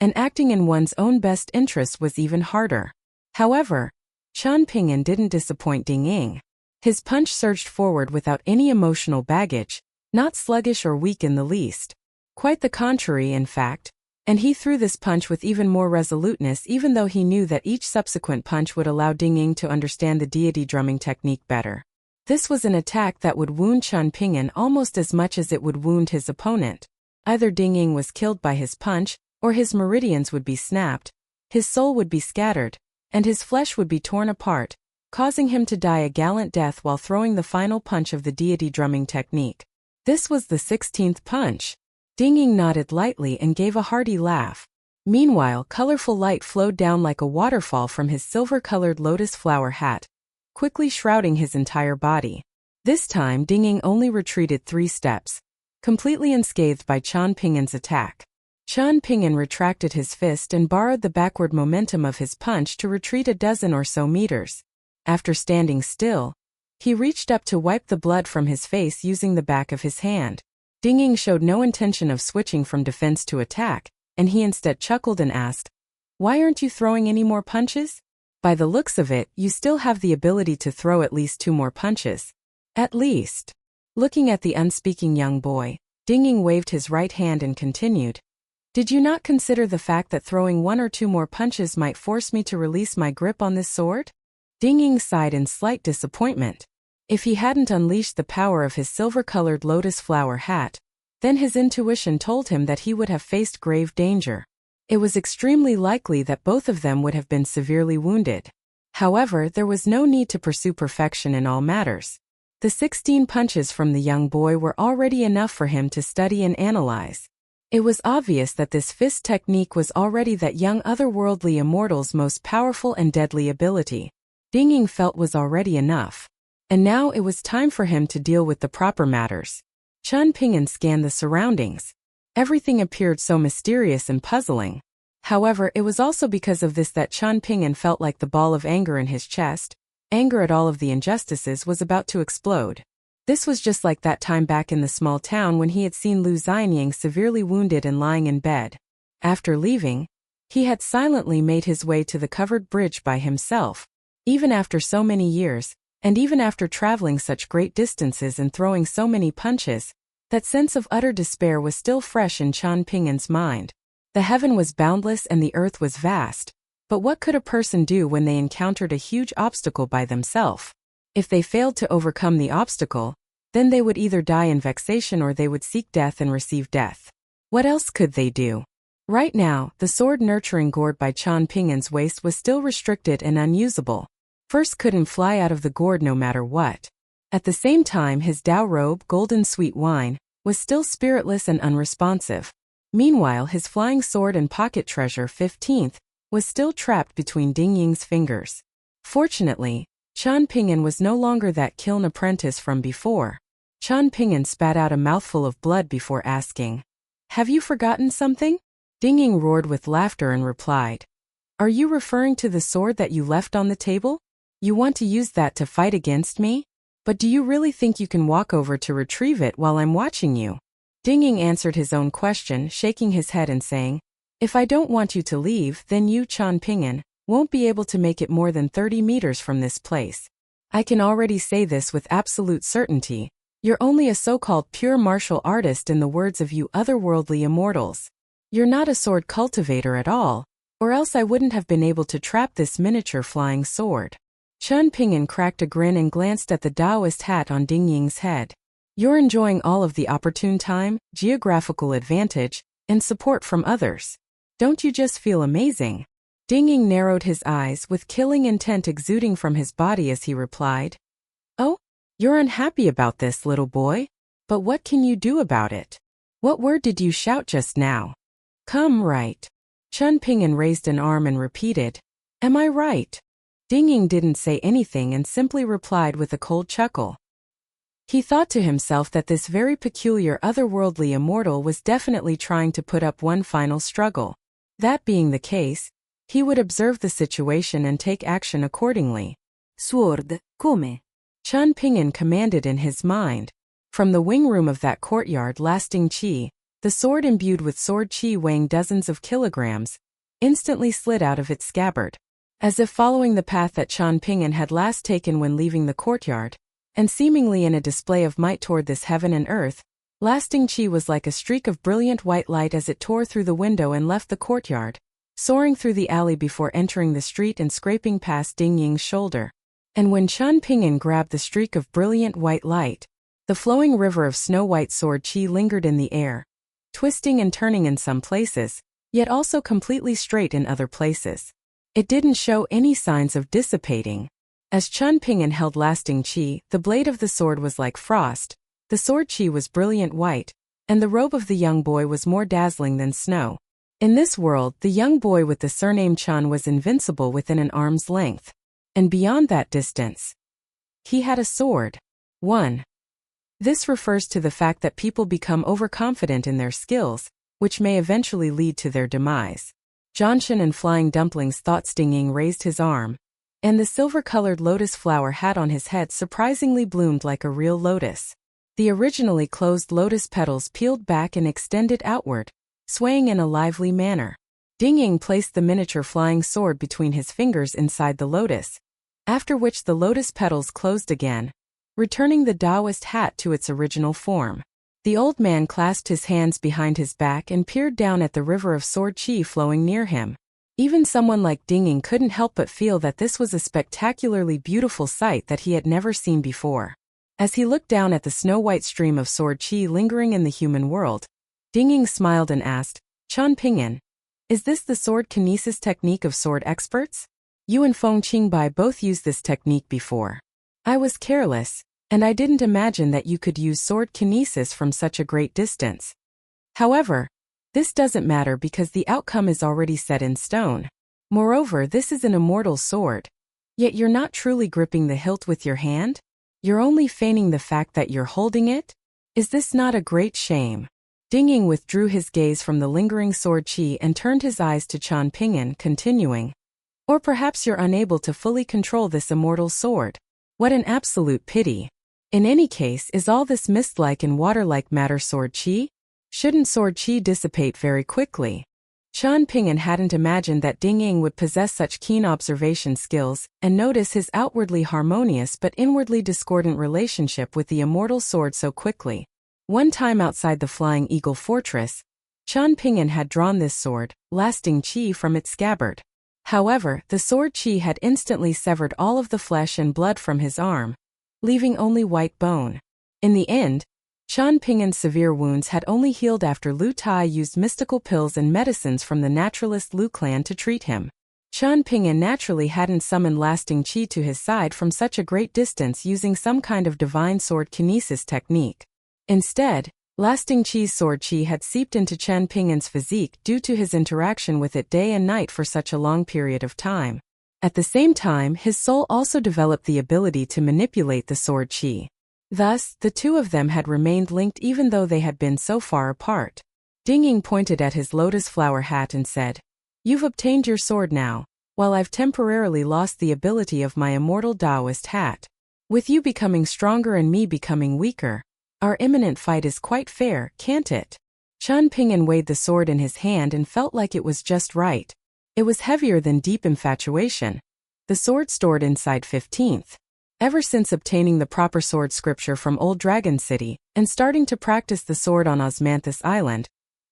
and acting in one's own best interest was even harder. However, Qian Ping'an didn't disappoint Ding Ying. His punch surged forward without any emotional baggage, not sluggish or weak in the least. Quite the contrary, in fact, and he threw this punch with even more resoluteness, even though he knew that each subsequent punch would allow Ding Ying to understand the deity drumming technique better. This was an attack that would wound Qian Ping'an almost as much as it would wound his opponent. Either Ding Ying was killed by his punch, or his meridians would be snapped, his soul would be scattered, and his flesh would be torn apart, causing him to die a gallant death while throwing the final punch of the deity drumming technique. This was the 16th punch. Ding Ying nodded lightly and gave a hearty laugh. Meanwhile, colorful light flowed down like a waterfall from his silver-colored lotus flower hat, quickly shrouding his entire body. This time Ding Ying only retreated 3 steps, completely unscathed by Qian Ping'an's attack. Qian Ping'an retracted his fist and borrowed the backward momentum of his punch to retreat a dozen or so meters. After standing still, he reached up to wipe the blood from his face using the back of his hand. Ding Ying showed no intention of switching from defense to attack, and he instead chuckled and asked, "Why aren't you throwing any more punches? By the looks of it, you still have the ability to throw at least 2 more punches. At least." Looking at the unspeaking young boy, Ding Ying waved his right hand and continued, "Did you not consider the fact that throwing 1 or 2 more punches might force me to release my grip on this sword?" Ding Ying sighed in slight disappointment. If he hadn't unleashed the power of his silver-colored lotus flower hat, then his intuition told him that he would have faced grave danger. It was extremely likely that both of them would have been severely wounded. However, there was no need to pursue perfection in all matters. The 16 punches from the young boy were already enough for him to study and analyze. It was obvious that this fist technique was already that young otherworldly immortal's most powerful and deadly ability. Ding Ying felt was already enough. And now it was time for him to deal with the proper matters. Qian Ping'an scanned the surroundings. Everything appeared so mysterious and puzzling. However, it was also because of this that Qian Ping'an felt like the ball of anger in his chest. Anger at all of the injustices was about to explode. This was just like that time back in the small town when he had seen Lu Xianying severely wounded and lying in bed. After leaving, he had silently made his way to the covered bridge by himself. Even after so many years, and even after traveling such great distances and throwing so many punches, that sense of utter despair was still fresh in Qian Ping'an's mind. The heaven was boundless and the earth was vast, but what could a person do when they encountered a huge obstacle by themselves? If they failed to overcome the obstacle, then they would either die in vexation or they would seek death and receive death. What else could they do? Right now, the sword-nurturing gourd by Qian Ping'an's waist was still restricted and unusable. First couldn't fly out of the gourd no matter what. At the same time, his Dao robe, golden sweet wine, was still spiritless and unresponsive. Meanwhile, his flying sword and pocket treasure 15th was still trapped between Ding Ying's fingers. Fortunately, Qian Ping'an was no longer that kiln apprentice from before. Qian Ping'an spat out a mouthful of blood before asking, "Have you forgotten something?" Ding Ying roared with laughter and replied, "Are you referring to the sword that you left on the table? You want to use that to fight against me? But do you really think you can walk over to retrieve it while I'm watching you?" Ding Ying answered his own question, shaking his head and saying, "If I don't want you to leave, then you, Qian Ping'an, won't be able to make it more than 30 meters from this place. I can already say this with absolute certainty. You're only a so-called pure martial artist in the words of you otherworldly immortals. You're not a sword cultivator at all, or else I wouldn't have been able to trap this miniature flying sword." Qian Ping'an cracked a grin and glanced at the Taoist hat on Ding Ying's head. "You're enjoying all of the opportune time, geographical advantage, and support from others. Don't you just feel amazing?" Ding Ying narrowed his eyes with killing intent exuding from his body as he replied, "Oh, you're unhappy about this, little boy? But what can you do about it? What word did you shout just now?" "Come right." Qian Ping'an raised an arm and repeated, "Am I right?" Ding Ying didn't say anything and simply replied with a cold chuckle. He thought to himself that this very peculiar otherworldly immortal was definitely trying to put up one final struggle. That being the case, he would observe the situation and take action accordingly. "Sword, come." Qian Ping'an commanded in his mind. From the wing room of that courtyard lasting qi, the sword imbued with sword qi weighing dozens of kilograms, instantly slid out of its scabbard. As if following the path that Qian Ping'an had last taken when leaving the courtyard, and seemingly in a display of might toward this heaven and earth, lasting qi was like a streak of brilliant white light as it tore through the window and left the courtyard, soaring through the alley before entering the street and scraping past Ding Ying's shoulder. And when Qian Ping'an grabbed the streak of brilliant white light, the flowing river of snow-white sword qi lingered in the air, twisting and turning in some places, yet also completely straight in other places. It didn't show any signs of dissipating. As Qian Ping'an held lasting qi, the blade of the sword was like frost, the sword qi was brilliant white, and the robe of the young boy was more dazzling than snow. In this world, the young boy with the surname Qian was invincible within an arm's length. And beyond that distance, He had a sword. 1. This refers to the fact that people become overconfident in their skills, which may eventually lead to their demise. Jianshan and Flying Dumplings thought Ding raised his arm, and the silver-colored lotus flower hat on his head surprisingly bloomed like a real lotus. The originally closed lotus petals peeled back and extended outward, swaying in a lively manner. Ding placed the miniature flying sword between his fingers inside the lotus, after which the lotus petals closed again, returning the Taoist hat to its original form. The old man clasped his hands behind his back and peered down at the river of sword qi flowing near him. Even someone like Ding couldn't help but feel that this was a spectacularly beautiful sight that he had never seen before. As he looked down at the snow-white stream of sword qi lingering in the human world, Ding smiled and asked, "Chen Pingyan, is this the sword kinesis technique of sword experts? You and Feng Qingbai both used this technique before. I was careless, and I didn't imagine that you could use sword kinesis from such a great distance. However, this doesn't matter because the outcome is already set in stone. Moreover, this is an immortal sword. Yet you're not truly gripping the hilt with your hand? You're only feigning the fact that you're holding it? Is this not a great shame?" Ding withdrew his gaze from the lingering sword qi and turned his eyes to Chen Pingyan, continuing, "Or perhaps you're unable to fully control this immortal sword. What an absolute pity. In any case, is all this mist-like and water-like matter sword qi? Shouldn't sword qi dissipate very quickly?" Chen Pingyan hadn't imagined that Ding would possess such keen observation skills and notice his outwardly harmonious but inwardly discordant relationship with the immortal sword so quickly. One time outside the Flying Eagle Fortress, Chen Pingyan had drawn this sword, lasting qi from its scabbard. However, the sword qi had instantly severed all of the flesh and blood from his arm, leaving only white bone. In the end, Chen Pingyan's severe wounds had only healed after Lu Tai used mystical pills and medicines from the naturalist Lu clan to treat him. Chen Pingyan naturally hadn't summoned lasting qi to his side from such a great distance using some kind of divine sword kinesis technique. Instead, lasting qi's sword qi had seeped into Chen Pingyan's physique due to his interaction with it day and night for such a long period of time. At the same time, his soul also developed the ability to manipulate the sword qi. Thus, the two of them had remained linked even though they had been so far apart. Ding pointed at his lotus flower hat and said, "You've obtained your sword now, while I've temporarily lost the ability of my immortal Taoist hat. With you becoming stronger and me becoming weaker, our imminent fight is quite fair, can't it?" Chen Pingyan weighed the sword in his hand and felt like it was just right. It was heavier than deep infatuation. The sword stored inside 15th. Ever since obtaining the proper sword scripture from Old Dragon City and starting to practice the sword on Osmanthus Island,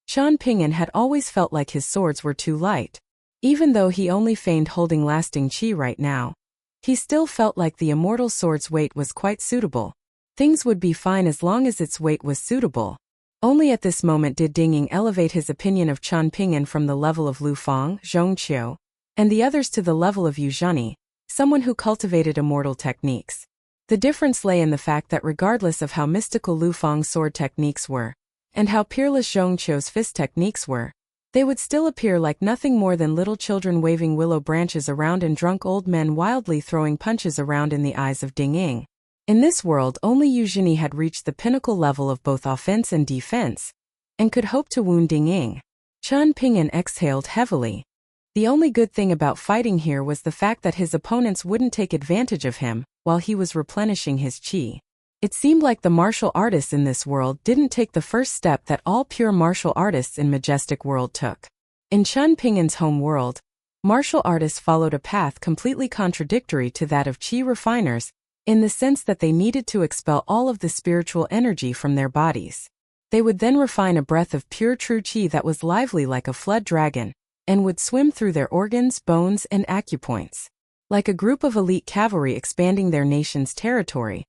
Chen Pingyan had always felt like his swords were too light. Even though he only feigned holding lasting qi right now, he still felt like the immortal sword's weight was quite suitable. Things would be fine as long as its weight was suitable. Only at this moment did Ding elevate his opinion of Chen Pingyan from the level of Lu Feng, Zhongqiu, and the others to the level of Yu Zheni, someone who cultivated immortal techniques. The difference lay in the fact that regardless of how mystical Lu Feng's sword techniques were, and how peerless Zhongqiu's fist techniques were, they would still appear like nothing more than little children waving willow branches around and drunk old men wildly throwing punches around in the eyes of Ding. In this world, only Yu Zheni had reached the pinnacle level of both offense and defense, and could hope to wound Ding. Chen Pingyan exhaled heavily. The only good thing about fighting here was the fact that his opponents wouldn't take advantage of him while he was replenishing his qi. It seemed like the martial artists in this world didn't take the first step that all pure martial artists in Majestic World took. In Chen Pingyan's home world, martial artists followed a path completely contradictory to that of qi refiners, in the sense that they needed to expel all of the spiritual energy from their bodies. They would then refine a breath of pure true qi that was lively like a flood dragon, and would swim through their organs, bones, and acupoints. Like a group of elite cavalry expanding their nation's territory,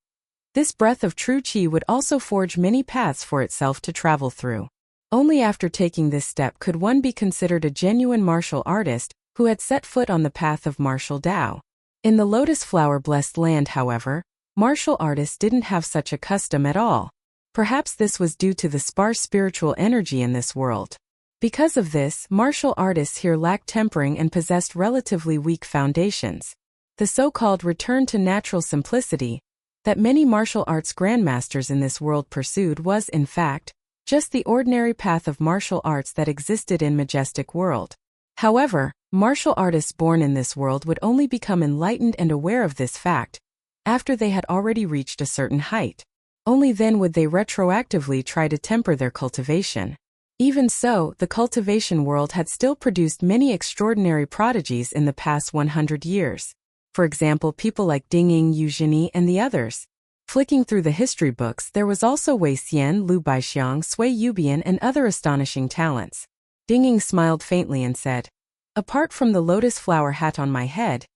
this breath of true qi would also forge many paths for itself to travel through. Only after taking this step could one be considered a genuine martial artist who had set foot on the path of martial Tao. In the lotus flower-blessed land, however, martial artists didn't have such a custom at all. Perhaps this was due to the sparse spiritual energy in this world. Because of this, martial artists here lacked tempering and possessed relatively weak foundations. The so-called return to natural simplicity that many martial arts grandmasters in this world pursued was, in fact, just the ordinary path of martial arts that existed in Majestic World. However, martial artists born in this world would only become enlightened and aware of this fact after they had already reached a certain height. Only then would they retroactively try to temper their cultivation. Even so, the cultivation world had still produced many extraordinary prodigies in the past 100 years. For example, people like Ding Ying, Yu Zhini, and the others. Flicking through the history books, there was also Wei Xian, Lu Baixiang, Sui Yubian, and other astonishing talents. Ding Ying smiled faintly and said, "Apart from the lotus flower hat on my head,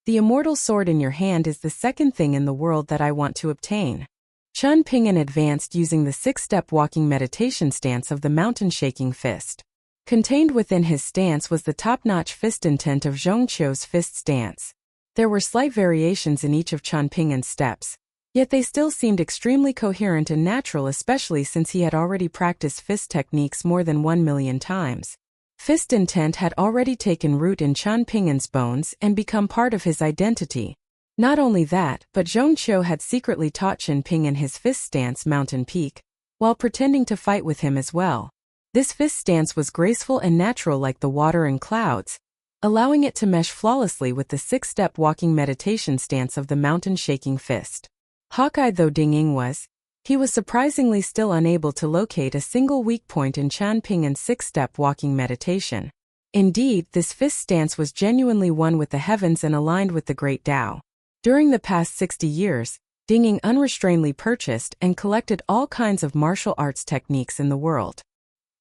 the immortal sword in your hand is the second thing in the world that I want to obtain." Chen Ping'an advanced using the six-step walking meditation stance of the mountain-shaking fist. Contained within his stance was the top-notch fist intent of Zhongqiu's fist stance. There were slight variations in each of Chen Ping'an's steps, yet they still seemed extremely coherent and natural, especially since he had already practiced fist techniques more than 1,000,000 times. Fist intent had already taken root in Chen Ping'an's bones and become part of his identity. Not only that, but Zhongqiu had secretly taught Chen Ping'an his fist stance Mountain Peak, while pretending to fight with him as well. This fist stance was graceful and natural like the water and clouds, allowing it to mesh flawlessly with the six-step walking meditation stance of the mountain-shaking fist. Hawk-eyed though Ding Ying was, he was surprisingly still unable to locate a single weak point in Chen Ping'an's six-step walking meditation. Indeed, this fist stance was genuinely one with the heavens and aligned with the great Tao. During the past 60 years, Ding Ying unrestrainedly purchased and collected all kinds of martial arts techniques in the world.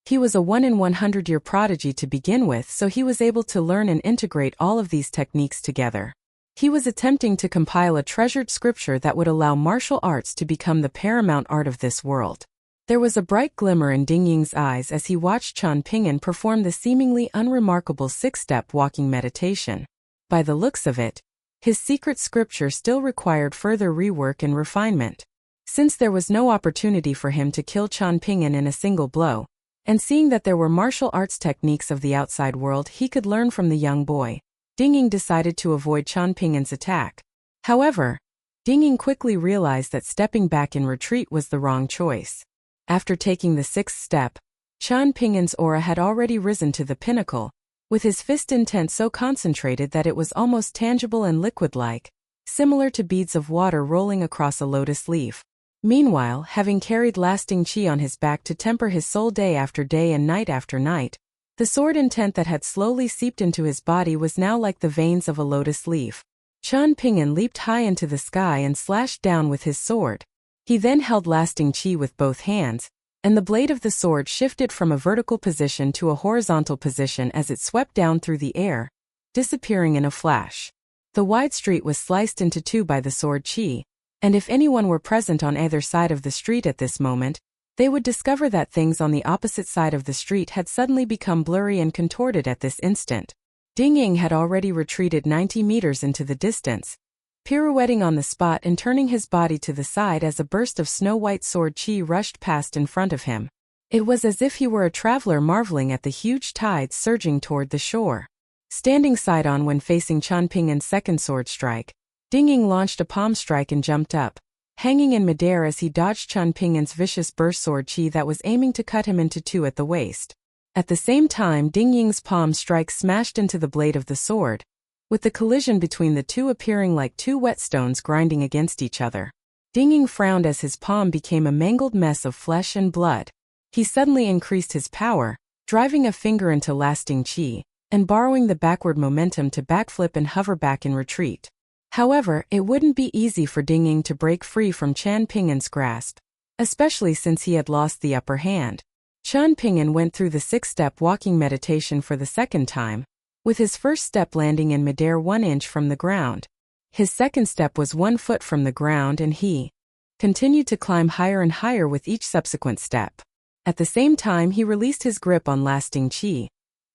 He was a 1-in-100-year prodigy to begin with, so he was able to learn and integrate all of these techniques together. He was attempting to compile a treasured scripture that would allow martial arts to become the paramount art of this world. There was a bright glimmer in Ding Ying's eyes as he watched Chen Ping'an perform the seemingly unremarkable six-step walking meditation. By the looks of it, his secret scripture still required further rework and refinement. Since there was no opportunity for him to kill Chen Ping'an in a single blow, and seeing that there were martial arts techniques of the outside world he could learn from the young boy, Ding Ying decided to avoid Chen Ping'an's attack. However, Ding Ying quickly realized that stepping back in retreat was the wrong choice. After taking the sixth step, Chen Ping'an's aura had already risen to the pinnacle, with his fist intent so concentrated that it was almost tangible and liquid-like, similar to beads of water rolling across a lotus leaf. Meanwhile, having carried lasting qi on his back to temper his soul day after day and night after night, the sword intent that had slowly seeped into his body was now like the veins of a lotus leaf. Chen Ping'an leaped high into the sky and slashed down with his sword. He then held lasting qi with both hands, and the blade of the sword shifted from a vertical position to a horizontal position as it swept down through the air, disappearing in a flash. The wide street was sliced into two by the sword qi, and if anyone were present on either side of the street at this moment, they would discover that things on the opposite side of the street had suddenly become blurry and contorted at this instant. Ding Ying had already retreated 90 meters into the distance, pirouetting on the spot and turning his body to the side as a burst of snow-white sword qi rushed past in front of him. It was as if he were a traveler marveling at the huge tides surging toward the shore. Standing side-on when facing Chen Ping'an's second sword strike, Ding Ying launched a palm strike and jumped up, hanging in midair as he dodged Chen Ping'an's vicious burst sword qi that was aiming to cut him into two at the waist. At the same time, Ding Ying's palm strike smashed into the blade of the sword, with the collision between the two appearing like two whetstones grinding against each other. Ding Ying frowned as his palm became a mangled mess of flesh and blood. He suddenly increased his power, driving a finger into lasting qi, and borrowing the backward momentum to backflip and hover back in retreat. However, it wouldn't be easy for Ding Ying to break free from Chen Ping'an's grasp, especially since he had lost the upper hand. Chen Ping'an went through the six-step walking meditation for the second time, with his first step landing in midair 1 inch from the ground. His second step was 1 foot from the ground and he continued to climb higher and higher with each subsequent step. At the same time he released his grip on lasting qi,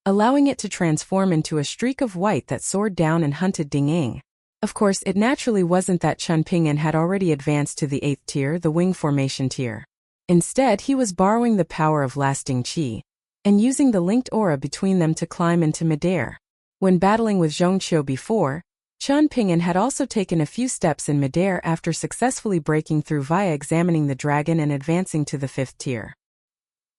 allowing it to transform into a streak of white that soared down and hunted Ding Ying. Of course, it naturally wasn't that Chen Ping'an had already advanced to the 8th tier, the wing formation tier. Instead, he was borrowing the power of lasting qi, and using the linked aura between them to climb into midair. When battling with Zhongqiu before, Qian Ping'an had also taken a few steps in midair after successfully breaking through via examining the dragon and advancing to the 5th tier.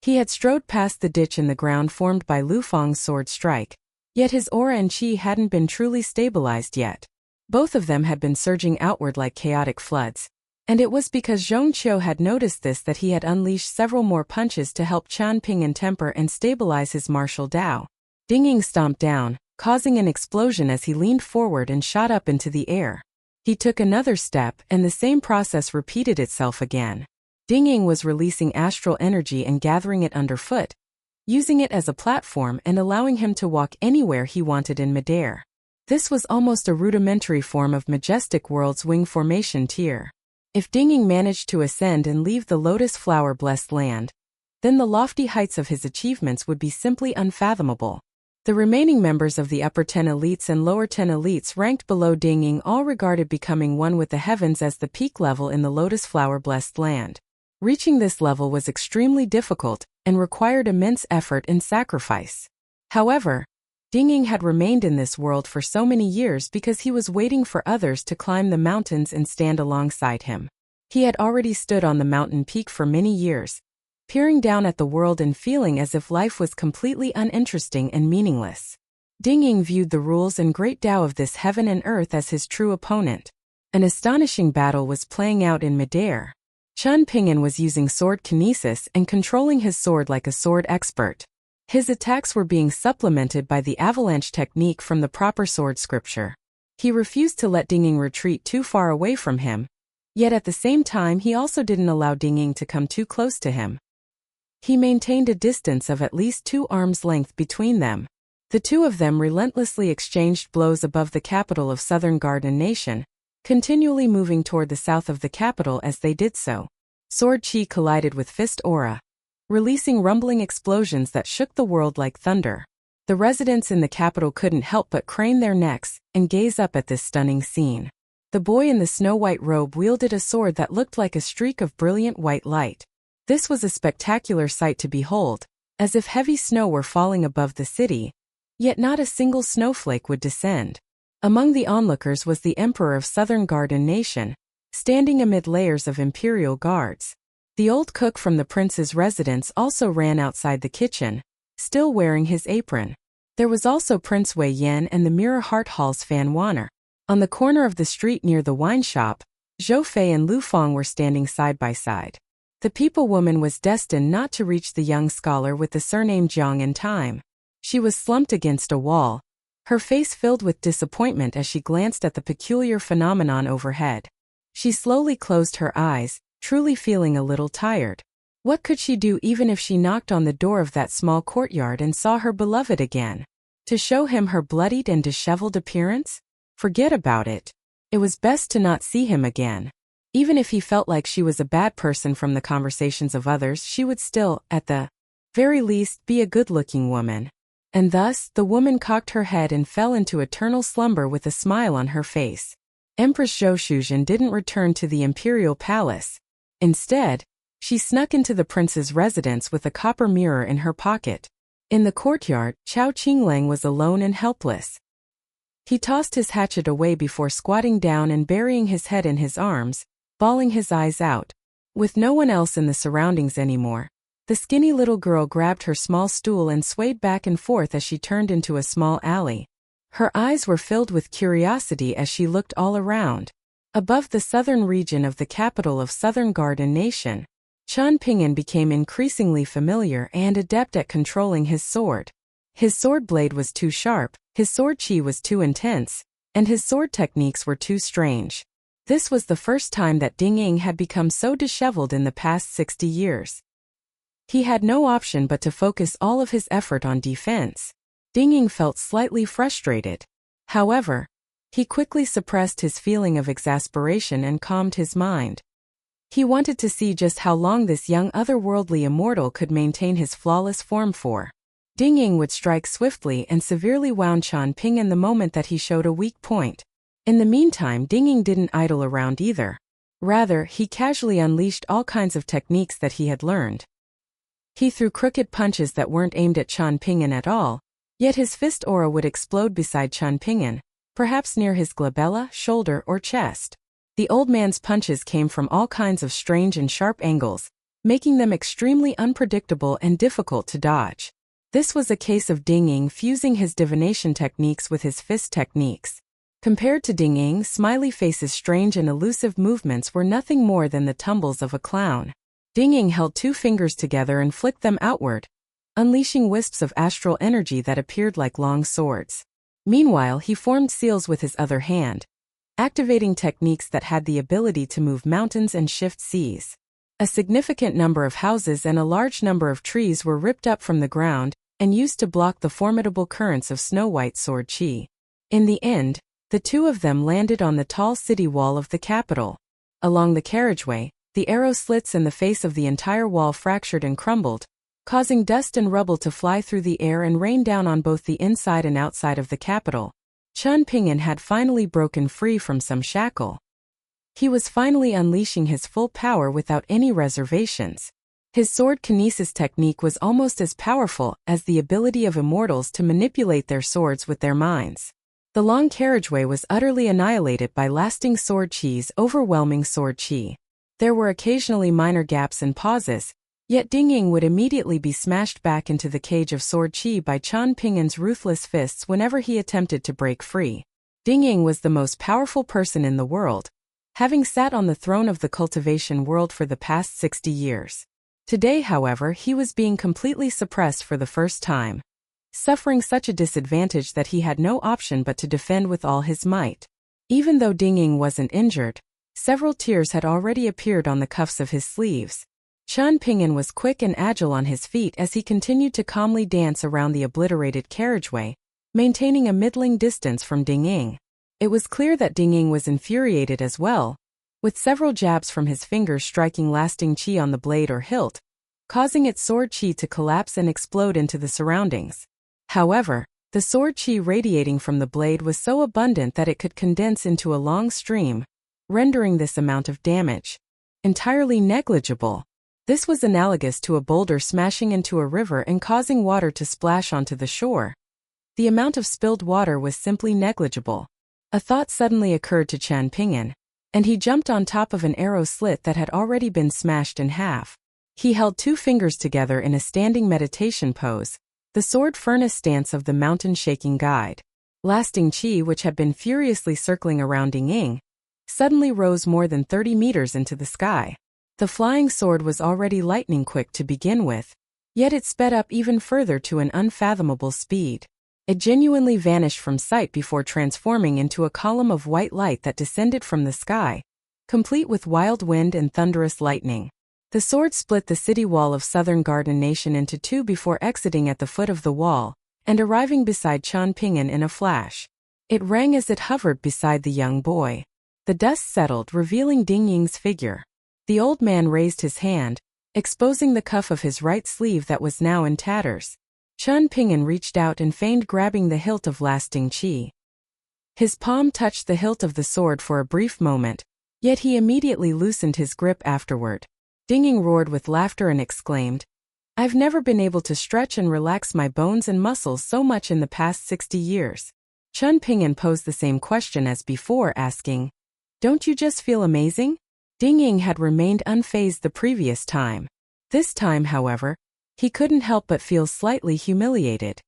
He had strode past the ditch in the ground formed by Lu Feng's sword strike, yet his aura and qi hadn't been truly stabilized yet. Both of them had been surging outward like chaotic floods, and it was because Zhong Qiu had noticed this that he had unleashed several more punches to help Qian Ping'an temper and stabilize his martial Dao. Ding Ying stomped down, causing an explosion as he leaned forward and shot up into the air. He took another step, and the same process repeated itself again. Ding Ying was releasing astral energy and gathering it underfoot, using it as a platform and allowing him to walk anywhere he wanted in midair. This was almost a rudimentary form of Majestic World's wing formation tier. If Ding Ying managed to ascend and leave the lotus flower-blessed land, then the lofty heights of his achievements would be simply unfathomable. The remaining members of the upper 10 elites and lower 10 elites ranked below Ding Ying all regarded becoming one with the heavens as the peak level in the lotus flower-blessed land. Reaching this level was extremely difficult and required immense effort and sacrifice. However, Ding Ying had remained in this world for so many years because he was waiting for others to climb the mountains and stand alongside him. He had already stood on the mountain peak for many years, peering down at the world and feeling as if life was completely uninteresting and meaningless. Ding Ying viewed the rules and great Tao of this heaven and earth as his true opponent. An astonishing battle was playing out in midair. Qian Ping'an was using sword kinesis and controlling his sword like a sword expert. His attacks were being supplemented by the avalanche technique from the proper sword scripture. He refused to let Ding Ying retreat too far away from him, yet at the same time he also didn't allow Ding Ying to come too close to him. He maintained a distance of at least 2 arms' length between them. The two of them relentlessly exchanged blows above the capital of Southern Garden Nation, continually moving toward the south of the capital as they did so. Sword chi collided with fist aura, releasing rumbling explosions that shook the world like thunder. The residents in the capital couldn't help but crane their necks and gaze up at this stunning scene. The boy in the snow-white robe wielded a sword that looked like a streak of brilliant white light. This was a spectacular sight to behold, as if heavy snow were falling above the city, yet not a single snowflake would descend. Among the onlookers was the Emperor of Southern Garden Nation, standing amid layers of imperial guards. The old cook from the prince's residence also ran outside the kitchen, still wearing his apron. There was also Prince Wei Yan and the Mirror Heart Hall's Fan Wanner. On the corner of the street near the wine shop, Zhou Fei and Lu Feng were standing side by side. The people woman was destined not to reach the young scholar with the surname Jiang in time. She was slumped against a wall, her face filled with disappointment as she glanced at the peculiar phenomenon overhead. She slowly closed her eyes, truly feeling a little tired. What could she do even if she knocked on the door of that small courtyard and saw her beloved again? To show him her bloodied and disheveled appearance? Forget about it. It was best to not see him again. Even if he felt like she was a bad person from the conversations of others, she would still, at the very least, be a good-looking woman. And thus, the woman cocked her head and fell into eternal slumber with a smile on her face. Empress Zhou Shuzhen didn't return to the imperial palace. Instead, she snuck into the prince's residence with a copper mirror in her pocket. In the courtyard, Chao Qinglang was alone and helpless. He tossed his hatchet away before squatting down and burying his head in his arms, bawling his eyes out. With no one else in the surroundings anymore, the skinny little girl grabbed her small stool and swayed back and forth as she turned into a small alley. Her eyes were filled with curiosity as she looked all around. Above the southern region of the capital of Southern Garden Nation, Qian Ping'an became increasingly familiar and adept at controlling his sword. His sword blade was too sharp, his sword chi was too intense, and his sword techniques were too strange. This was the first time that Ding Ying had become so disheveled in the past 60 years. He had no option but to focus all of his effort on defense. Ding Ying felt slightly frustrated. However, he quickly suppressed his feeling of exasperation and calmed his mind. He wanted to see just how long this young otherworldly immortal could maintain his flawless form for. Ding Ying would strike swiftly and severely wound Qian Ping'an the moment that he showed a weak point. In the meantime, Ding Ying didn't idle around either. Rather, he casually unleashed all kinds of techniques that he had learned. He threw crooked punches that weren't aimed at Qian Ping'an at all, yet his fist aura would explode beside Qian Ping'an, perhaps near his glabella, shoulder, or chest. The old man's punches came from all kinds of strange and sharp angles, making them extremely unpredictable and difficult to dodge. This was a case of Ding Ying fusing his divination techniques with his fist techniques. Compared to Ding Ying's smiley face's strange and elusive movements were nothing more than the tumbles of a clown. Ding Ying held 2 fingers together and flicked them outward, unleashing wisps of astral energy that appeared like long swords. Meanwhile, he formed seals with his other hand, activating techniques that had the ability to move mountains and shift seas. A significant number of houses and a large number of trees were ripped up from the ground and used to block the formidable currents of snow-white sword chi. In the end, the 2 of them landed on the tall city wall of the capital. Along the carriageway, the arrow slits in the face of the entire wall fractured and crumbled, causing dust and rubble to fly through the air and rain down on both the inside and outside of the capital. Chen Ping'an had finally broken free from some shackle. He was finally unleashing his full power without any reservations. His sword kinesis technique was almost as powerful as the ability of immortals to manipulate their swords with their minds. The long carriageway was utterly annihilated by lasting sword chi's overwhelming sword chi. There were occasionally minor gaps and pauses, yet Ding Ying would immediately be smashed back into the cage of sword chi by Chen Ping'an's ruthless fists whenever he attempted to break free. Ding Ying was the most powerful person in the world, having sat on the throne of the cultivation world for the past 60 years. Today, however, he was being completely suppressed for the first time, suffering such a disadvantage that he had no option but to defend with all his might. Even though Ding Ying wasn't injured, several tears had already appeared on the cuffs of his sleeves. Chen Ping'an was quick and agile on his feet as he continued to calmly dance around the obliterated carriageway, maintaining a middling distance from Ding Ying. It was clear that Ding Ying was infuriated as well, with several jabs from his fingers striking lasting chi on the blade or hilt, causing its sword chi to collapse and explode into the surroundings. However, the sword chi radiating from the blade was so abundant that it could condense into a long stream, rendering this amount of damage entirely negligible. This was analogous to a boulder smashing into a river and causing water to splash onto the shore. The amount of spilled water was simply negligible. A thought suddenly occurred to Chen Ping'an, and he jumped on top of an arrow slit that had already been smashed in half. He held 2 fingers together in a standing meditation pose, the sword furnace stance of the mountain-shaking guide. Lasting chi, which had been furiously circling around Ding Ying, suddenly rose more than 30 meters into the sky. The flying sword was already lightning quick to begin with, yet it sped up even further to an unfathomable speed. It genuinely vanished from sight before transforming into a column of white light that descended from the sky, complete with wild wind and thunderous lightning. The sword split the city wall of Southern Garden Nation into 2 before exiting at the foot of the wall and arriving beside Chen Ping'an in a flash. It rang as it hovered beside the young boy. The dust settled, revealing Ding Ying's figure. The old man raised his hand, exposing the cuff of his right sleeve that was now in tatters. Chen Ping'an reached out and feigned grabbing the hilt of lasting chi. His palm touched the hilt of the sword for a brief moment, yet he immediately loosened his grip afterward. Ding Ying roared with laughter and exclaimed, "I've never been able to stretch and relax my bones and muscles so much in the past 60 years. Chen Ping'an posed the same question as before, asking, "Don't you just feel amazing?" Ding Ying had remained unfazed the previous time. This time, however, he couldn't help but feel slightly humiliated.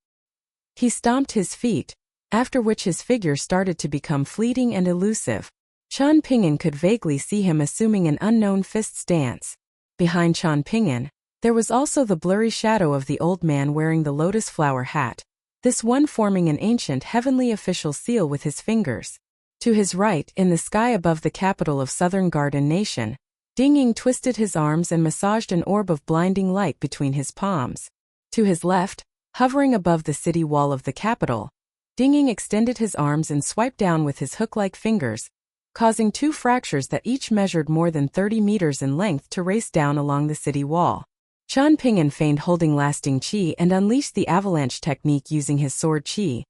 He stomped his feet, after which his figure started to become fleeting and elusive. Chen Ping'an could vaguely see him assuming an unknown fist stance. Behind Chen Ping'an, there was also the blurry shadow of the old man wearing the lotus flower hat, this one forming an ancient heavenly official seal with his fingers. To his right, in the sky above the capital of Southern Garden Nation, Ding Ying twisted his arms and massaged an orb of blinding light between his palms. To his left, hovering above the city wall of the capital, Ding Ying extended his arms and swiped down with his hook-like fingers, causing 2 fractures that each measured more than 30 meters in length to race down along the city wall. Chen Ping'an feigned holding lasting chi and unleashed the avalanche technique using his sword chi,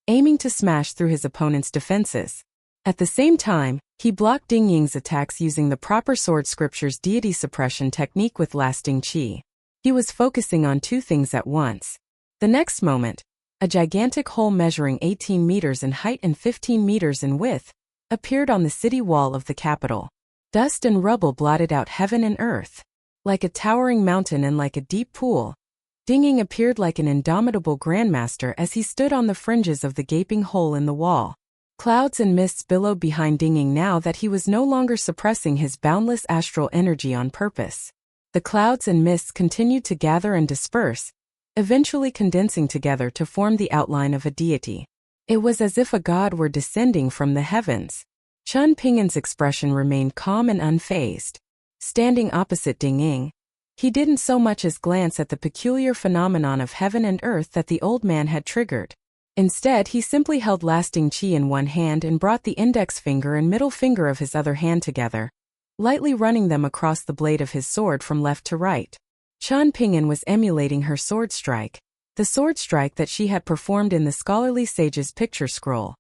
aiming to smash through his opponent's defenses. At the same time, he blocked Ding Ying's attacks using the proper sword scripture's deity suppression technique with lasting chi. He was focusing on 2 things at once. The next moment, A gigantic hole measuring 18 meters in height and 15 meters in width appeared on the city wall of the capital. Dust and rubble blotted out heaven and earth. Like a towering mountain and like a deep pool, Dinging appeared like an indomitable grandmaster as he stood on the fringes of the gaping hole in the wall. Clouds and mists billowed behind Dinging now that he was no longer suppressing his boundless astral energy on purpose. The clouds and mists continued to gather and disperse, eventually condensing together to form the outline of a deity. It was as if a god were descending from the heavens. Chun Pingin's expression remained calm and unfazed. Standing opposite Dinging, he didn't so much as glance at the peculiar phenomenon of heaven and earth that the old man had triggered. Instead, he simply held lasting chi in one hand and brought the index finger and middle finger of his other hand together, lightly running them across the blade of his sword from left to right. Chun Pingin was emulating her sword strike, the sword strike that she had performed in the scholarly sage's picture scroll.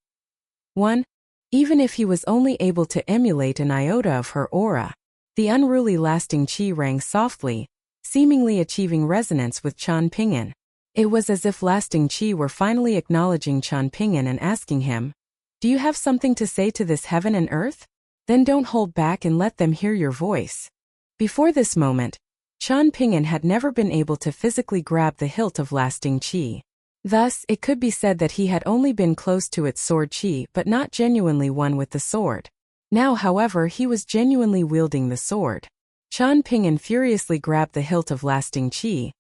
1. Even if he was only able to emulate an iota of her aura, the unruly lasting chi rang softly, seemingly achieving resonance with Chun Pingin. It was as if lasting chi were finally acknowledging Chun Pingin and asking him, "Do you have something to say to this heaven and earth? Then don't hold back and let them hear your voice." Before this moment, Chun Pingin had never been able to physically grab the hilt of lasting chi. Thus, it could be said that he had only been close to its sword chi but not genuinely one with the sword. Now, however, he was genuinely wielding the sword. Chun Pingin furiously grabbed the hilt of lasting chi,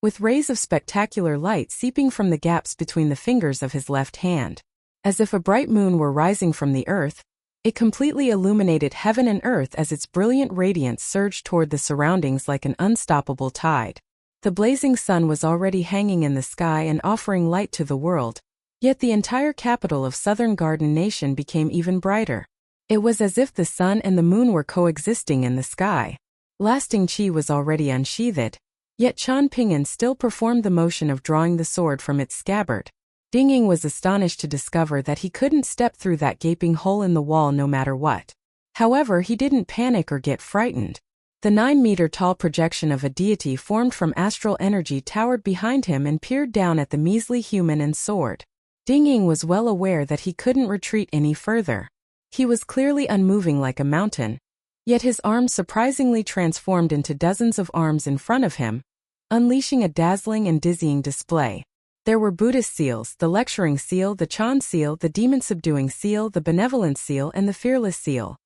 with rays of spectacular light seeping from the gaps between the fingers of his left hand. As if a bright moon were rising from the earth, it completely illuminated heaven and earth as its brilliant radiance surged toward the surroundings like an unstoppable tide. The blazing sun was already hanging in the sky and offering light to the world, yet the entire capital of Southern Garden Nation became even brighter. It was as if the sun and the moon were coexisting in the sky. Lasting chi was already unsheathed, yet Chun Pingin still performed the motion of drawing the sword from its scabbard. Dinging was astonished to discover that he couldn't step through that gaping hole in the wall no matter what. However, he didn't panic or get frightened. The 9-meter-tall projection of a deity formed from astral energy towered behind him and peered down at the measly human and sword. Dinging was well aware that he couldn't retreat any further. He was clearly unmoving like a mountain, yet his arms surprisingly transformed into dozens of arms in front of him, unleashing a dazzling and dizzying display. There were Buddhist seals, the lecturing seal, the Chan seal, the demon-subduing seal, the benevolent seal, and the fearless seal.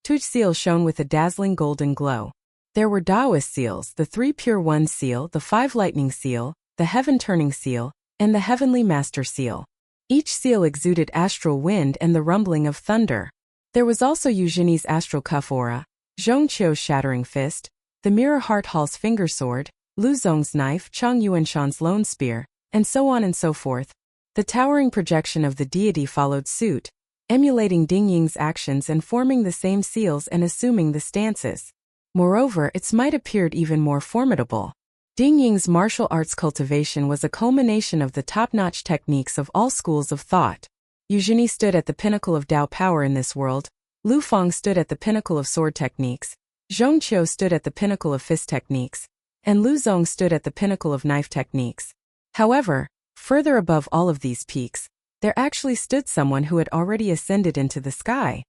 Tuch seal shone with a dazzling golden glow. There were Taoist seals, the 3 pure ones seal, the 5 lightning seal, the heaven-turning seal, and the heavenly master seal. Each seal exuded astral wind and the rumbling of thunder. There was also Eugeni's astral cuff aura, Zhongqiu's shattering fist, the mirror heart hall's finger sword, Lu Zong's knife, Chang Yuanshan's lone spear, and so on and so forth. The towering projection of the deity followed suit, emulating Dingying's actions and forming the same seals and assuming the stances. Moreover, its might appeared even more formidable. Dingying's martial arts cultivation was a culmination of the top-notch techniques of all schools of thought. Eugenie stood at the pinnacle of Tao power in this world, Lu Feng stood at the pinnacle of sword techniques, Zhongqiu stood at the pinnacle of fist techniques, and Lu Zong stood at the pinnacle of knife techniques. However, further above all of these peaks, there actually stood someone who had already ascended into the sky.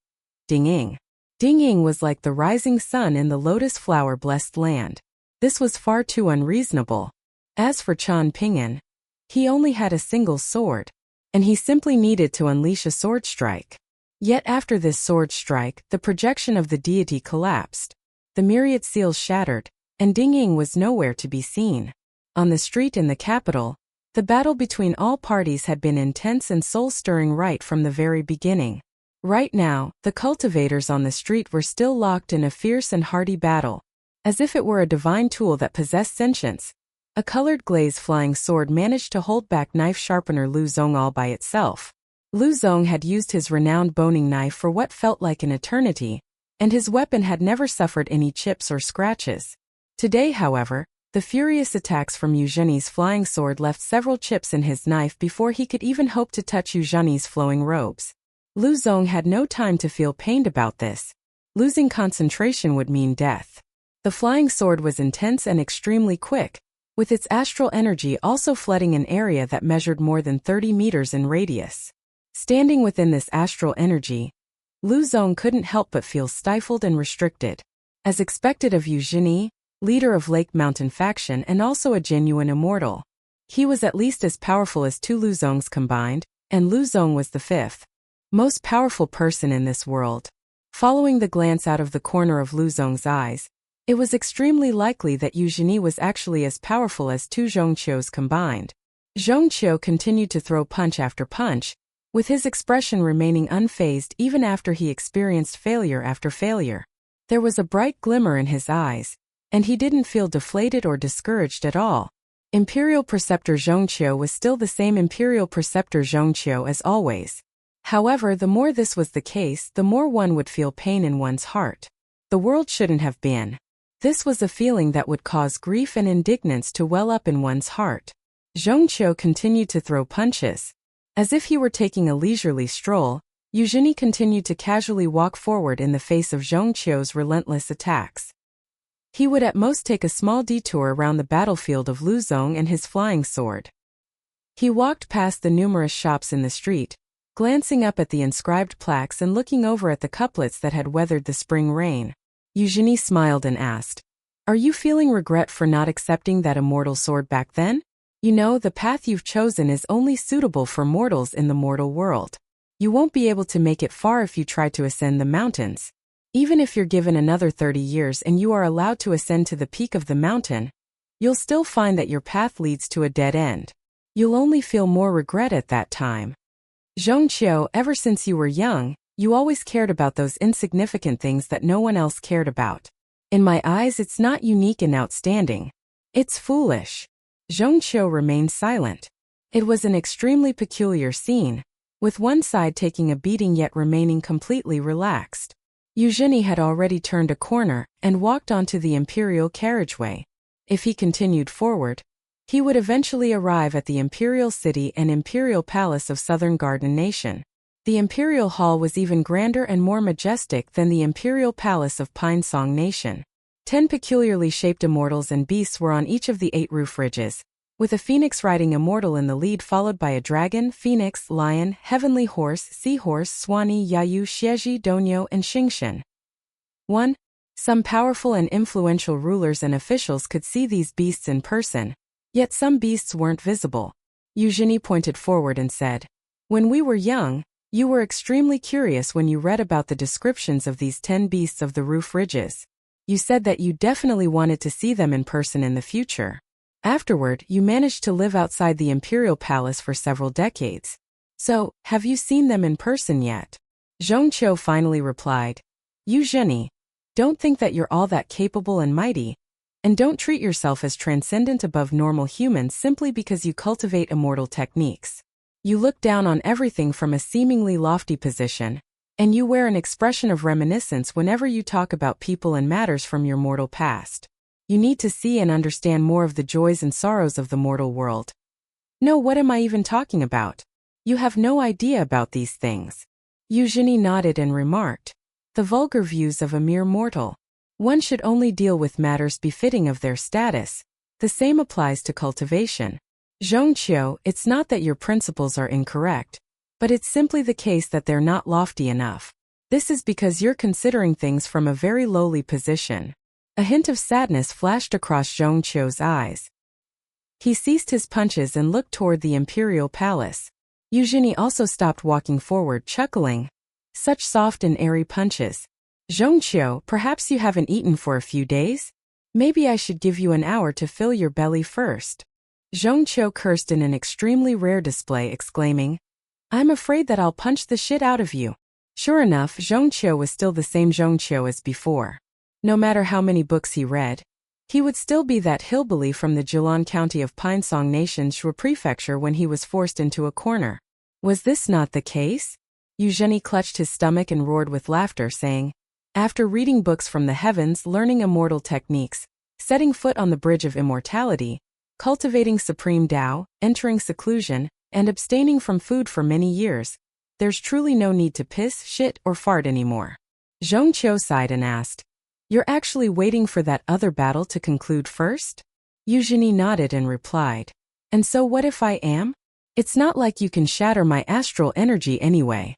Dinging. Dinging was like the rising sun in the lotus flower-blessed land. This was far too unreasonable. As for Chun Pingin, he only had a single sword, and he simply needed to unleash a sword strike. Yet after this sword strike, the projection of the deity collapsed. The myriad seals shattered, and Dinging was nowhere to be seen. On the street in the capital, the battle between all parties had been intense and soul-stirring right from the very beginning. Right now, the cultivators on the street were still locked in a fierce and hardy battle. As if it were a divine tool that possessed sentience, a colored glaze flying sword managed to hold back knife sharpener Lu Zong all by itself. Lu Zong had used his renowned boning knife for what felt like an eternity, and his weapon had never suffered any chips or scratches. Today, however, the furious attacks from Eugenie's flying sword left several chips in his knife before he could even hope to touch Eugenie's flowing robes. Lu Zong had no time to feel pained about this. Losing concentration would mean death. The flying sword was intense and extremely quick, with its astral energy also flooding an area that measured more than 30 meters in radius. Standing within this astral energy, Lu Zong couldn't help but feel stifled and restricted. As expected of Yu Zhini, leader of Lake Mountain faction and also a genuine immortal, he was at least as powerful as two Lu Zongs combined, and Lu Zong was the fifth most powerful person in this world. Following the glance out of the corner of Lu Zong's eyes, it was extremely likely that Yu Zhini was actually as powerful as two Zhongqius combined. Zhongqiu continued to throw punch after punch, with his expression remaining unfazed even after he experienced failure after failure. There was a bright glimmer in his eyes, and he didn't feel deflated or discouraged at all. Imperial Preceptor Zhongqiu was still the same Imperial Preceptor Zhongqiu as always. However, the more this was the case, the more one would feel pain in one's heart. The world shouldn't have been. This was a feeling that would cause grief and indignance to well up in one's heart. Zhongqiu continued to throw punches. As if he were taking a leisurely stroll, Yu Zhini continued to casually walk forward in the face of Zhongqiu's relentless attacks. He would at most take a small detour around the battlefield of Lu Zong and his flying sword. He walked past the numerous shops in the street, glancing up at the inscribed plaques and looking over at the couplets that had weathered the spring rain. Yu Zhini smiled and asked, "Are you feeling regret for not accepting that immortal sword back then? You know, the path you've chosen is only suitable for mortals in the mortal world. You won't be able to make it far if you try to ascend the mountains. Even if you're given another 30 years and you are allowed to ascend to the peak of the mountain, you'll still find that your path leads to a dead end. You'll only feel more regret at that time. Zhongqiu, ever since you were young, you always cared about those insignificant things that no one else cared about. In my eyes, it's not unique and outstanding. It's foolish." Zhongqiu remained silent. It was an extremely peculiar scene, with one side taking a beating yet remaining completely relaxed. Yu Zhini had already turned a corner and walked onto the imperial carriageway. If he continued forward, he would eventually arrive at the imperial city and imperial palace of Southern Garden Nation. The imperial hall was even grander and more majestic than the imperial palace of Pine Song Nation. 10 peculiarly shaped immortals and beasts were on each of the 8 roof ridges, with a phoenix riding immortal in the lead, followed by a dragon, phoenix, lion, heavenly horse, seahorse, swanee, yayu, xieji, donyo, and xingshen. 1. Some powerful and influential rulers and officials could see these beasts in person, yet some beasts weren't visible. Yu Zhini pointed forward and said, "When we were young, you were extremely curious when you read about the descriptions of these 10 beasts of the roof ridges. You said that you definitely wanted to see them in person in the future. Afterward, you managed to live outside the imperial palace for several decades. So, have you seen them in person yet?" Zhongqiu finally replied, "Yu Zhini, don't think that you're all that capable and mighty, and don't treat yourself as transcendent above normal humans simply because you cultivate immortal techniques. You look down on everything from a seemingly lofty position, and you wear an expression of reminiscence whenever you talk about people and matters from your mortal past. You need to see and understand more of the joys and sorrows of the mortal world." "No, what am I even talking about? You have no idea about these things." Yu Zhini nodded and remarked, "The vulgar views of a mere mortal. One should only deal with matters befitting of their status. The same applies to cultivation. Zhongqiu, it's not that your principles are incorrect, but it's simply the case that they're not lofty enough. This is because you're considering things from a very lowly position." A hint of sadness flashed across Zhongqiu's eyes. He ceased his punches and looked toward the imperial palace. Yu Zhini also stopped walking forward, chuckling. "Such soft and airy punches. Zhongqiu, perhaps you haven't eaten for a few days? Maybe I should give you an hour to fill your belly first." Zhongqiu cursed in an extremely rare display, exclaiming, "I'm afraid that I'll punch the shit out of you." Sure enough, Zhongqiu was still the same Zhongqiu as before. No matter how many books he read, he would still be that hillbilly from the Jilan County of Pinesong Nation Shui Prefecture when he was forced into a corner. Was this not the case? Yu Zhini clutched his stomach and roared with laughter, saying, "After reading books from the heavens, learning immortal techniques, setting foot on the bridge of immortality, cultivating supreme Tao, entering seclusion, and abstaining from food for many years, there's truly no need to piss, shit, or fart anymore." Zhongqiu sighed and asked, "You're actually waiting for that other battle to conclude first?" Eugenie nodded and replied. And so what if I am? It's not like you can shatter my astral energy anyway.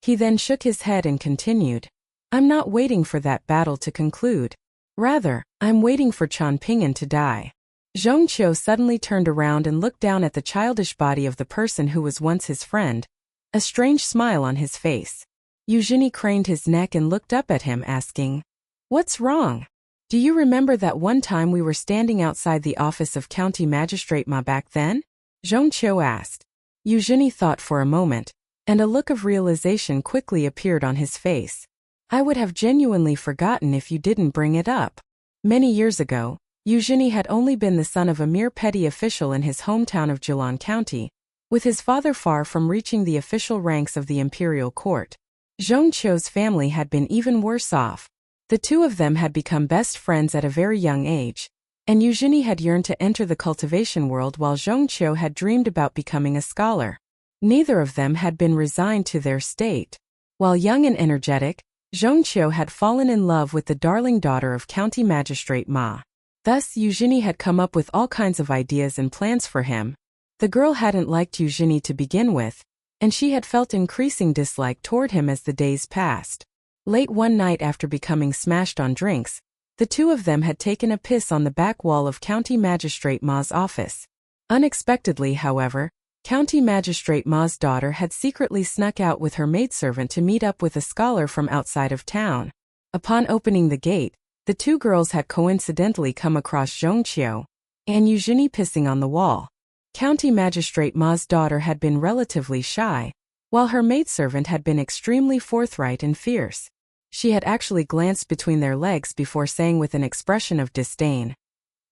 He then shook his head and continued. I'm not waiting for that battle to conclude. Rather, I'm waiting for Chan Ping'an to die. Zhong Qiu suddenly turned around and looked down at the childish body of the person who was once his friend, a strange smile on his face. Eugenie craned his neck and looked up at him, asking, What's wrong? Do you remember that one time we were standing outside the office of County Magistrate Ma back then? Zhong Qiu asked. Eugenie thought for a moment, and a look of realization quickly appeared on his face. I would have genuinely forgotten if you didn't bring it up. Many years ago, Eugenie had only been the son of a mere petty official in his hometown of Jilan County, with his father far from reaching the official ranks of the imperial court. Zhong Qiu's family had been even worse off. The two of them had become best friends at a very young age, and Eugenie had yearned to enter the cultivation world while Zhong Qiu had dreamed about becoming a scholar. Neither of them had been resigned to their state. While young and energetic, Zhong Qiu had fallen in love with the darling daughter of County Magistrate Ma. Thus, Eugenie had come up with all kinds of ideas and plans for him. The girl hadn't liked Eugenie to begin with, and she had felt increasing dislike toward him as the days passed. Late one night after becoming smashed on drinks, the two of them had taken a piss on the back wall of County Magistrate Ma's office. Unexpectedly, however, County Magistrate Ma's daughter had secretly snuck out with her maidservant to meet up with a scholar from outside of town. Upon opening the gate, the two girls had coincidentally come across Zhong Qiu and Eugenie pissing on the wall. County Magistrate Ma's daughter had been relatively shy, while her maidservant had been extremely forthright and fierce. She had actually glanced between their legs before saying with an expression of disdain,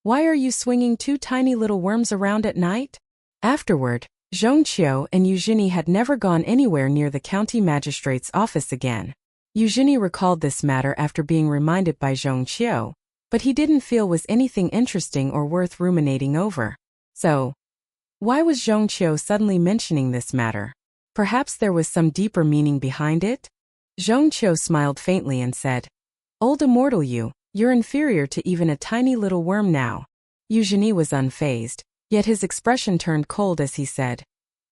Why are you swinging two tiny little worms around at night? Afterward, Zhong Qiu and Eugenie had never gone anywhere near the county magistrate's office again. Eugenie recalled this matter after being reminded by Zhong Qiu, but he didn't feel was anything interesting or worth ruminating over. So, why was Zhong Qiu suddenly mentioning this matter? Perhaps there was some deeper meaning behind it? Zhong Qiu smiled faintly and said, Old immortal you're inferior to even a tiny little worm now. Eugenie was unfazed, yet his expression turned cold as he said,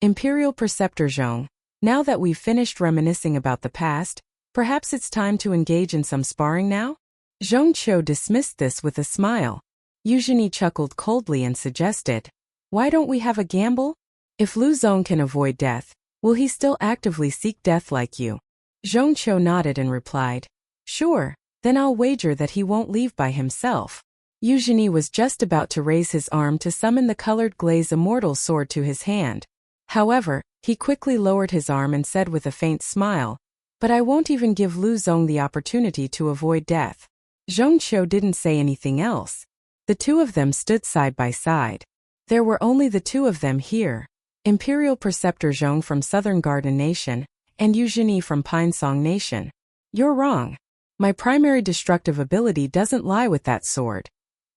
Imperial Preceptor Zhong, now that we've finished reminiscing about the past, perhaps it's time to engage in some sparring now? Zhong Qiu dismissed this with a smile. Eugenie chuckled coldly and suggested, Why don't we have a gamble? If Lu Zong can avoid death, will he still actively seek death like you? Zhong Qiu nodded and replied, Sure, then I'll wager that he won't leave by himself. Eugenie was just about to raise his arm to summon the colored glaze immortal sword to his hand. However, he quickly lowered his arm and said with a faint smile, But I won't even give Lu Zong the opportunity to avoid death. Zhong Qiu didn't say anything else. The two of them stood side by side. There were only the two of them here, Imperial Preceptor Zhong from Southern Garden Nation, and Eugenie from Pine Song Nation. You're wrong. My primary destructive ability doesn't lie with that sword,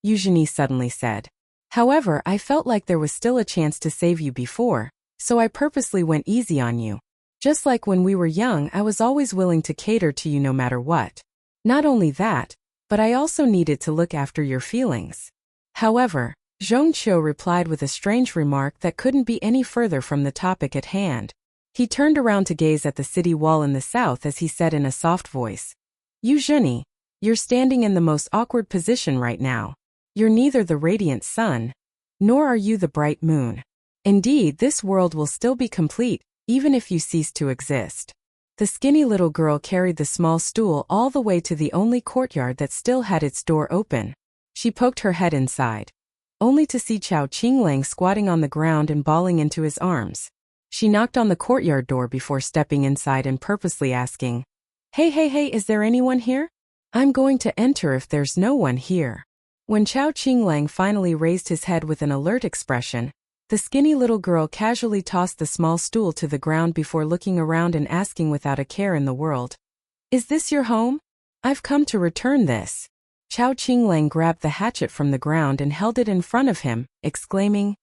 Eugenie suddenly said. However, I felt like there was still a chance to save you before, so I purposely went easy on you. Just like when we were young, I was always willing to cater to you no matter what. Not only that, but I also needed to look after your feelings. However, Zhong Qiu replied with a strange remark that couldn't be any further from the topic at hand. He turned around to gaze at the city wall in the south as he said in a soft voice, Eugenie, you're standing in the most awkward position right now. You're neither the radiant sun, nor are you the bright moon. Indeed, this world will still be complete, even if you cease to exist. The skinny little girl carried the small stool all the way to the only courtyard that still had its door open. She poked her head inside, only to see Chao Qinglang squatting on the ground and bawling into his arms. She knocked on the courtyard door before stepping inside and purposely asking, Hey, is there anyone here? I'm going to enter if there's no one here. When Chao Qinglang finally raised his head with an alert expression, the skinny little girl casually tossed the small stool to the ground before looking around and asking without a care in the world, Is this your home? I've come to return this. Chao Qinglang grabbed the hatchet from the ground and held it in front of him, exclaiming,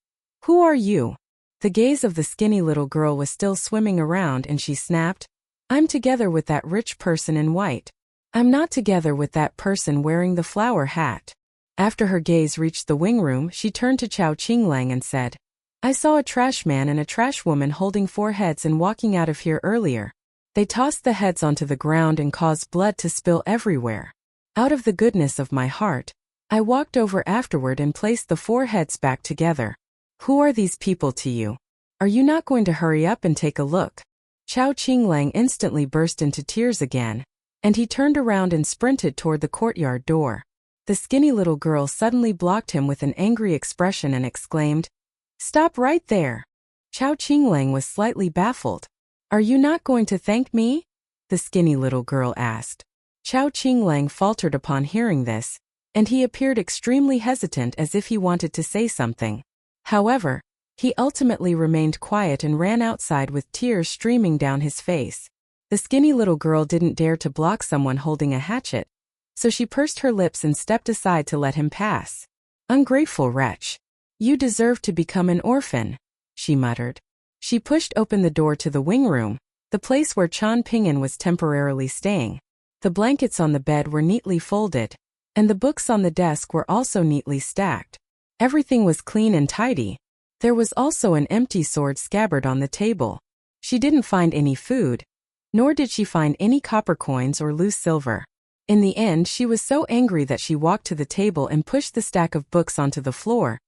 Who are you? The gaze of the skinny little girl was still swimming around and she snapped, I'm together with that rich person in white. I'm not together with that person wearing the flower hat. After her gaze reached the wing room, she turned to Chao Qinglang and said, I saw a trash man and a trash woman holding 4 heads and walking out of here earlier. They tossed the heads onto the ground and caused blood to spill everywhere. Out of the goodness of my heart, I walked over afterward and placed the 4 heads back together. Who are these people to you? Are you not going to hurry up and take a look? Chao Qinglang instantly burst into tears again, and he turned around and sprinted toward the courtyard door. The skinny little girl suddenly blocked him with an angry expression and exclaimed, Stop right there. Chao Qinglang was slightly baffled. Are you not going to thank me? The skinny little girl asked. Chao Qinglang faltered upon hearing this, and he appeared extremely hesitant as if he wanted to say something. However, he ultimately remained quiet and ran outside with tears streaming down his face. The skinny little girl didn't dare to block someone holding a hatchet, so she pursed her lips and stepped aside to let him pass. Ungrateful wretch. You deserve to become an orphan, she muttered. She pushed open the door to the wing room, the place where Chan Ping'an was temporarily staying. The blankets on the bed were neatly folded, and the books on the desk were also neatly stacked. Everything was clean and tidy. There was also an empty sword scabbard on the table. She didn't find any food, nor did she find any copper coins or loose silver. In the end, she was so angry that she walked to the table and pushed the stack of books onto the floor,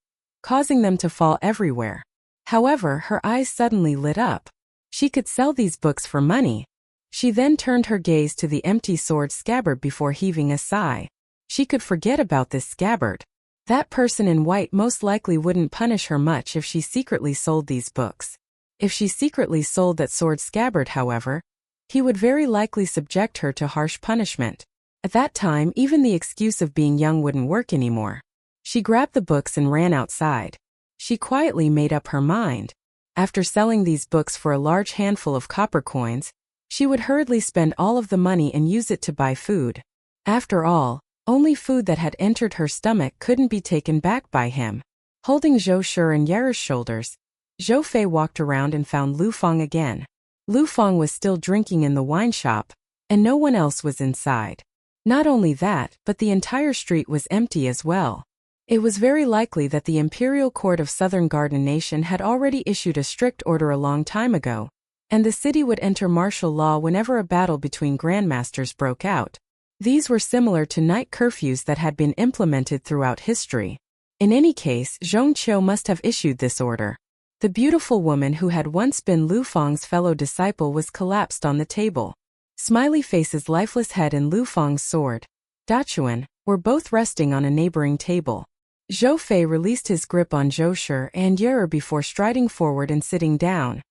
causing them to fall everywhere. However, her eyes suddenly lit up. She could sell these books for money. She then turned her gaze to the empty sword scabbard before heaving a sigh. She could forget about this scabbard. That person in white most likely wouldn't punish her much if she secretly sold these books. If she secretly sold that sword scabbard, however, he would very likely subject her to harsh punishment. At that time, even the excuse of being young wouldn't work anymore. She grabbed the books and ran outside. She quietly made up her mind. After selling these books for a large handful of copper coins, she would hurriedly spend all of the money and use it to buy food. After all, only food that had entered her stomach couldn't be taken back by him. Holding Zhou Shi and Yeru's shoulders, Zhou Fei walked around and found Lu Feng again. Lu Feng was still drinking in the wine shop, and no one else was inside. Not only that, but the entire street was empty as well. It was very likely that the Imperial Court of Southern Garden Nation had already issued a strict order a long time ago, and the city would enter martial law whenever a battle between grandmasters broke out. These were similar to night curfews that had been implemented throughout history. In any case, Zhong Qiu must have issued this order. The beautiful woman who had once been Lu Feng's fellow disciple was collapsed on the table. Smiley Face's lifeless head and Lu Feng's sword, Dachuan, were both resting on a neighboring table. Zhou Fei released his grip on Zhou Shi and Yeru before striding forward and sitting down.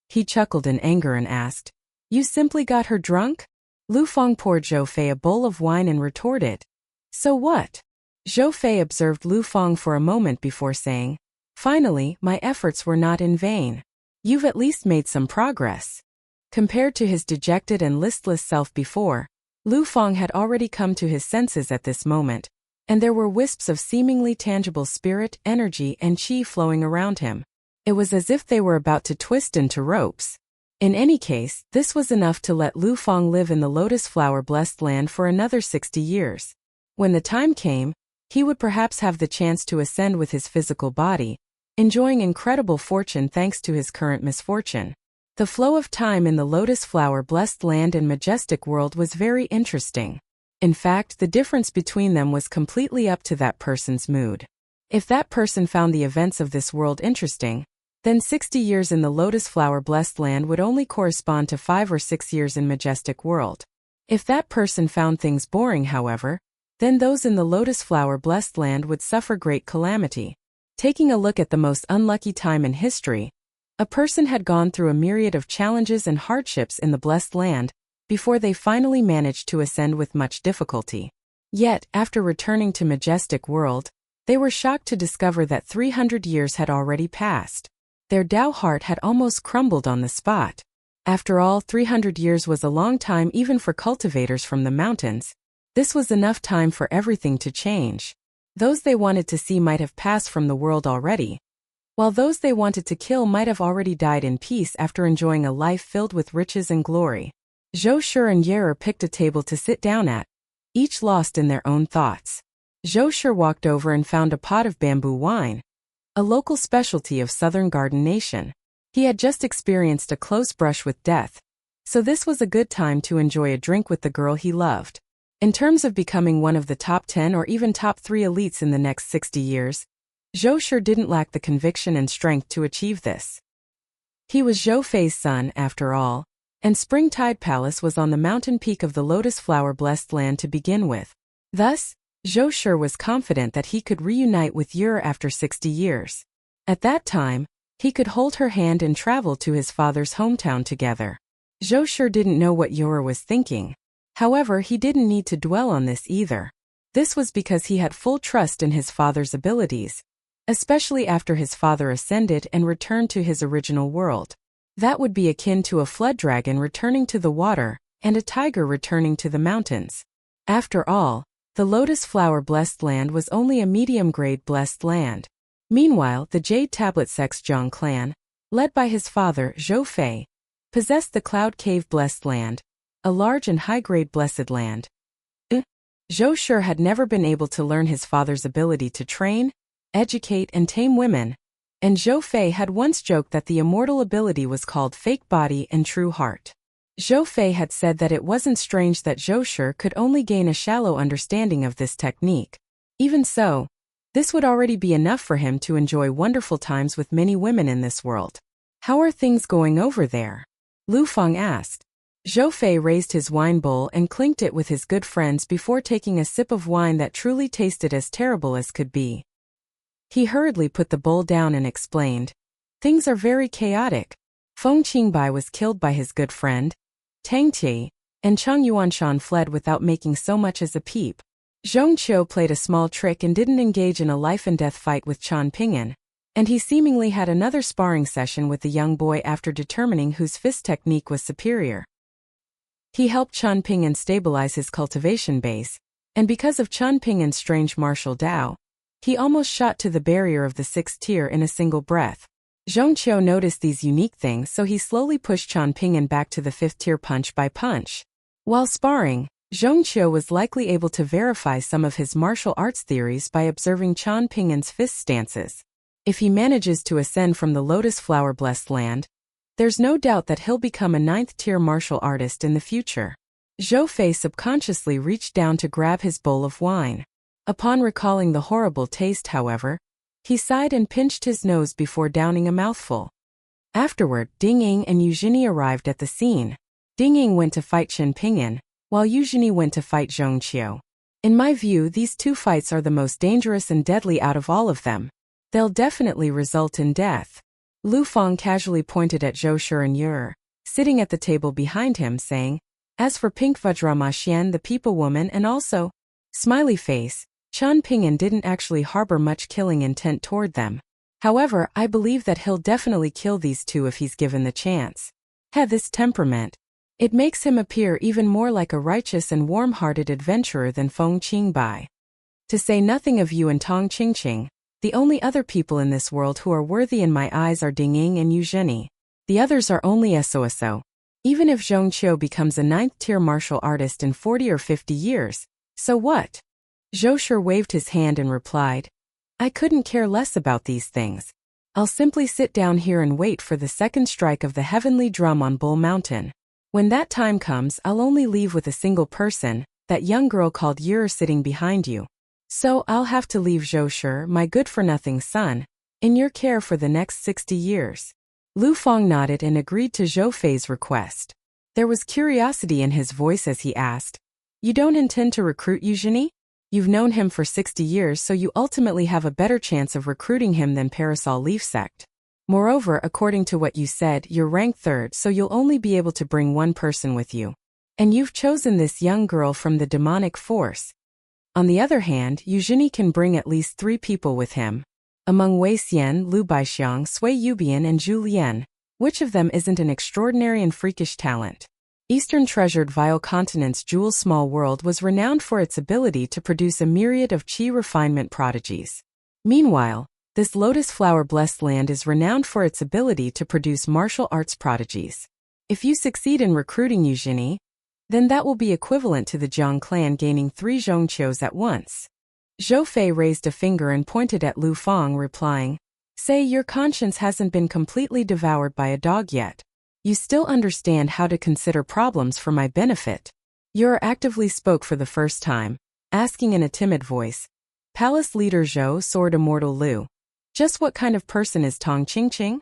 He chuckled in anger and asked, You simply got her drunk? Lu Feng poured Zhou Fei a bowl of wine and retorted, So what? Zhou Fei observed Lu Feng for a moment before saying, Finally, my efforts were not in vain. You've at least made some progress. Compared to his dejected and listless self before, Lu Feng had already come to his senses at this moment, and there were wisps of seemingly tangible spirit, energy, and qi flowing around him. It was as if they were about to twist into ropes. In any case, this was enough to let Lu Feng live in the lotus flower-blessed land for another 60 years. When the time came, he would perhaps have the chance to ascend with his physical body, enjoying incredible fortune thanks to his current misfortune. The flow of time in the lotus flower-blessed land and majestic world was very interesting. In fact, the difference between them was completely up to that person's mood. If that person found the events of this world interesting, then 60 years in the lotus flower-blessed land would only correspond to 5 or 6 years in majestic world. If that person found things boring, however, then those in the lotus flower-blessed land would suffer great calamity. Taking a look at the most unlucky time in history, a person had gone through a myriad of challenges and hardships in the blessed land, before they finally managed to ascend with much difficulty. Yet, after returning to majestic world, they were shocked to discover that 300 years had already passed. Their Tao heart had almost crumbled on the spot. After all, 300 years was a long time even for cultivators from the mountains. This was enough time for everything to change. Those they wanted to see might have passed from the world already, while those they wanted to kill might have already died in peace after enjoying a life filled with riches and glory. Zhou Shi and Yeru picked a table to sit down at, each lost in their own thoughts. Zhou Shi walked over and found a pot of bamboo wine, a local specialty of Southern Garden Nation. He had just experienced a close brush with death, so this was a good time to enjoy a drink with the girl he loved. In terms of becoming one of the top 10 or even top 3 elites in the next 60 years, Zhou Shi didn't lack the conviction and strength to achieve this. He was Zhou Fei's son, after all, and Springtide Palace was on the mountain peak of the lotus flower-blessed land to begin with. Thus, Zhou Shi was confident that he could reunite with Yer after 60 years. At that time, he could hold her hand and travel to his father's hometown together. Zhou Shi didn't know what Yer was thinking. However, he didn't need to dwell on this either. This was because he had full trust in his father's abilities, especially after his father ascended and returned to his original world. That would be akin to a flood dragon returning to the water and a tiger returning to the mountains. After all, the lotus flower blessed land was only a medium-grade blessed land. Meanwhile, the Jade Tablet Sex Zhang clan, led by his father Zhou Fei, possessed the Cloud Cave blessed land, a large and high-grade blessed land. Zhou Shi had never been able to learn his father's ability to train, educate and tame women, and Zhou Fei had once joked that the immortal ability was called fake body and true heart. Zhou Fei had said that it wasn't strange that Zhou Shi could only gain a shallow understanding of this technique. Even so, this would already be enough for him to enjoy wonderful times with many women in this world. How are things going over there? Lu Feng asked. Zhou Fei raised his wine bowl and clinked it with his good friends before taking a sip of wine that truly tasted as terrible as could be. He hurriedly put the bowl down and explained, "Things are very chaotic. Feng Qingbai was killed by his good friend, Tang Qi, and Cheng Yuanshan fled without making so much as a peep. Zhong Qiu played a small trick and didn't engage in a life-and-death fight with Chan Ping'an, and he seemingly had another sparring session with the young boy after determining whose fist technique was superior. He helped Chan Ping'an stabilize his cultivation base, and because of Chan Ping'an's strange martial Dao, he almost shot to the barrier of the 6th tier in a single breath. Zhong Qiu noticed these unique things, so he slowly pushed Chan Ping'an back to the 5th tier punch by punch. While sparring, Zhong Qiu was likely able to verify some of his martial arts theories by observing Chan Ping'an's fist stances. If he manages to ascend from the lotus flower blessed land, there's no doubt that he'll become a 9th tier martial artist in the future. Zhou Fei subconsciously reached down to grab his bowl of wine. Upon recalling the horrible taste, however, he sighed and pinched his nose before downing a mouthful. Afterward, Ding Ying and Eugenie arrived at the scene. Ding Ying went to fight Chan Ping'an, while Eugenie went to fight Zhong Qiu. In my view, these two fights are the most dangerous and deadly out of all of them. They'll definitely result in death. Lu Feng casually pointed at Zhou Shi and Yer, sitting at the table behind him, saying, "As for Pink Vajrama Xian, the people woman, and also," smiley face, Chan Ping'an didn't actually harbor much killing intent toward them. However, I believe that he'll definitely kill these two if he's given the chance. This temperament. It makes him appear even more like a righteous and warm-hearted adventurer than Feng Qingbai. To say nothing of you and Tong Qingqing, the only other people in this world who are worthy in my eyes are Ding Ying and Eugenie. The others are only SOSO. Even if Zhong Qiu becomes a 9th tier martial artist in 40 or 50 years, so what?" Zhou Shi waved his hand and replied, "I couldn't care less about these things. I'll simply sit down here and wait for the second strike of the heavenly drum on Bull Mountain. When that time comes, I'll only leave with a single person, that young girl called Yer sitting behind you. So I'll have to leave Zhou Shi, my good-for-nothing son, in your care for the next 60 years. Lu Feng nodded and agreed to Zhou Fei's request. There was curiosity in his voice as he asked, "You don't intend to recruit Eugenie? You've known him for 60 years, so you ultimately have a better chance of recruiting him than Parasol Leaf Sect. Moreover, according to what you said, you're ranked 3rd, so you'll only be able to bring one person with you. And you've chosen this young girl from the demonic force. On the other hand, Eugenie can bring at least 3 people with him. Among Wei Xian, Lu Baixiang, Sui Yubian and Zhu Lian, which of them isn't an extraordinary and freakish talent?" Eastern Treasured Vile Continent's Jewel Small World was renowned for its ability to produce a myriad of qi refinement prodigies. Meanwhile, this lotus flower blessed land is renowned for its ability to produce martial arts prodigies. If you succeed in recruiting Eugenie, then that will be equivalent to the Jiang clan gaining 3 Zhong Qius at once. Zhou Fei raised a finger and pointed at Lu Feng, replying, "Say your conscience hasn't been completely devoured by a dog yet. You still understand how to consider problems for my benefit." Yer actively spoke for the first time, asking in a timid voice, "Palace leader Zhou, sword immortal Lu. Just what kind of person is Tong Qingqing?"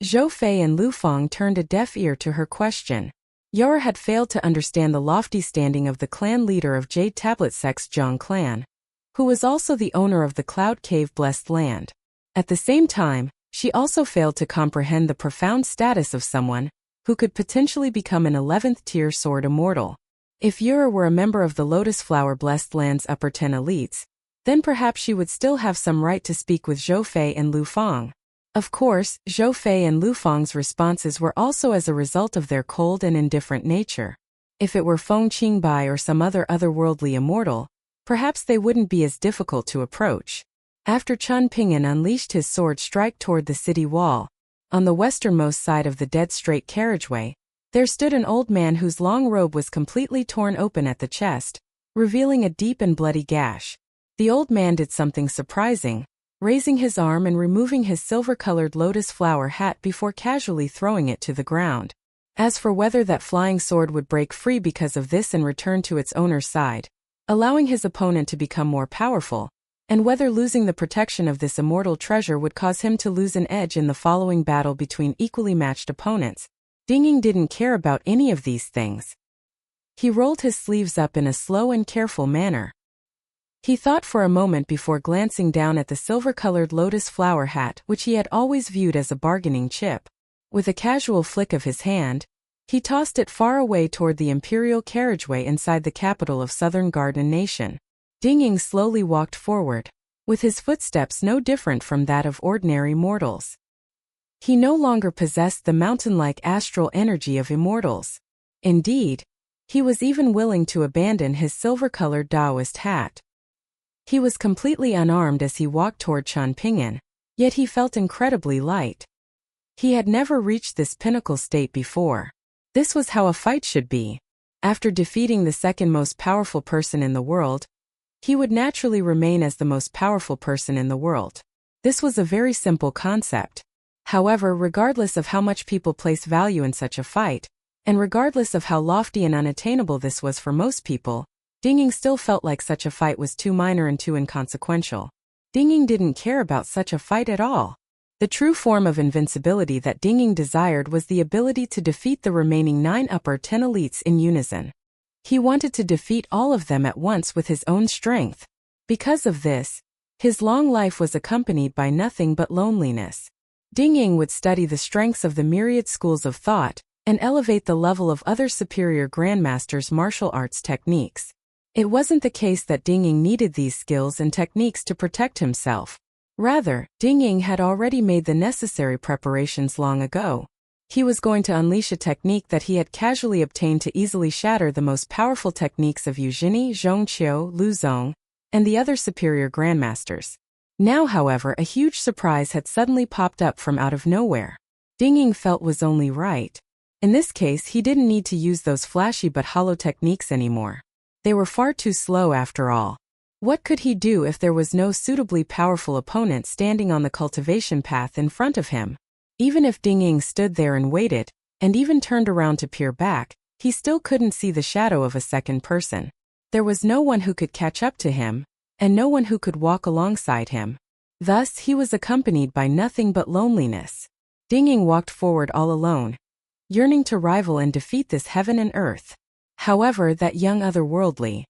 Zhou Fei and Lu Feng turned a deaf ear to her question. Yer had failed to understand the lofty standing of the clan leader of Jade Tablet Sect's Zhang clan, who was also the owner of the Cloud Cave Blessed Land. At the same time, she also failed to comprehend the profound status of someone who could potentially become an 11th-tier sword immortal. If Yura were a member of the Lotus Flower Blessed Land's upper 10 elites, then perhaps she would still have some right to speak with Zhou Fei and Lu Feng. Of course, Zhou Fei and Lu Feng's responses were also as a result of their cold and indifferent nature. If it were Feng Qingbai or some other otherworldly immortal, perhaps they wouldn't be as difficult to approach. After Chun Ping'an unleashed his sword strike toward the city wall, on the westernmost side of the dead straight carriageway, there stood an old man whose long robe was completely torn open at the chest, revealing a deep and bloody gash. The old man did something surprising, raising his arm and removing his silver-colored lotus flower hat before casually throwing it to the ground. As for whether that flying sword would break free because of this and return to its owner's side, allowing his opponent to become more powerful, and whether losing the protection of this immortal treasure would cause him to lose an edge in the following battle between equally matched opponents, Ding Ying didn't care about any of these things. He rolled his sleeves up in a slow and careful manner. He thought for a moment before glancing down at the silver-colored lotus flower hat which he had always viewed as a bargaining chip. With a casual flick of his hand, he tossed it far away toward the imperial carriageway inside the capital of Southern Garden Nation. Ding Ying slowly walked forward, with his footsteps no different from that of ordinary mortals. He no longer possessed the mountain-like astral energy of immortals. Indeed, he was even willing to abandon his silver-colored Taoist hat. He was completely unarmed as he walked toward Chun Ping'an, yet he felt incredibly light. He had never reached this pinnacle state before. This was how a fight should be. After defeating the second most powerful person in the world, he would naturally remain as the most powerful person in the world. This was a very simple concept. However, regardless of how much people place value in such a fight, and regardless of how lofty and unattainable this was for most people, Ding Ying still felt like such a fight was too minor and too inconsequential. Ding Ying didn't care about such a fight at all. The true form of invincibility that Ding Ying desired was the ability to defeat the remaining 9 upper 10 elites in unison. He wanted to defeat all of them at once with his own strength. Because of this, his long life was accompanied by nothing but loneliness. Ding Ying would study the strengths of the myriad schools of thought, and elevate the level of other superior grandmasters' martial arts techniques. It wasn't the case that Ding Ying needed these skills and techniques to protect himself. Rather, Ding Ying had already made the necessary preparations long ago. He was going to unleash a technique that he had casually obtained to easily shatter the most powerful techniques of Yu Zhini, Zhong Qiu, Lu Zong, and the other superior grandmasters. Now, however, a huge surprise had suddenly popped up from out of nowhere. Ding Ying felt was only right. In this case, he didn't need to use those flashy but hollow techniques anymore. They were far too slow after all. What could he do if there was no suitably powerful opponent standing on the cultivation path in front of him? Even if Ding Ying stood there and waited, and even turned around to peer back, he still couldn't see the shadow of a second person. There was no one who could catch up to him, and no one who could walk alongside him. Thus, he was accompanied by nothing but loneliness. Ding Ying walked forward all alone, yearning to rival and defeat this heaven and earth. However, that young otherworldly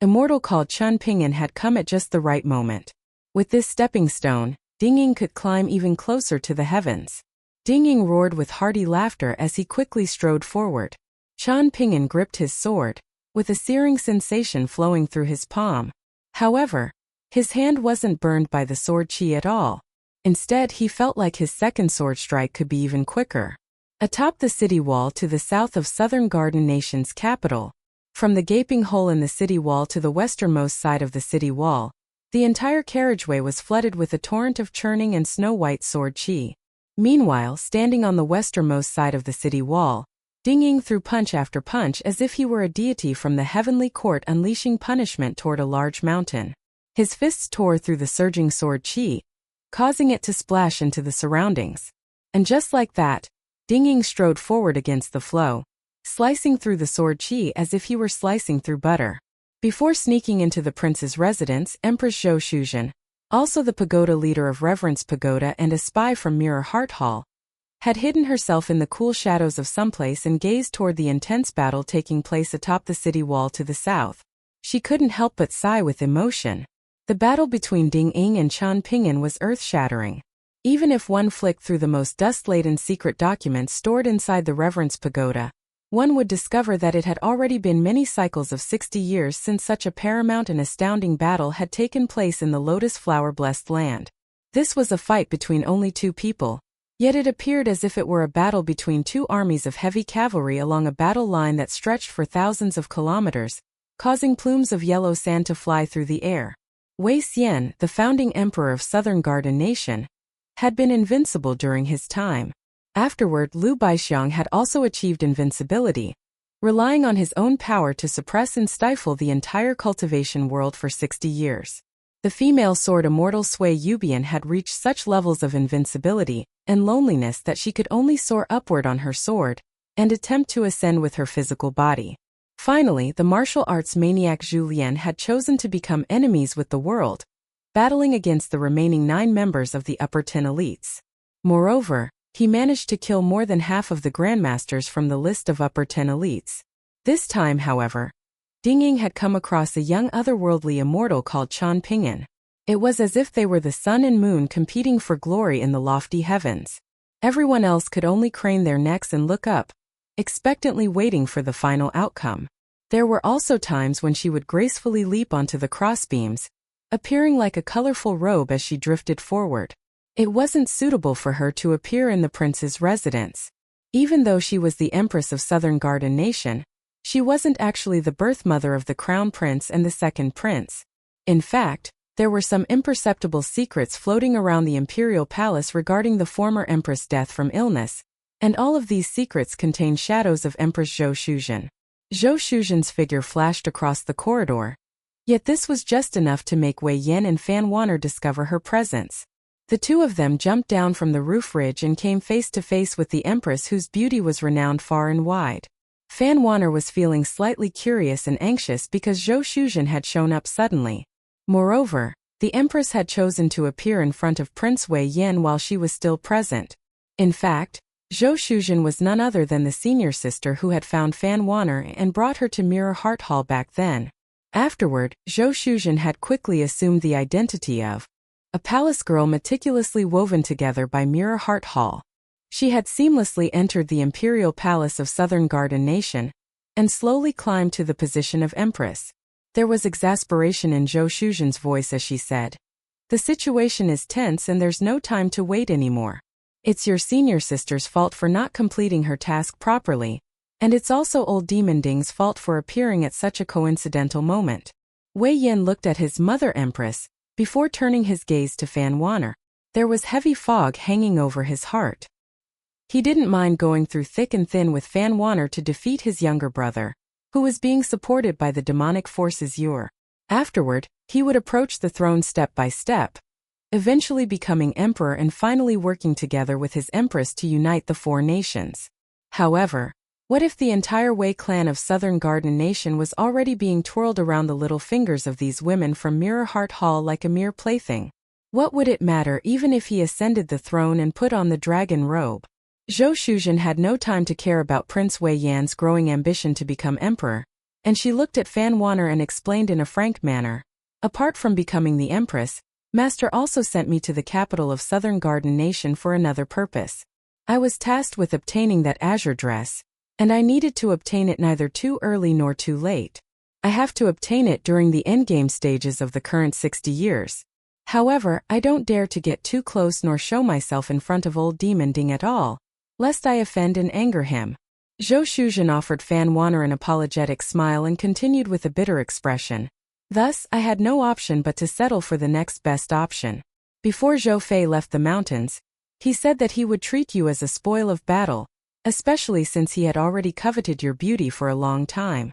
immortal called Chun Ping'an had come at just the right moment. With this stepping stone, Ding Ying could climb even closer to the heavens. Ding Ying roared with hearty laughter as he quickly strode forward. Chun Ping'an gripped his sword, with a searing sensation flowing through his palm. However, his hand wasn't burned by the sword chi at all. Instead, he felt like his second sword strike could be even quicker. Atop the city wall to the south of Southern Garden Nation's capital, from the gaping hole in the city wall to the westernmost side of the city wall, the entire carriageway was flooded with a torrent of churning and snow-white sword chi. Meanwhile, standing on the westernmost side of the city wall, Ding Ying threw punch after punch as if he were a deity from the heavenly court unleashing punishment toward a large mountain. His fists tore through the surging sword qi, causing it to splash into the surroundings. And just like that, Ding Ying strode forward against the flow, slicing through the sword qi as if he were slicing through butter. Before sneaking into the prince's residence, Empress Zhou Shuzhen, also the pagoda leader of Reverence Pagoda and a spy from Mirror Heart Hall, had hidden herself in the cool shadows of someplace and gazed toward the intense battle taking place atop the city wall to the south. She couldn't help but sigh with emotion. The battle between Ding Ying and Qian Pingyan was earth-shattering. Even if one flicked through the most dust-laden secret documents stored inside the Reverence Pagoda, one would discover that it had already been many cycles of 60 years since such a paramount and astounding battle had taken place in the Lotus Flower-blessed land. This was a fight between only two people, yet it appeared as if it were a battle between two armies of heavy cavalry along a battle line that stretched for thousands of kilometers, causing plumes of yellow sand to fly through the air. Wei Xian, the founding emperor of Southern Garden Nation, had been invincible during his time. Afterward, Liu Baixiang had also achieved invincibility, relying on his own power to suppress and stifle the entire cultivation world for 60 years. The female sword immortal Sui Yubian had reached such levels of invincibility and loneliness that she could only soar upward on her sword and attempt to ascend with her physical body. Finally, the martial arts maniac Zhu Lian had chosen to become enemies with the world, battling against the remaining 9 members of the upper 10 elites. Moreover, he managed to kill more than half of the grandmasters from the list of upper 10 elites. This time, however, Ding Ying had come across a young otherworldly immortal called Qian Pingyan. It was as if they were the sun and moon competing for glory in the lofty heavens. Everyone else could only crane their necks and look up, expectantly waiting for the final outcome. There were also times when she would gracefully leap onto the crossbeams, appearing like a colorful robe as she drifted forward. It wasn't suitable for her to appear in the prince's residence. Even though she was the empress of Southern Garden Nation, she wasn't actually the birth mother of the crown prince and the second prince. In fact, there were some imperceptible secrets floating around the imperial palace regarding the former empress' death from illness, and all of these secrets contained shadows of Empress Zhou Shuzhen. Zhou Shuzhen's figure flashed across the corridor, yet this was just enough to make Wei Yan and Fan Wanner discover her presence. The two of them jumped down from the roof ridge and came face to face with the empress whose beauty was renowned far and wide. Fan Wanner was feeling slightly curious and anxious because Zhou Shuzhen had shown up suddenly. Moreover, the empress had chosen to appear in front of Prince Wei Yan while she was still present. In fact, Zhou Shuzhen was none other than the senior sister who had found Fan Wanner and brought her to Mirror Heart Hall back then. Afterward, Zhou Shuzhen had quickly assumed the identity of a palace girl meticulously woven together by Mirror Heart Hall. She had seamlessly entered the imperial palace of Southern Garden Nation and slowly climbed to the position of empress. There was exasperation in Zhou Shuzhen's voice as she said, "The situation is tense and there's no time to wait anymore. It's your senior sister's fault for not completing her task properly, and it's also old Demon Ding's fault for appearing at such a coincidental moment." Wei Yan looked at his mother empress, before turning his gaze to Fan Wanner. There was heavy fog hanging over his heart. He didn't mind going through thick and thin with Fan Wanner to defeat his younger brother, who was being supported by the demonic forces Yur. Afterward, he would approach the throne step by step, eventually becoming emperor and finally working together with his empress to unite the 4 nations. However, what if the entire Wei clan of Southern Garden Nation was already being twirled around the little fingers of these women from Mirror Heart Hall like a mere plaything? What would it matter even if he ascended the throne and put on the dragon robe? Zhou Shuzhen had no time to care about Prince Wei Yan's growing ambition to become emperor, and she looked at Fan Wanner and explained in a frank manner, "Apart from becoming the empress, Master also sent me to the capital of Southern Garden Nation for another purpose. I was tasked with obtaining that azure dress, and I needed to obtain it neither too early nor too late. I have to obtain it during the endgame stages of the current 60 years. However, I don't dare to get too close nor show myself in front of old Demon Ding at all, lest I offend and anger him." Zhou Shuzhen offered Fan Wanner an apologetic smile and continued with a bitter expression. "Thus, I had no option but to settle for the next best option. Before Zhou Fei left the mountains, he said that he would treat you as a spoil of battle, especially since he had already coveted your beauty for a long time."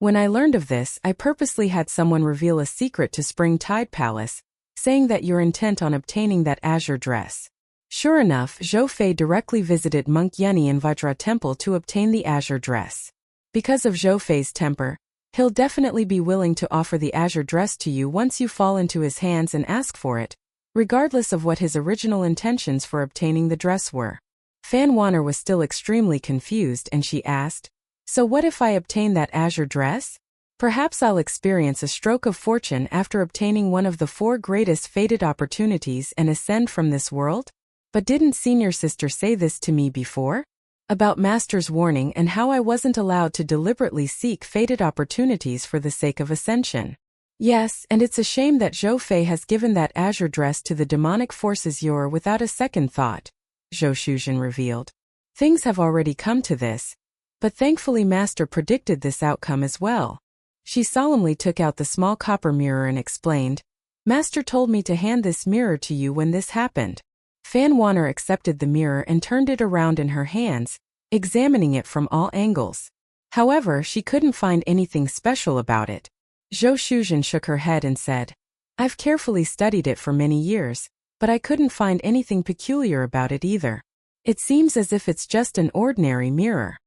When I learned of this, I purposely had someone reveal a secret to Spring Tide Palace, saying that you're intent on obtaining that azure dress. Sure enough, Zhou Fei directly visited Monk Yunyi in Vajra Temple to obtain the azure dress. Because of Zhou Fei's temper, he'll definitely be willing to offer the azure dress to you once you fall into his hands and ask for it, regardless of what his original intentions for obtaining the dress were. Fan Wanner was still extremely confused and she asked, "So what if I obtain that azure dress? Perhaps I'll experience a stroke of fortune after obtaining one of the 4 greatest fated opportunities and ascend from this world? But didn't senior sister say this to me before? About Master's warning and how I wasn't allowed to deliberately seek fated opportunities for the sake of ascension. Yes, and it's a shame that Zhou Fei has given that azure dress to the demonic forces without a second thought," Zhou Shuzhen revealed. "Things have already come to this. But thankfully Master predicted this outcome as well." She solemnly took out the small copper mirror and explained, "Master told me to hand this mirror to you when this happened." Fan Wanner accepted the mirror and turned it around in her hands, examining it from all angles. However, she couldn't find anything special about it. Zhou Shuzhen shook her head and said, "I've carefully studied it for many years, but I couldn't find anything peculiar about it either. It seems as if it's just an ordinary mirror."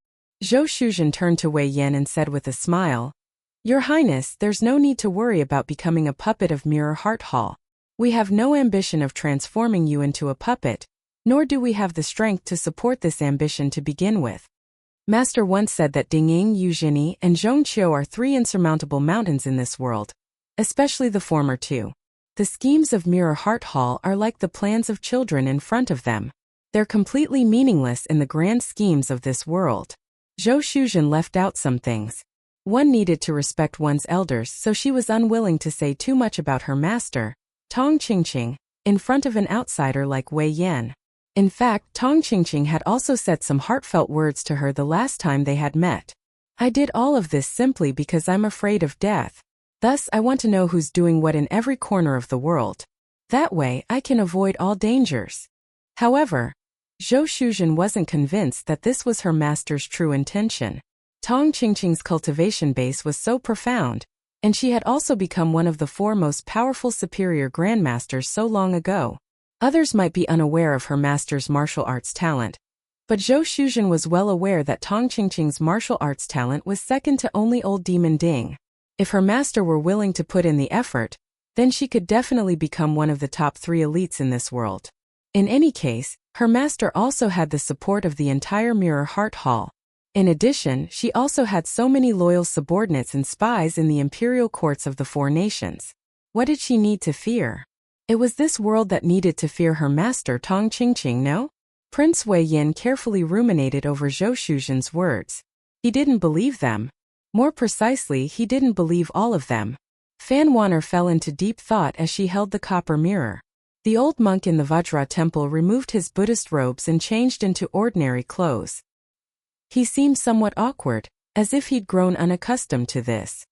Zhou Shuzhen turned to Wei Yan and said with a smile, "Your Highness, there's no need to worry about becoming a puppet of Mirror Heart Hall. We have no ambition of transforming you into a puppet, nor do we have the strength to support this ambition to begin with. Master once said that Dingying Yuzhini and Zhongqiu are 3 insurmountable mountains in this world, especially the former 2. The schemes of Mirror Heart Hall are like the plans of children in front of them. They're completely meaningless in the grand schemes of this world." Zhou Shuzhen left out some things. One needed to respect one's elders, so she was unwilling to say too much about her master, Tong Qingqing, in front of an outsider like Wei Yan. In fact, Tong Qingqing had also said some heartfelt words to her the last time they had met. "I did all of this simply because I'm afraid of death. Thus I want to know who's doing what in every corner of the world. That way I can avoid all dangers." However, Zhou Shuzhen wasn't convinced that this was her master's true intention. Tong Qingqing's cultivation base was so profound, and she had also become one of the 4 most powerful superior grandmasters so long ago. Others might be unaware of her master's martial arts talent, but Zhou Shuzhen was well aware that Tong Qingqing's martial arts talent was second to only old Demon Ding. If her master were willing to put in the effort, then she could definitely become one of the top 3 elites in this world. In any case, her master also had the support of the entire Mirror Heart Hall. In addition, she also had so many loyal subordinates and spies in the imperial courts of the 4 nations. What did she need to fear? It was this world that needed to fear her master Tong Qingqing, no? Prince Wei Yan carefully ruminated over Zhou Shuzhen's words. He didn't believe them. More precisely, he didn't believe all of them. Fan Wanner fell into deep thought as she held the copper mirror. The old monk in the Vajra temple removed his Buddhist robes and changed into ordinary clothes. He seemed somewhat awkward, as if he'd grown unaccustomed to this.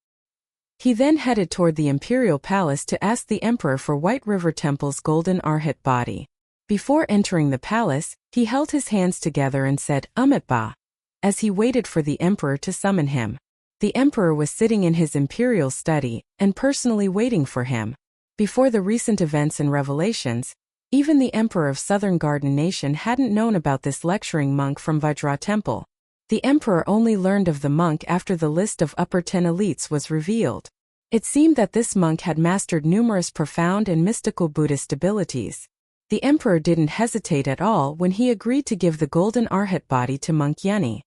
He then headed toward the imperial palace to ask the emperor for White River Temple's golden arhat body. Before entering the palace, he held his hands together and said, "Ba," as he waited for the emperor to summon him. The emperor was sitting in his imperial study, and personally waiting for him. Before the recent events and revelations, even the emperor of Southern Garden Nation hadn't known about this lecturing monk from Vajra Temple. The emperor only learned of the monk after the list of upper 10 elites was revealed. It seemed that this monk had mastered numerous profound and mystical Buddhist abilities. The emperor didn't hesitate at all when he agreed to give the golden arhat body to Monk Yunyi.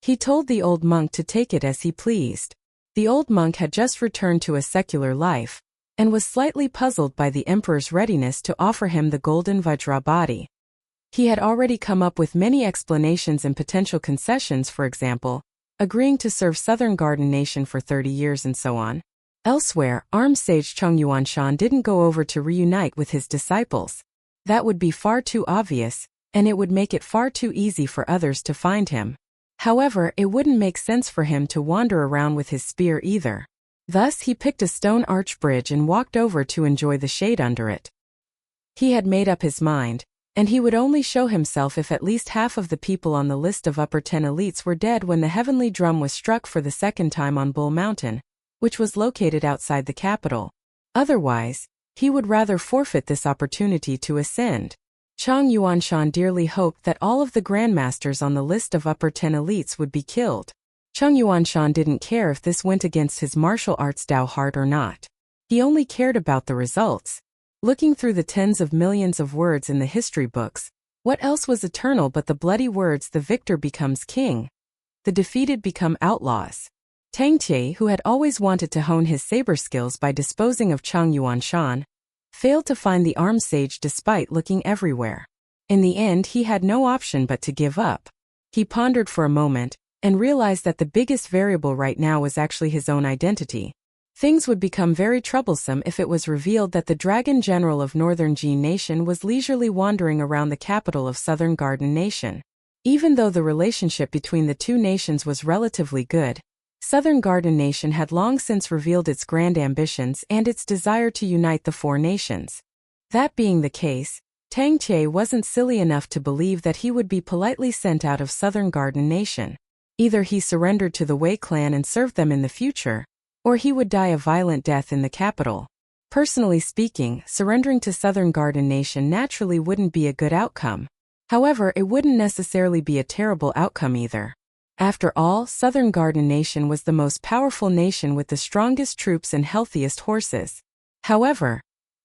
He told the old monk to take it as he pleased. The old monk had just returned to a secular life, and was slightly puzzled by the emperor's readiness to offer him the golden Vajra body. He had already come up with many explanations and potential concessions, for example, agreeing to serve Southern Garden Nation for 30 years and so on. Elsewhere, armed sage Cheng Yuanshan didn't go over to reunite with his disciples. That would be far too obvious, and it would make it far too easy for others to find him. However, it wouldn't make sense for him to wander around with his spear either. Thus, he picked a stone arch bridge and walked over to enjoy the shade under it. He had made up his mind. and he would only show himself if at least half of the people on the list of upper 10 elites were dead when the heavenly drum was struck for the second time on Bull Mountain, which was located outside the capital. Otherwise, he would rather forfeit this opportunity to ascend. Chang Yuanshan dearly hoped that all of the grandmasters on the list of upper 10 elites would be killed. Chang Yuanshan didn't care if this went against his martial arts Dao heart or not. He only cared about the results. Looking through the tens of millions of words in the history books, what else was eternal but the bloody words "the victor becomes king, the defeated become outlaws"? Tang Tie, who had always wanted to hone his saber skills by disposing of Chang Yuanshan, failed to find the armed sage despite looking everywhere. In the end, he had no option but to give up. He pondered for a moment, and realized that the biggest variable right now was actually his own identity. Things would become very troublesome if it was revealed that the Dragon General of Northern Jian Nation was leisurely wandering around the capital of Southern Garden Nation. Even though the relationship between the two nations was relatively good, Southern Garden Nation had long since revealed its grand ambitions and its desire to unite the four nations. That being the case, Tang Tie wasn't silly enough to believe that he would be politely sent out of Southern Garden Nation. Either he surrendered to the Wei clan and served them in the future, or he would die a violent death in the capital. Personally speaking, surrendering to Southern Garden Nation naturally wouldn't be a good outcome. However, it wouldn't necessarily be a terrible outcome either. After all, Southern Garden Nation was the most powerful nation with the strongest troops and healthiest horses. However,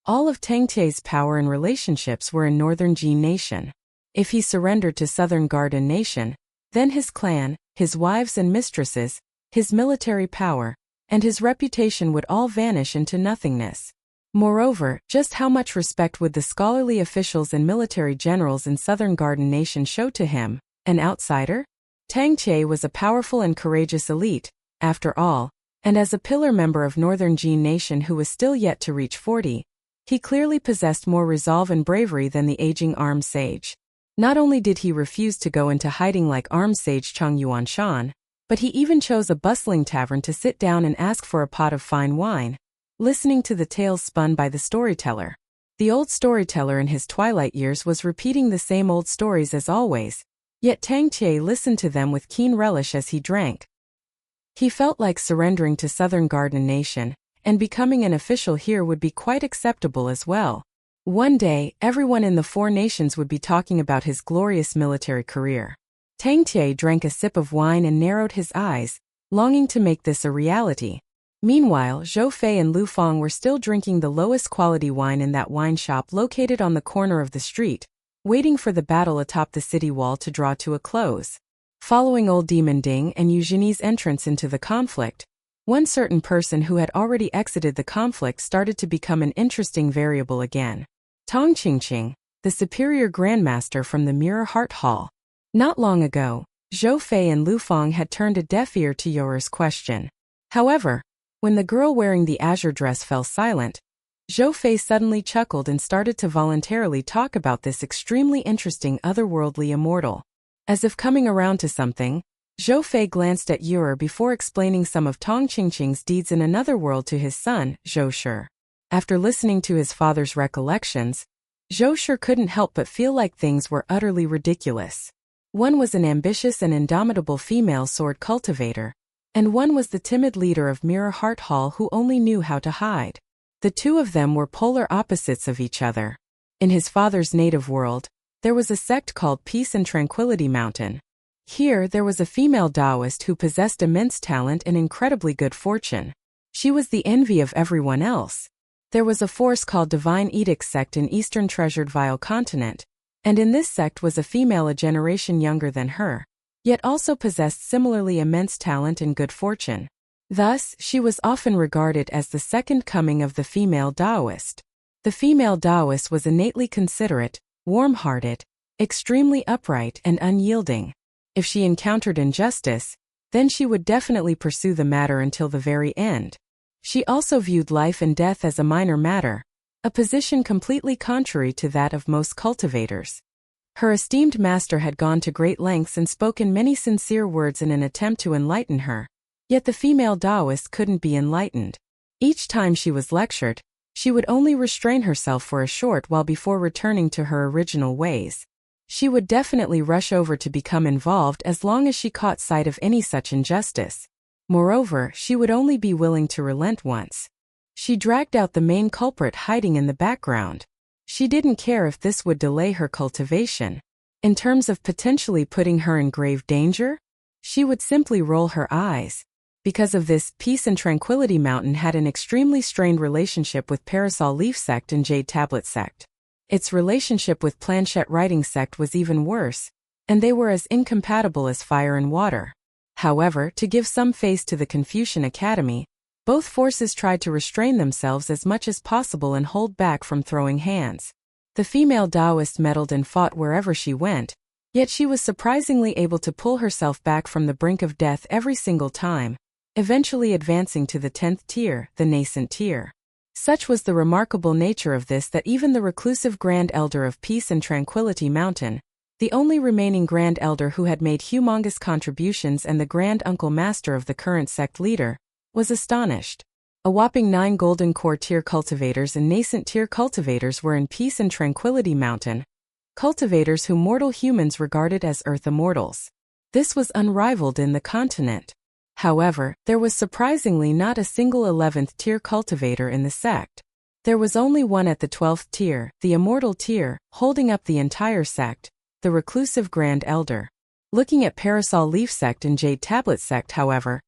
all of Tang Tie's power and relationships were in Northern Jian Nation. If he surrendered to Southern Garden Nation, then his clan, his wives and mistresses, his military power, and his reputation would all vanish into nothingness. Moreover, just how much respect would the scholarly officials and military generals in Southern Garden Nation show to him, an outsider? Tang Tie was a powerful and courageous elite, after all, and as a pillar member of Northern Jian Nation who was still yet to reach 40, he clearly possessed more resolve and bravery than the aging armed sage. Not only did he refuse to go into hiding like armed sage Chang Yuanshan, but he even chose a bustling tavern to sit down and ask for a pot of fine wine, listening to the tales spun by the storyteller. The old storyteller in his twilight years was repeating the same old stories as always, yet Tang Tie listened to them with keen relish as he drank. He felt like surrendering to Southern Garden Nation, and becoming an official here would be quite acceptable as well. One day, everyone in the four nations would be talking about his glorious military career. Tang Tie drank a sip of wine and narrowed his eyes, longing to make this a reality. Meanwhile, Zhou Fei and Lu Feng were still drinking the lowest quality wine in that wine shop located on the corner of the street, waiting for the battle atop the city wall to draw to a close. Following old Demon Ding and Eugenie's entrance into the conflict, one certain person who had already exited the conflict started to become an interesting variable again. Tong Qingqing, the superior grandmaster from the Mirror Heart Hall. Not long ago, Zhou Fei and Lu Feng had turned a deaf ear to Yora's question. However, when the girl wearing the azure dress fell silent, Zhou Fei suddenly chuckled and started to voluntarily talk about this extremely interesting otherworldly immortal. As if coming around to something, Zhou Fei glanced at Yura before explaining some of Tong Qingqing's deeds in another world to his son, Zhou Shi. After listening to his father's recollections, Zhou Shi couldn't help but feel like things were utterly ridiculous. One was an ambitious and indomitable female sword cultivator, and one was the timid leader of Mirror Heart Hall who only knew how to hide. The two of them were polar opposites of each other. In his father's native world, there was a sect called Peace and Tranquility Mountain. Here there was a female Taoist who possessed immense talent and incredibly good fortune. She was the envy of everyone else. There was a force called Divine Edict sect in Eastern Treasured Vile Continent, and in this sect was a female a generation younger than her, yet also possessed similarly immense talent and good fortune. Thus, she was often regarded as the second coming of the female Taoist. The female Taoist was innately considerate, warm-hearted, extremely upright and unyielding. If she encountered injustice, then she would definitely pursue the matter until the very end. She also viewed life and death as a minor matter, a position completely contrary to that of most cultivators. Her esteemed master had gone to great lengths and spoken many sincere words in an attempt to enlighten her, yet the female Taoist couldn't be enlightened. Each time she was lectured, She would only restrain herself for a short while before returning to her original ways. She would definitely rush over to become involved as long as she caught sight of any such injustice. Moreover, she would only be willing to relent once she dragged out the main culprit hiding in the background. She didn't care if this would delay her cultivation. In terms of potentially putting her in grave danger, she would simply roll her eyes. Because of this, Peace and Tranquility Mountain had an extremely strained relationship with Parasol Leaf Sect and Jade Tablet Sect. Its relationship with Planchette Writing Sect was even worse, and they were as incompatible as fire and water. However, to give some face to the Confucian Academy, both forces tried to restrain themselves as much as possible and hold back from throwing hands. The female Taoist meddled and fought wherever she went, yet she was surprisingly able to pull herself back from the brink of death every single time, eventually advancing to the 10th tier, the nascent tier. Such was the remarkable nature of this that even the reclusive Grand Elder of Peace and Tranquility Mountain, the only remaining Grand Elder who had made humongous contributions and the Grand Uncle Master of the current sect leader, was astonished. A whopping 9 Golden Core tier cultivators and nascent tier cultivators were in Peace and Tranquility Mountain, cultivators whom mortal humans regarded as Earth immortals. This was unrivaled in the continent. However, there was surprisingly not a single 11th tier cultivator in the sect. There was only one at the 12th tier, the immortal tier, holding up the entire sect, the reclusive Grand Elder. Looking at Parasol Leaf Sect and Jade Tablet Sect, however,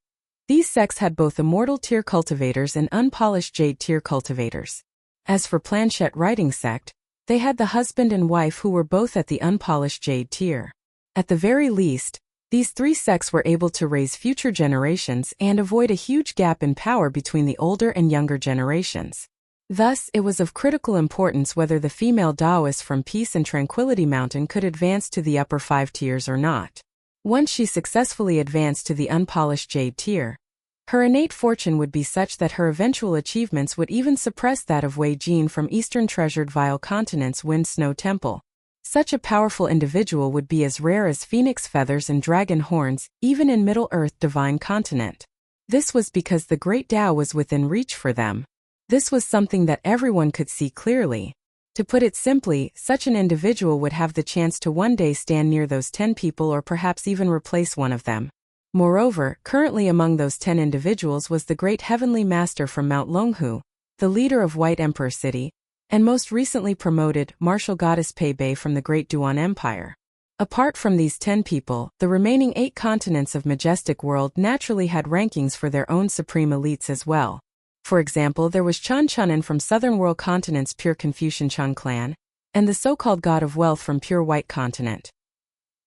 these sects had both immortal tier cultivators and unpolished Jade tier cultivators. As for Planchette Writing Sect, they had the husband and wife who were both at the unpolished Jade tier. At the very least, these 3 sects were able to raise future generations and avoid a huge gap in power between the older and younger generations. Thus, it was of critical importance whether the female Taoist from Peace and Tranquility Mountain could advance to the upper 5 tiers or not. Once she successfully advanced to the unpolished Jade tier, her innate fortune would be such that her eventual achievements would even suppress that of Wei Jin from Eastern Treasured Vile Continent's Wind Snow Temple. Such a powerful individual would be as rare as phoenix feathers and dragon horns, even in Middle-earth Divine Continent. This was because the Great Tao was within reach for them. This was something that everyone could see clearly. To put it simply, such an individual would have the chance to one day stand near those 10 people or perhaps even replace one of them. Moreover, currently among those 10 individuals was the Great Heavenly Master from Mount Longhu, the leader of White Emperor City, and most recently promoted Martial Goddess Pei Bei from the Great Duan Empire. Apart from these 10 people, the remaining 8 continents of Majestic World naturally had rankings for their own supreme elites as well. For example, there was Chun Chunin from Southern World Continent's Pure Confucian Chun clan, and the so-called God of Wealth from Pure White Continent.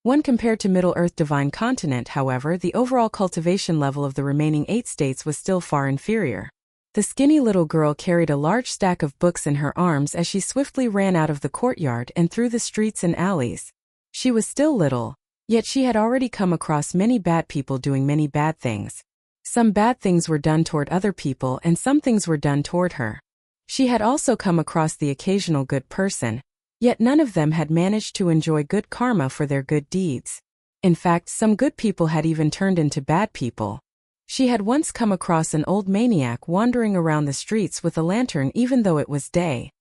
When compared to Middle-earth Divine Continent, however, the overall cultivation level of the remaining 8 states was still far inferior. The skinny little girl carried a large stack of books in her arms as she swiftly ran out of the courtyard and through the streets and alleys. She was still little, yet she had already come across many bad people doing many bad things. Some bad things were done toward other people and some things were done toward her. She had also come across the occasional good person, yet none of them had managed to enjoy good karma for their good deeds. In fact, some good people had even turned into bad people. She had once come across an old maniac wandering around the streets with a lantern even though it was day.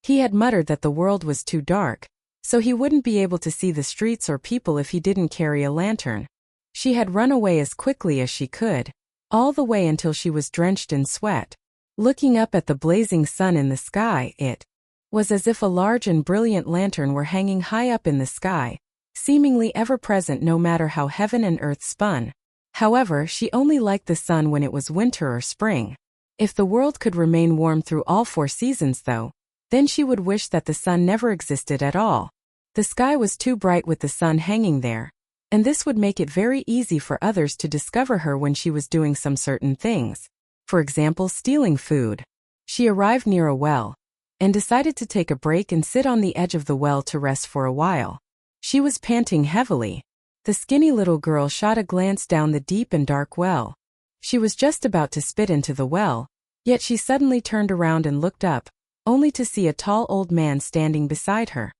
He had muttered that the world was too dark, so he wouldn't be able to see the streets or people if he didn't carry a lantern. She had run away as quickly as she could, all the way until she was drenched in sweat. Looking up at the blazing sun in the sky, it was as if a large and brilliant lantern were hanging high up in the sky, seemingly ever-present no matter how heaven and earth spun. However, she only liked the sun when it was winter or spring. If the world could remain warm through all 4 seasons though, then she would wish that the sun never existed at all. The sky was too bright with the sun hanging there, and this would make it very easy for others to discover her when she was doing some certain things. For example, stealing food. She arrived near a well, and decided to take a break and sit on the edge of the well to rest for a while. She was panting heavily. The skinny little girl shot a glance down the deep and dark well. She was just about to spit into the well, yet she suddenly turned around and looked up, only to see a tall old man standing beside her.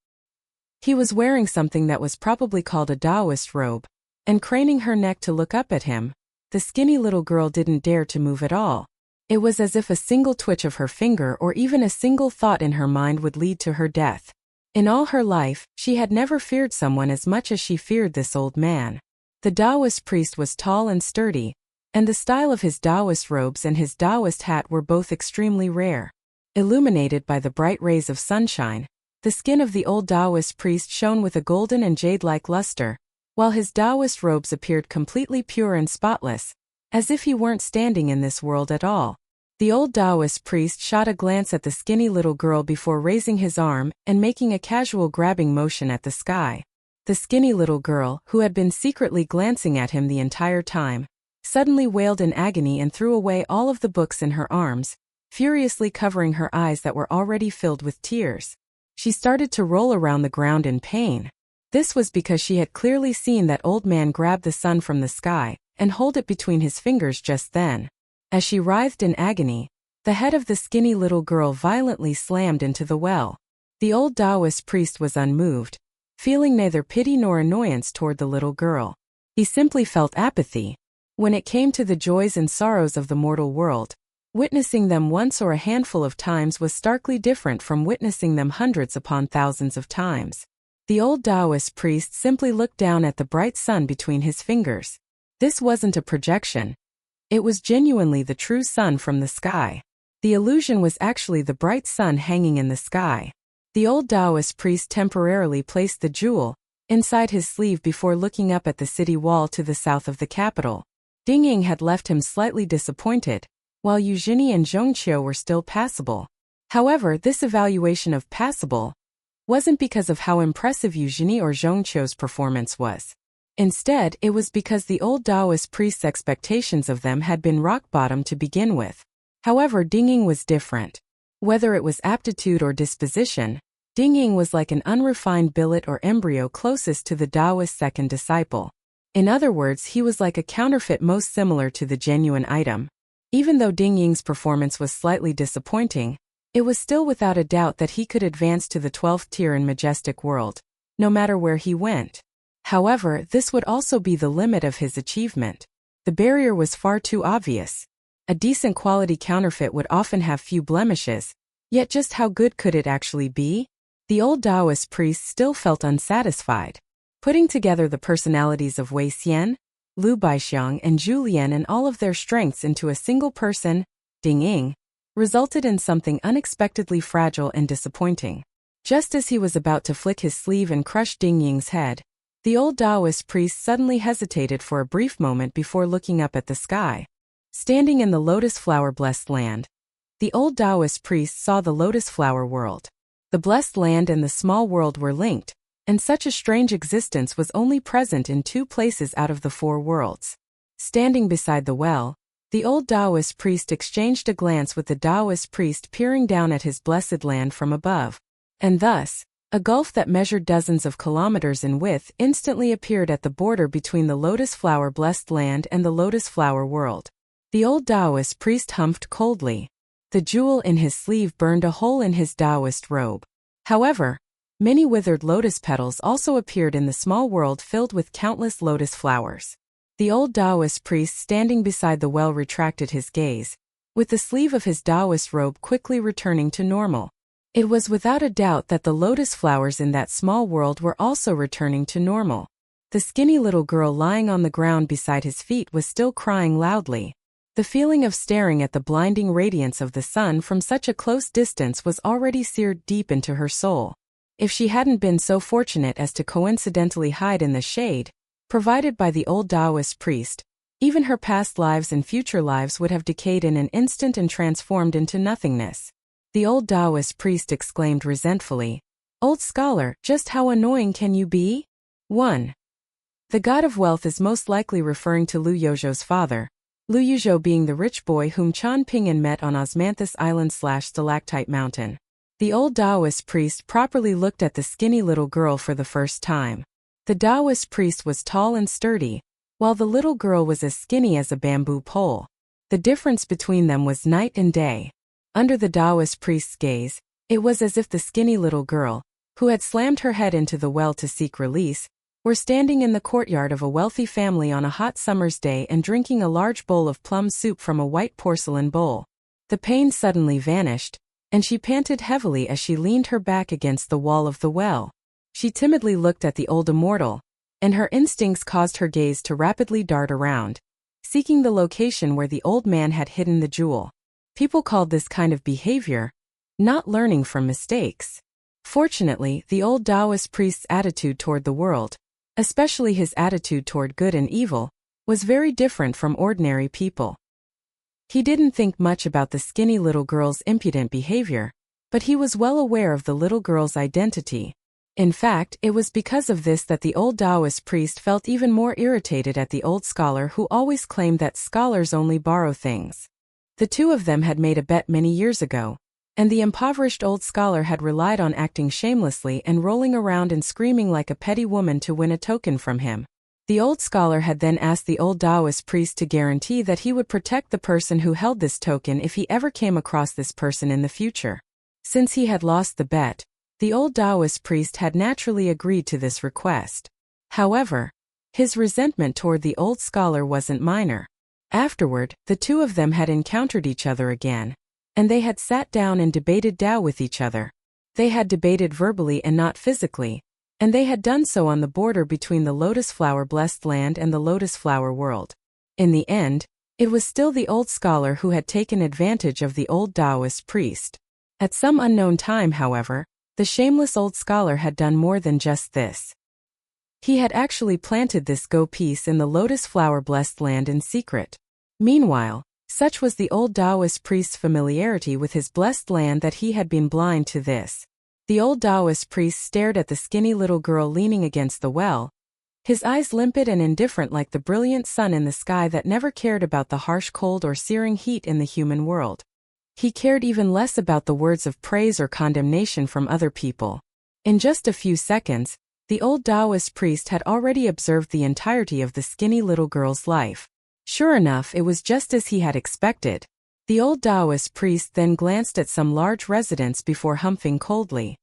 He was wearing something that was probably called a Taoist robe, and craning her neck to look up at him, the skinny little girl didn't dare to move at all. It was as if a single twitch of her finger or even a single thought in her mind would lead to her death. In all her life, she had never feared someone as much as she feared this old man. The Taoist priest was tall and sturdy, and the style of his Taoist robes and his Taoist hat were both extremely rare. Illuminated by the bright rays of sunshine, the skin of the old Taoist priest shone with a golden and jade-like luster, while his Taoist robes appeared completely pure and spotless, as if he weren't standing in this world at all. The old Taoist priest shot a glance at the skinny little girl before raising his arm and making a casual grabbing motion at the sky. The skinny little girl, who had been secretly glancing at him the entire time, suddenly wailed in agony and threw away all of the books in her arms, furiously covering her eyes that were already filled with tears. She started to roll around the ground in pain. This was because she had clearly seen that old man grab the sun from the sky and hold it between his fingers just then. As she writhed in agony, the head of the skinny little girl violently slammed into the well. The old Taoist priest was unmoved, feeling neither pity nor annoyance toward the little girl. He simply felt apathy. When it came to the joys and sorrows of the mortal world, witnessing them once or a handful of times was starkly different from witnessing them hundreds upon thousands of times. The old Taoist priest simply looked down at the bright sun between his fingers. This wasn't a projection. It was genuinely the true sun from the sky. The illusion was actually the bright sun hanging in the sky. The old Taoist priest temporarily placed the jewel inside his sleeve before looking up at the city wall to the south of the capital. Ding Ying had left him slightly disappointed, while Eugenie and Zhongqiu were still passable. However, this evaluation of passable wasn't because of how impressive Eugenie or Zhongqiu's performance was. Instead, it was because the old Taoist priest's expectations of them had been rock bottom to begin with. However, Ding Ying was different. Whether it was aptitude or disposition, Ding Ying was like an unrefined billet or embryo closest to the Taoist second disciple. In other words, he was like a counterfeit most similar to the genuine item. Even though Ding Ying's performance was slightly disappointing, it was still without a doubt that he could advance to the 12th tier in Majestic World, no matter where he went. However, this would also be the limit of his achievement. The barrier was far too obvious. A decent quality counterfeit would often have few blemishes, yet just how good could it actually be? The old Taoist priest still felt unsatisfied. Putting together the personalities of Wei Xian, Lu Baixiang and Zhu Lian and all of their strengths into a single person, Ding Ying, resulted in something unexpectedly fragile and disappointing. Just as he was about to flick his sleeve and crush Ding Ying's head, the old Taoist priest suddenly hesitated for a brief moment before looking up at the sky. Standing in the lotus flower-blessed land, the old Taoist priest saw the lotus flower world. The blessed land and the small world were linked, and such a strange existence was only present in 2 places out of the 4 worlds. Standing beside the well, the old Taoist priest exchanged a glance with the Taoist priest peering down at his blessed land from above. And thus, a gulf that measured dozens of kilometers in width instantly appeared at the border between the lotus flower-blessed land and the lotus flower world. The old Taoist priest humphed coldly. The jewel in his sleeve burned a hole in his Taoist robe. However, many withered lotus petals also appeared in the small world filled with countless lotus flowers. The old Taoist priest standing beside the well retracted his gaze, with the sleeve of his Taoist robe quickly returning to normal. It was without a doubt that the lotus flowers in that small world were also returning to normal. The skinny little girl lying on the ground beside his feet was still crying loudly. The feeling of staring at the blinding radiance of the sun from such a close distance was already seared deep into her soul. If she hadn't been so fortunate as to coincidentally hide in the shade provided by the old Taoist priest, even her past lives and future lives would have decayed in an instant and transformed into nothingness. The old Taoist priest exclaimed resentfully, "Old scholar, just how annoying can you be?" 1. The god of wealth is most likely referring to Lu Yuzhou's father, Lu Yuzhou being the rich boy whom Chan Ping'an met on Osmanthus Island/Stalactite Mountain. The old Taoist priest properly looked at the skinny little girl for the first time. The Taoist priest was tall and sturdy, while the little girl was as skinny as a bamboo pole. The difference between them was night and day. Under the Taoist priest's gaze, it was as if the skinny little girl, who had slammed her head into the well to seek release, were standing in the courtyard of a wealthy family on a hot summer's day and drinking a large bowl of plum soup from a white porcelain bowl. The pain suddenly vanished, and she panted heavily as she leaned her back against the wall of the well. She timidly looked at the old immortal, and her instincts caused her gaze to rapidly dart around, seeking the location where the old man had hidden the jewel. People called this kind of behavior not learning from mistakes. Fortunately, the old Taoist priest's attitude toward the world, especially his attitude toward good and evil, was very different from ordinary people. He didn't think much about the skinny little girl's impudent behavior, but he was well aware of the little girl's identity. In fact, it was because of this that the old Taoist priest felt even more irritated at the old scholar who always claimed that scholars only borrow things. The two of them had made a bet many years ago, and the impoverished old scholar had relied on acting shamelessly and rolling around and screaming like a petty woman to win a token from him. The old scholar had then asked the old Taoist priest to guarantee that he would protect the person who held this token if he ever came across this person in the future. Since he had lost the bet, the old Taoist priest had naturally agreed to this request. However, his resentment toward the old scholar wasn't minor. Afterward, the two of them had encountered each other again, and they had sat down and debated Tao with each other. They had debated verbally and not physically, and they had done so on the border between the lotus flower blessed land and the lotus flower world. In the end, it was still the old scholar who had taken advantage of the old Taoist priest. At some unknown time, however, the shameless old scholar had done more than just this. He had actually planted this go piece in the lotus flower blessed land in secret. Meanwhile, such was the old Taoist priest's familiarity with his blessed land that he had been blind to this. The old Taoist priest stared at the skinny little girl leaning against the well, his eyes limpid and indifferent like the brilliant sun in the sky that never cared about the harsh cold or searing heat in the human world. He cared even less about the words of praise or condemnation from other people. In just a few seconds, the old Taoist priest had already observed the entirety of the skinny little girl's life. Sure enough, it was just as he had expected. The old Taoist priest then glanced at some large residence before humping coldly.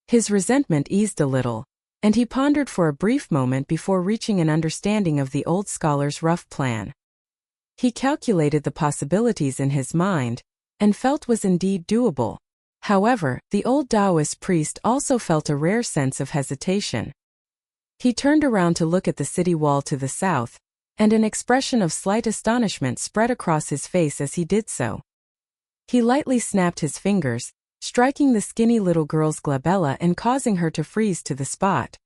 His resentment eased a little, and he pondered for a brief moment before reaching an understanding of the old scholar's rough plan. He calculated the possibilities in his mind, and felt was indeed doable. However, the old Taoist priest also felt a rare sense of hesitation. He turned around to look at the city wall to the south, and an expression of slight astonishment spread across his face as he did so. He lightly snapped his fingers, striking the skinny little girl's glabella and causing her to freeze to the spot.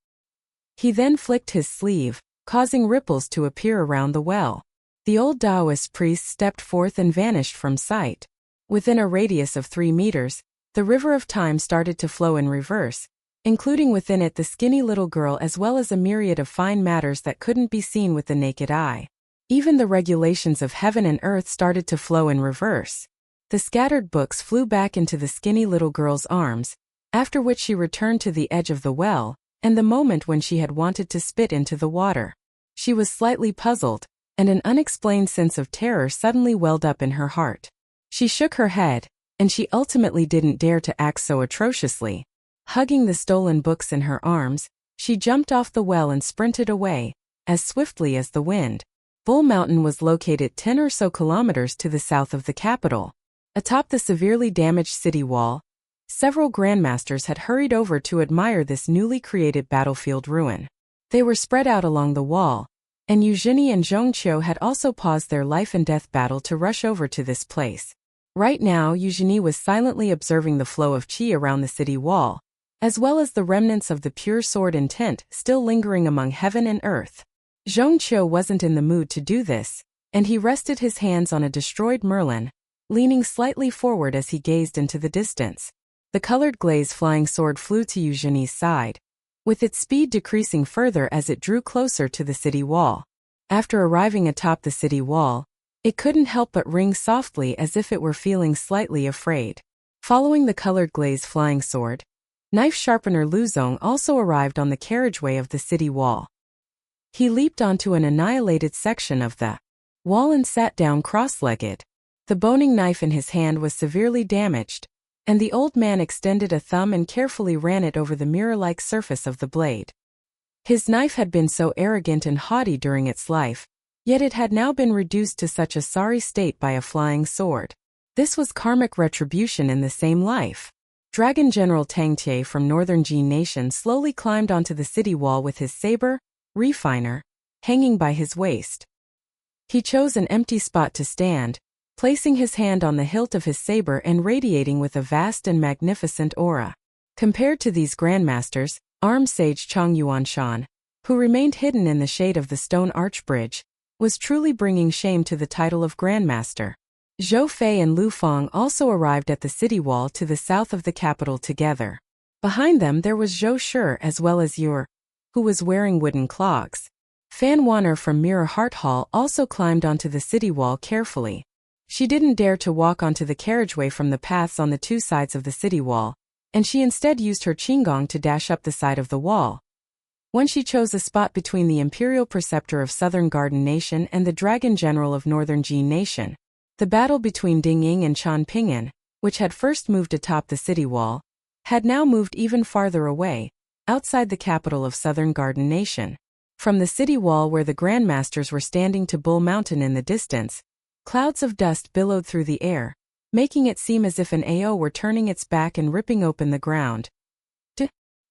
He then flicked his sleeve, causing ripples to appear around the well. The old Taoist priest stepped forth and vanished from sight. Within a radius of 3 meters, the river of time started to flow in reverse, including within it the skinny little girl as well as a myriad of fine matters that couldn't be seen with the naked eye. Even the regulations of heaven and earth started to flow in reverse. The scattered books flew back into the skinny little girl's arms, after which she returned to the edge of the well, and the moment when she had wanted to spit into the water. She was slightly puzzled, and an unexplained sense of terror suddenly welled up in her heart. She shook her head, and she ultimately didn't dare to act so atrociously. Hugging the stolen books in her arms, she jumped off the well and sprinted away, as swiftly as the wind. Bull Mountain was located 10 or so kilometers to the south of the capital. Atop the severely damaged city wall, several grandmasters had hurried over to admire this newly created battlefield ruin. They were spread out along the wall, and Eugenie and Zhongqiu had also paused their life and death battle to rush over to this place. Right now, Eugenie was silently observing the flow of qi around the city wall, as well as the remnants of the pure sword intent still lingering among heaven and earth. Zhongqiu wasn't in the mood to do this, and he rested his hands on a destroyed merlin, leaning slightly forward as he gazed into the distance. The colored glaze flying sword flew to Eugenie's side, with its speed decreasing further as it drew closer to the city wall. After arriving atop the city wall, it couldn't help but ring softly as if it were feeling slightly afraid. Following the colored glaze flying sword, knife sharpener Luzong also arrived on the carriageway of the city wall. He leaped onto an annihilated section of the wall and sat down cross-legged. The boning knife in his hand was severely damaged, and the old man extended a thumb and carefully ran it over the mirror-like surface of the blade. His knife had been so arrogant and haughty during its life, yet it had now been reduced to such a sorry state by a flying sword. This was karmic retribution in the same life. Dragon General Tang Tie from northern Jian Nation slowly climbed onto the city wall with his saber, refiner, hanging by his waist. He chose an empty spot to stand, placing his hand on the hilt of his saber and radiating with a vast and magnificent aura. Compared to these grandmasters, armed sage Chang Yuanshan, who remained hidden in the shade of the stone arch bridge, was truly bringing shame to the title of grandmaster. Zhou Fei and Lu Feng also arrived at the city wall to the south of the capital together. Behind them there was Zhou Shi as well as Yu, who was wearing wooden clogs. Fan Wanner from Mirror Heart Hall also climbed onto the city wall carefully. She didn't dare to walk onto the carriageway from the paths on the two sides of the city wall, and she instead used her qinggong to dash up the side of the wall. When she chose a spot between the Imperial Preceptor of Southern Garden Nation and the Dragon General of Northern Jian Nation, the battle between Ding Ying and Chen Ping'an, which had first moved atop the city wall, had now moved even farther away, outside the capital of Southern Garden Nation. From the city wall where the grandmasters were standing to Bull Mountain in the distance, clouds of dust billowed through the air, making it seem as if an AO were turning its back and ripping open the ground.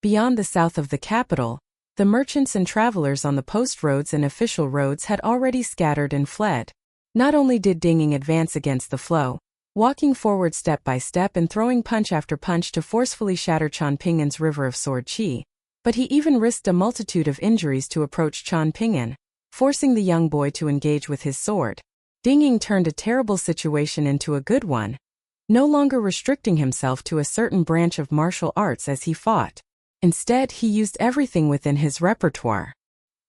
Beyond the south of the capital, the merchants and travelers on the post roads and official roads had already scattered and fled. Not only did Ding Ying advance against the flow, walking forward step by step and throwing punch after punch to forcefully shatter Chen Ping'an's river of sword qi, but he even risked a multitude of injuries to approach Chen Ping'an, forcing the young boy to engage with his sword. Ding Ying turned a terrible situation into a good one, no longer restricting himself to a certain branch of martial arts as he fought. Instead, he used everything within his repertoire.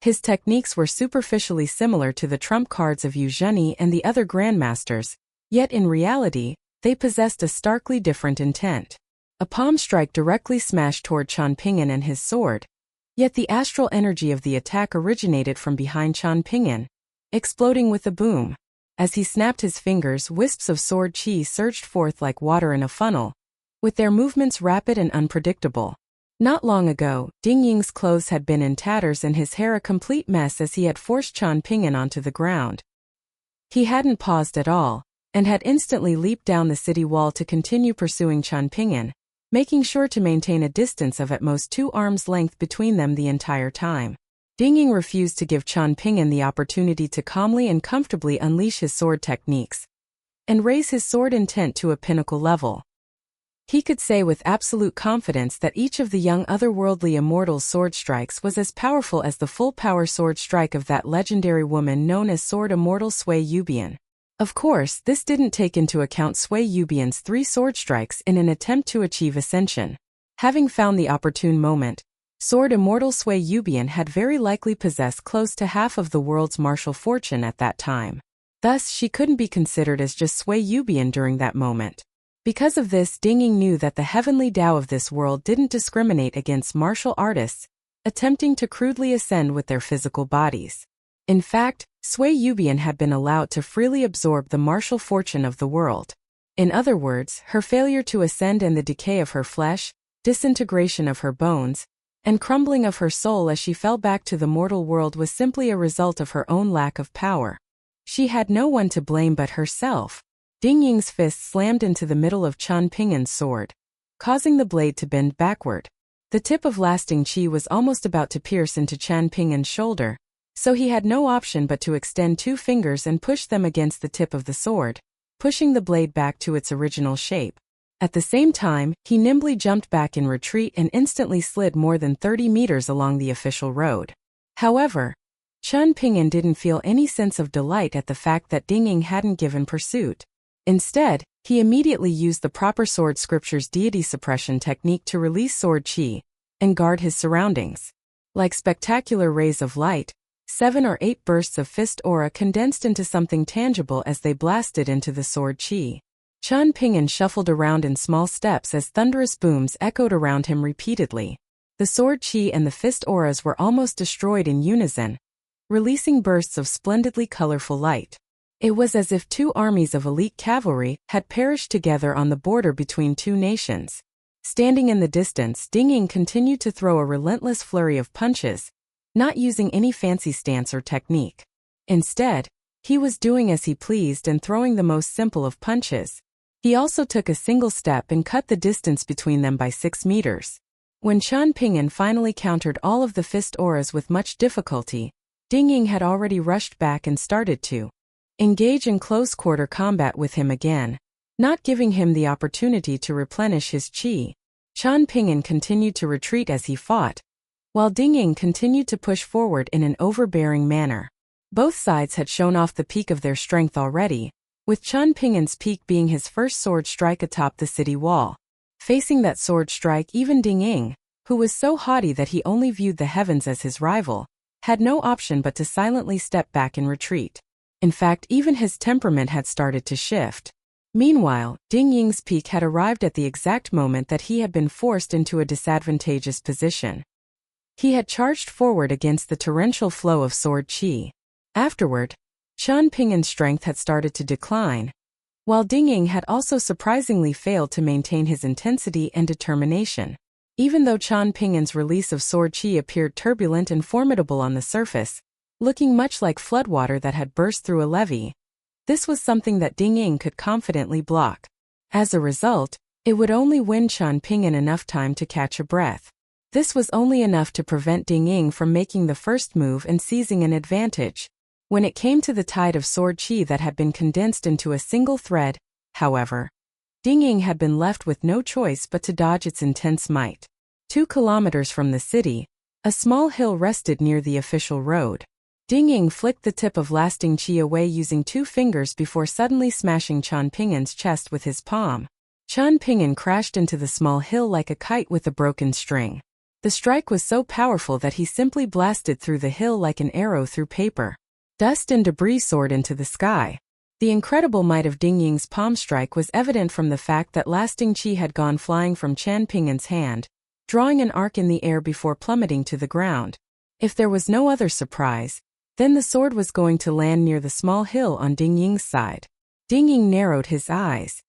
His techniques were superficially similar to the trump cards of Yu Zhenyi and the other grandmasters, yet in reality, they possessed a starkly different intent. A palm strike directly smashed toward Chen Ping'an and his sword, yet the astral energy of the attack originated from behind Chen Ping'an, exploding with a boom. As he snapped his fingers, wisps of sword qi surged forth like water in a funnel, with their movements rapid and unpredictable. Not long ago, Ding Ying's clothes had been in tatters and his hair a complete mess as he had forced Chen Ping'an onto the ground. He hadn't paused at all, and had instantly leaped down the city wall to continue pursuing Chen Ping'an, making sure to maintain a distance of at most 2 arms' length between them the entire time. Ding Ying refused to give Chen Ping'an the opportunity to calmly and comfortably unleash his sword techniques and raise his sword intent to a pinnacle level. He could say with absolute confidence that each of the young otherworldly immortals' sword strikes was as powerful as the full-power sword strike of that legendary woman known as Sword Immortal Sui Yubian. Of course, this didn't take into account Sui Yubian's 3 sword strikes in an attempt to achieve ascension. Having found the opportune moment, Sword Immortal Sui Yubian had very likely possessed close to half of the world's martial fortune at that time. Thus, she couldn't be considered as just Sui Yubian during that moment. Because of this, Ding Ying knew that the heavenly Tao of this world didn't discriminate against martial artists attempting to crudely ascend with their physical bodies. In fact, Sui Yubian had been allowed to freely absorb the martial fortune of the world. In other words, her failure to ascend and the decay of her flesh, disintegration of her bones, and crumbling of her soul as she fell back to the mortal world was simply a result of her own lack of power. She had no one to blame but herself. Ding Ying's fist slammed into the middle of Chen Ping'an's sword, causing the blade to bend backward. The tip of lasting qi was almost about to pierce into Chen Ping'an's shoulder, so he had no option but to extend 2 fingers and push them against the tip of the sword, pushing the blade back to its original shape. At the same time, he nimbly jumped back in retreat and instantly slid more than 30 meters along the official road. However, Chen Ping'an didn't feel any sense of delight at the fact that Ding Ying hadn't given pursuit. Instead, he immediately used the proper sword scripture's deity suppression technique to release sword qi and guard his surroundings. Like spectacular rays of light, 7 or 8 bursts of fist aura condensed into something tangible as they blasted into the sword qi. Chen Ping'an shuffled around in small steps as thunderous booms echoed around him repeatedly. The sword qi and the fist auras were almost destroyed in unison, releasing bursts of splendidly colorful light. It was as if 2 armies of elite cavalry had perished together on the border between 2 nations. Standing in the distance, Ding Ying continued to throw a relentless flurry of punches, not using any fancy stance or technique. Instead, he was doing as he pleased and throwing the most simple of punches, He also took a single step and cut the distance between them by 6 meters. When Qian Ping'an finally countered all of the fist auras with much difficulty, Ding Ying had already rushed back and started to engage in close-quarter combat with him again, not giving him the opportunity to replenish his qi. Qian Ping'an continued to retreat as he fought, while Ding Ying continued to push forward in an overbearing manner. Both sides had shown off the peak of their strength already, with Qian Ping'an's peak being his first sword strike atop the city wall. Facing that sword strike, even Ding Ying, who was so haughty that he only viewed the heavens as his rival, had no option but to silently step back and retreat. In fact, even his temperament had started to shift. Meanwhile, Ding Ying's peak had arrived at the exact moment that he had been forced into a disadvantageous position. He had charged forward against the torrential flow of sword qi. Afterward, Qian Ping'an's strength had started to decline, while Ding Ying had also surprisingly failed to maintain his intensity and determination. Even though Qian Ping'an's release of sword qi appeared turbulent and formidable on the surface, looking much like floodwater that had burst through a levee, this was something that Ding Ying could confidently block. As a result, it would only win Qian Ping'an enough time to catch a breath. This was only enough to prevent Ding Ying from making the first move and seizing an advantage. When it came to the tide of sword qi that had been condensed into a single thread, however, Ding Ying had been left with no choice but to dodge its intense might. 2 kilometers from the city, a small hill rested near the official road. Ding Ying flicked the tip of lasting qi away using 2 fingers before suddenly smashing Qian Ping'an's chest with his palm. Qian Ping'an crashed into the small hill like a kite with a broken string. The strike was so powerful that he simply blasted through the hill like an arrow through paper. Dust and debris soared into the sky. The incredible might of Ding Ying's palm strike was evident from the fact that lasting qi had gone flying from Qian Ping'an's hand, drawing an arc in the air before plummeting to the ground. If there was no other surprise, then the sword was going to land near the small hill on Ding Ying's side. Ding Ying narrowed his eyes.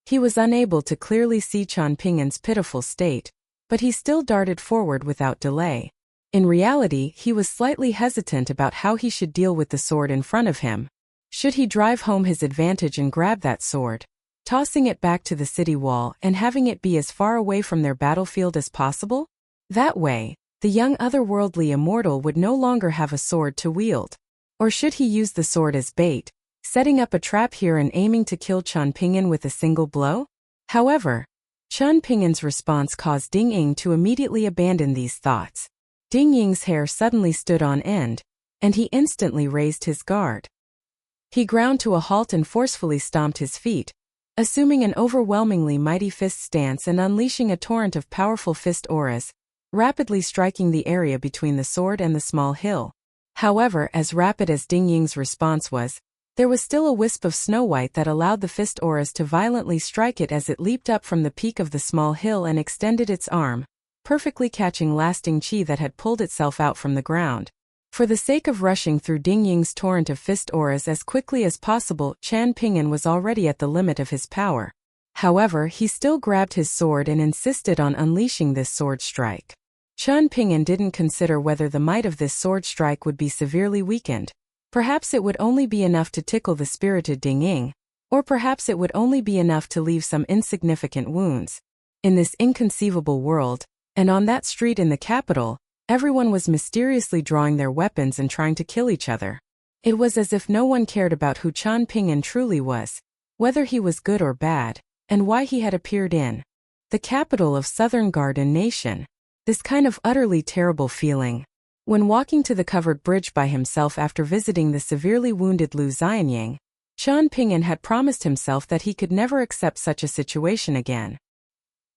He was unable to clearly see Qian Ping'an's pitiful state, but he still darted forward without delay. In reality, he was slightly hesitant about how he should deal with the sword in front of him. Should he drive home his advantage and grab that sword, tossing it back to the city wall and having it be as far away from their battlefield as possible? That way, the young otherworldly immortal would no longer have a sword to wield. Or should he use the sword as bait, setting up a trap here and aiming to kill Qian Ping'an with a single blow? However, Qian Ping'an's response caused Ding Ying to immediately abandon these thoughts. Ding Ying's hair suddenly stood on end, and he instantly raised his guard. He ground to a halt and forcefully stomped his feet, assuming an overwhelmingly mighty fist stance and unleashing a torrent of powerful fist auras, rapidly striking the area between the sword and the small hill. However, as rapid as Ding Ying's response was, there was still a wisp of snow white that allowed the fist auras to violently strike it as it leaped up from the peak of the small hill and extended its arm, perfectly catching lasting qi that had pulled itself out from the ground. For the sake of rushing through Ding Ying's torrent of fist auras as quickly as possible, Qian Ping'an was already at the limit of his power. However, he still grabbed his sword and insisted on unleashing this sword strike. Qian Ping'an didn't consider whether the might of this sword strike would be severely weakened. Perhaps it would only be enough to tickle the spirited Ding Ying, or perhaps it would only be enough to leave some insignificant wounds. In this inconceivable world, and on that street in the capital, everyone was mysteriously drawing their weapons and trying to kill each other. It was as if no one cared about who Qian Ping'an truly was, whether he was good or bad, and why he had appeared in the capital of Southern Garden Nation. This kind of utterly terrible feeling. When walking to the covered bridge by himself after visiting the severely wounded Lu Xianyang, Qian Ping'an had promised himself that he could never accept such a situation again.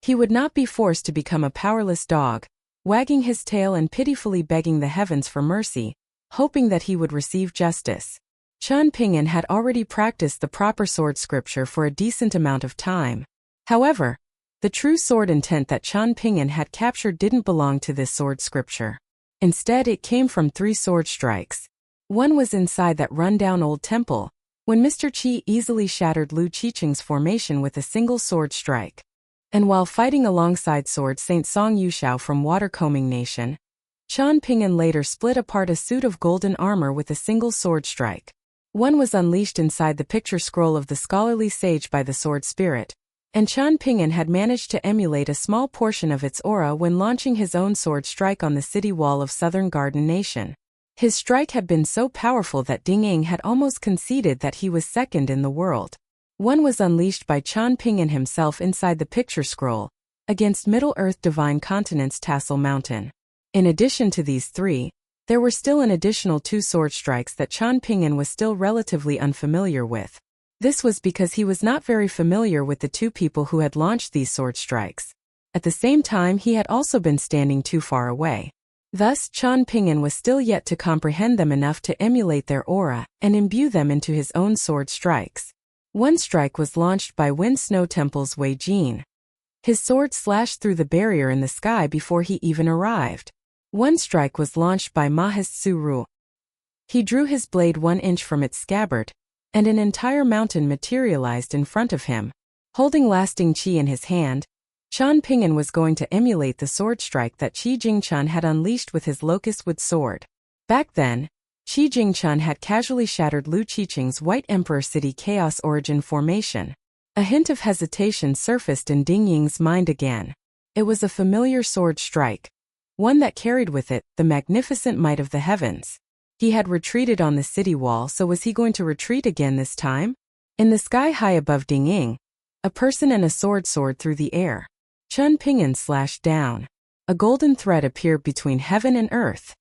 He would not be forced to become a powerless dog, wagging his tail and pitifully begging the heavens for mercy, hoping that he would receive justice. Qian Ping'an had already practiced the proper sword scripture for a decent amount of time. However, the true sword intent that Qian Ping'an had captured didn't belong to this sword scripture. Instead, it came from 3 sword strikes. One was inside that run-down old temple, when Mr. Qi easily shattered Lu Qiqing's formation with a single sword strike. And while fighting alongside Sword Saint Song Yushao from Watercombing Nation, Qian Ping'an later split apart a suit of golden armor with a single sword strike. One was unleashed inside the picture scroll of the scholarly sage by the sword spirit, and Qian Ping'an had managed to emulate a small portion of its aura when launching his own sword strike on the city wall of Southern Garden Nation. His strike had been so powerful that Ding Ying had almost conceded that he was second in the world. One was unleashed by Qian Ping'an himself inside the picture scroll, against Middle-earth Divine Continent's Tassel Mountain. In addition to these three, there were still an additional 2 sword strikes that Qian Ping'an was still relatively unfamiliar with. This was because he was not very familiar with the 2 people who had launched these sword strikes. At the same time, he had also been standing too far away. Thus, Qian Ping'an was still yet to comprehend them enough to emulate their aura and imbue them into his own sword strikes. One strike was launched by Wind Snow Temple's Wei Jin. His sword slashed through the barrier in the sky before he even arrived. One strike was launched by Mahis Su Ru. He drew his blade 1 inch from its scabbard, and an entire mountain materialized in front of him. Holding lasting qi in his hand, Qian Ping'an was going to emulate the sword strike that Qi Jingchun had unleashed with his locust wood sword. Back then, Qi Jingchun had casually shattered Lu Qiqing's White Emperor City Chaos Origin formation. A hint of hesitation surfaced in Ding Ying's mind again. It was a familiar sword strike, one that carried with it the magnificent might of the heavens. He had retreated on the city wall, so was he going to retreat again this time? In the sky high above Ding Ying, a person and a sword soared through the air. Qian Ping'an slashed down. A golden thread appeared between heaven and earth.